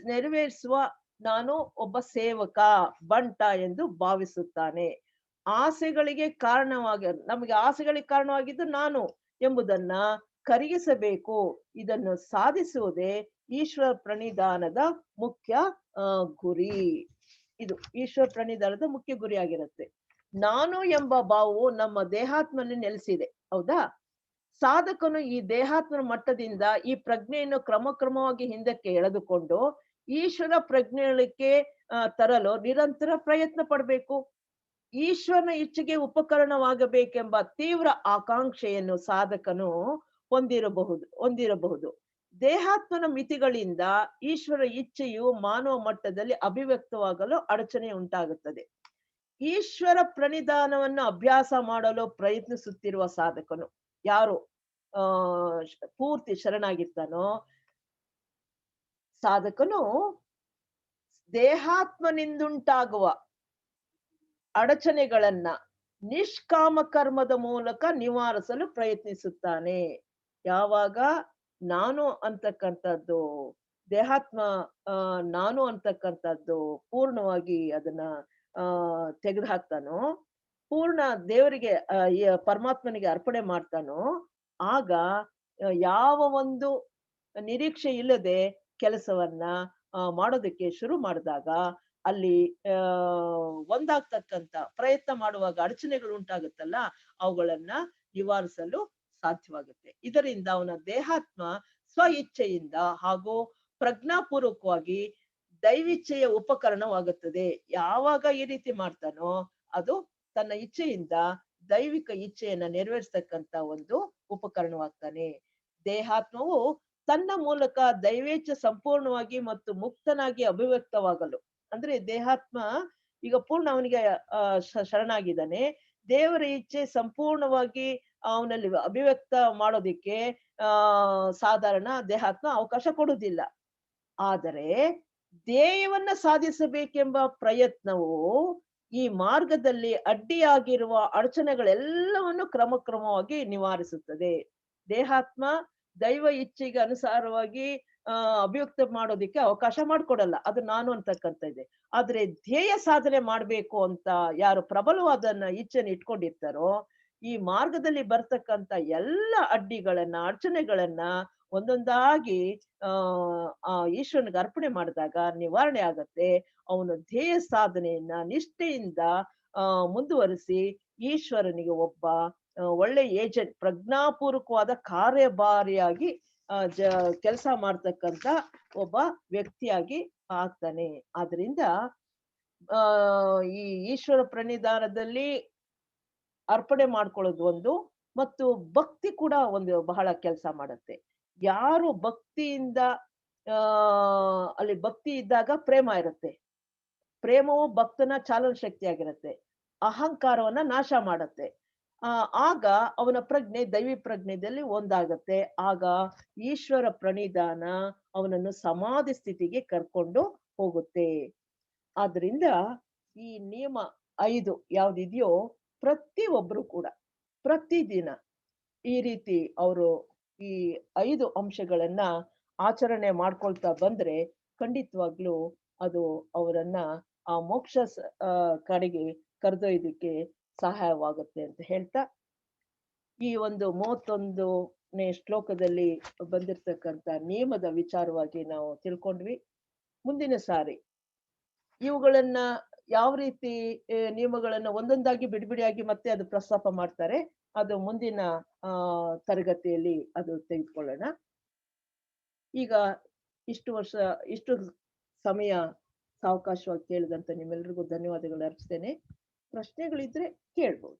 Speaker 1: ನೆರವೇರಿಸುವ ನಾನು ಒಬ್ಬ ಸೇವಕ, ಬಂಟ ಎಂದು ಭಾವಿಸುತ್ತಾನೆ. ಆಸೆಗಳಿಗೆ ನಮಗೆ ಆಸೆಗಳಿಗೆ ಕಾರಣವಾಗಿದ್ದು ನಾನು ಎಂಬುದನ್ನ ಕರಗಿಸಬೇಕು. ಇದನ್ನು ಸಾಧಿಸುವುದೇ ಈಶ್ವರ ಪ್ರಣಿಧಾನದ ಮುಖ್ಯ ಗುರಿ. ಇದು ಈಶ್ವರ ಪ್ರಣಿಧಾನದ ಮುಖ್ಯ ಗುರಿ ಆಗಿರುತ್ತೆ. ನಾನು ಎಂಬ ಭಾವವು ನಮ್ಮ ದೇಹಾತ್ಮನಲ್ಲಿ ನೆಲೆಸಿದೆ, ಹೌದಾ? ಸಾಧಕನು ಈ ದೇಹಾತ್ಮನ ಮಟ್ಟದಿಂದ ಈ ಪ್ರಜ್ಞೆಯನ್ನು ಕ್ರಮಕ್ರಮವಾಗಿ ಹಿಂದಕ್ಕೆ ಎಳೆದುಕೊಂಡು ಈಶ್ವರ ಪ್ರಜ್ಞೆಗೆ ತರಲು ನಿರಂತರ ಪ್ರಯತ್ನ ಪಡಬೇಕು. ಈಶ್ವರನ ಇಚ್ಛೆಗೆ ಉಪಕರಣವಾಗಬೇಕೆಂಬ ತೀವ್ರ ಆಕಾಂಕ್ಷೆಯನ್ನು ಸಾಧಕನು ಹೊಂದಿರಬಹುದು. ದೇಹಾತ್ಮನ ಮಿತಿಗಳಿಂದ ಈಶ್ವರ ಇಚ್ಛೆಯು ಮಾನವ ಮಟ್ಟದಲ್ಲಿ ಅಭಿವ್ಯಕ್ತವಾಗಲು ಅಡಚಣೆ ಉಂಟಾಗುತ್ತದೆ. ಈಶ್ವರ ಪ್ರಣಿಧಾನವನ್ನು ಅಭ್ಯಾಸ ಮಾಡಲು ಪ್ರಯತ್ನಿಸುತ್ತಿರುವ ಸಾಧಕನು, ಯಾರು ಪೂರ್ತಿ ಶರಣಾಗಿರ್ತಾನೋ ಸಾಧಕನು ದೇಹಾತ್ಮನಿಂದುಂಟಾಗುವ ಅಡಚಣೆಗಳನ್ನ ನಿಷ್ಕಾಮ ಕರ್ಮದ ಮೂಲಕ ನಿವಾರಿಸಲು ಪ್ರಯತ್ನಿಸುತ್ತಾನೆ. ಯಾವಾಗ ನಾನು ಅಂತಕ್ಕಂಥದ್ದು, ದೇಹಾತ್ಮ ನಾನು ಅಂತಕ್ಕಂಥದ್ದು ಪೂರ್ಣವಾಗಿ ಅದನ್ನ ತೆಗೆದುಹಾಕ್ತಾನೋ, ಪೂರ್ಣ ದೇವರಿಗೆ ಪರಮಾತ್ಮನಿಗೆ ಅರ್ಪಣೆ ಮಾಡ್ತಾನೋ, ಆಗ ಯಾವ ಒಂದು ನಿರೀಕ್ಷೆ ಇಲ್ಲದೆ ಕೆಲಸವನ್ನ ಮಾಡೋದಕ್ಕೆ ಶುರು ಮಾಡಿದಾಗ ಅಲ್ಲಿ ಒಂದಾಗ್ತಕ್ಕಂಥ ಪ್ರಯತ್ನ ಮಾಡುವಾಗ ಅಡಚಣೆಗಳು ಉಂಟಾಗುತ್ತಲ್ಲ, ಅವುಗಳನ್ನ ನಿವಾರಿಸಲು ಸಾಧ್ಯವಾಗುತ್ತೆ. ಇದರಿಂದ ಅವನ ದೇಹಾತ್ಮ ಸ್ವ ಇಚ್ಛೆಯಿಂದ ಹಾಗೂ ಪ್ರಜ್ಞಾಪೂರ್ವಕವಾಗಿ ದೈವಿಚ್ಛೆಯ ಉಪಕರಣವಾಗುತ್ತದೆ. ಯಾವಾಗ ಈ ರೀತಿ ಮಾಡ್ತಾನೋ ಅದು ತನ್ನ ಇಚ್ಛೆಯಿಂದ ದೈವಿಕ ಇಚ್ಛೆಯನ್ನ ನೆರವೇರಿಸ್ತಕ್ಕಂಥ ಒಂದು ಉಪಕರಣವಾಗ್ತಾನೆ. ದೇಹಾತ್ಮವು ತನ್ನ ಮೂಲಕ ದೈವೇಚ್ಛೆ ಸಂಪೂರ್ಣವಾಗಿ ಮತ್ತು ಮುಕ್ತನಾಗಿ ಅಭಿವ್ಯಕ್ತವಾಗಲು, ಅಂದ್ರೆ ದೇಹಾತ್ಮ ಈಗ ಪೂರ್ಣ ಅವನಿಗೆ ಶರಣಾಗಿದ್ದಾನೆ, ದೇವರ ಇಚ್ಛೆ ಸಂಪೂರ್ಣವಾಗಿ ಅವನಲ್ಲಿ ಅಭಿವ್ಯಕ್ತ ಮಾಡೋದಿಕ್ಕೆ ಸಾಧಾರಣ ದೇಹಾತ್ಮ ಅವಕಾಶ ಕೊಡುವುದಿಲ್ಲ. ಆದರೆ ಧ್ಯೇಯವನ್ನ ಸಾಧಿಸಬೇಕೆಂಬ ಪ್ರಯತ್ನವು ಈ ಮಾರ್ಗದಲ್ಲಿ ಅಡ್ಡಿಯಾಗಿರುವ ಅಡಚಣೆಗಳೆಲ್ಲವನ್ನು ಕ್ರಮಕ್ರಮವಾಗಿ ನಿವಾರಿಸುತ್ತದೆ. ದೇಹಾತ್ಮ ದೈವ ಇಚ್ಛೆಗೆ ಅನುಸಾರವಾಗಿ ಅಭಿವ್ಯಕ್ತ ಮಾಡೋದಿಕ್ಕೆ ಅವಕಾಶ ಮಾಡ್ಕೊಡಲ್ಲ, ಅದು ನಾನು ಅಂತಕ್ಕಂಥ ಇದೆ. ಆದ್ರೆ ಧ್ಯೇಯ ಸಾಧನೆ ಮಾಡ್ಬೇಕು ಅಂತ ಯಾರು ಪ್ರಬಲವಾದನ್ನ ಇಚ್ಛೆನ ಇಟ್ಕೊಂಡಿರ್ತಾರೋ, ಈ ಮಾರ್ಗದಲ್ಲಿ ಬರ್ತಕ್ಕಂಥ ಎಲ್ಲ ಅಡಚಣೆಗಳನ್ನ ಒಂದೊಂದಾಗಿ ಈಶ್ವರನಿಗೆ ಅರ್ಪಣೆ ಮಾಡಿದಾಗ ನಿವಾರಣೆ ಆಗತ್ತೆ. ಅವನು ಧ್ಯೇಯ ಸಾಧನೆಯನ್ನ ನಿಷ್ಠೆಯಿಂದ ಮುಂದುವರಿಸಿ ಈಶ್ವರನಿಗೆ ಒಬ್ಬ ಒಳ್ಳೆ ಏಜೆಂಟ್, ಪ್ರಜ್ಞಾಪೂರ್ವಕವಾದ ಕಾರ್ಯಭಾರಿಯಾಗಿ ಕೆಲಸ ಮಾಡ್ತಕ್ಕಂತ ಒಬ್ಬ ವ್ಯಕ್ತಿಯಾಗಿ ಆಗ್ತಾನೆ. ಆದ್ರಿಂದ ಆ ಈ ಈಶ್ವರ ಪ್ರಣಿಧಾನದಲ್ಲಿ ಅರ್ಪಣೆ ಮಾಡ್ಕೊಳ್ಳೋದು ಒಂದು, ಮತ್ತು ಭಕ್ತಿ ಕೂಡ ಒಂದು ಬಹಳ ಕೆಲಸ ಮಾಡುತ್ತೆ. ಯಾರು ಭಕ್ತಿಯಿಂದ ಆ ಅಲ್ಲಿ ಭಕ್ತಿ ಇದ್ದಾಗ ಪ್ರೇಮ ಇರುತ್ತೆ. ಪ್ರೇಮವು ಭಕ್ತನ ಚಾಲನ ಶಕ್ತಿಯಾಗಿರುತ್ತೆ. ಅಹಂಕಾರವನ್ನ ನಾಶ ಮಾಡುತ್ತೆ. ಆಗ ಅವನ ಪ್ರಜ್ಞೆ ದೈವಿ ಪ್ರಜ್ಞೆಯಲ್ಲಿ ಒಂದಾಗತ್ತೆ. ಆಗ ಈಶ್ವರ ಪ್ರಣಿಧಾನ ಅವನನ್ನು ಸಮಾಧಿ ಸ್ಥಿತಿಗೆ ಕರ್ಕೊಂಡು ಹೋಗುತ್ತೆ. ಆದ್ರಿಂದ ಈ ನಿಯಮ 5 ಯಾವ್ದಿದೆಯೋ ಪ್ರತಿಯೊಬ್ರು ಕೂಡ ಪ್ರತಿದಿನ ಈ ರೀತಿ ಅವರು ಈ 5 ಅಂಶಗಳನ್ನ ಆಚರಣೆ ಮಾಡ್ಕೊಳ್ತಾ ಬಂದ್ರೆ ಖಂಡಿತವಾಗ್ಲೂ ಅದು ಅವರನ್ನ ಆ ಮೋಕ್ಷ ಕಡೆಗೆ ಕರೆದೊಯ್ದಕ್ಕೆ ಸಹಾಯವಾಗುತ್ತೆ ಅಂತ ಹೇಳ್ತಾ, ಈ ಒಂದು 31ನೇ ಶ್ಲೋಕದಲ್ಲಿ ಬಂದಿರತಕ್ಕಂತ ನಿಯಮದ ವಿಚಾರವಾಗಿ ನಾವು ತಿಳ್ಕೊಂಡ್ವಿ. ಮುಂದಿನ ಸಾರಿ ಇವುಗಳನ್ನ ಯಾವ ರೀತಿ ನಿಯಮಗಳನ್ನ ಒಂದೊಂದಾಗಿ ಬಿಡಿಬಿಡಿಯಾಗಿ ಮತ್ತೆ ಅದು ಪ್ರಸ್ತಾಪ ಮಾಡ್ತಾರೆ, ಅದು ಮುಂದಿನ ತರಗತಿಯಲ್ಲಿ ಅದು ತೆಗೆದುಕೊಳ್ಳೋಣ. ಈಗ ಇಷ್ಟು ಸಮಯ ಸಾವಕಾಶವಾಗಿ ಕೇಳಿದಂತ ನಿಮ್ಮೆಲ್ರಿಗೂ ಧನ್ಯವಾದಗಳು ಅರ್ಪಿಸ್ತೇನೆ. ಪ್ರಶ್ನೆಗಳಿದ್ರೆ ಕೇಳ್ಬೋದು.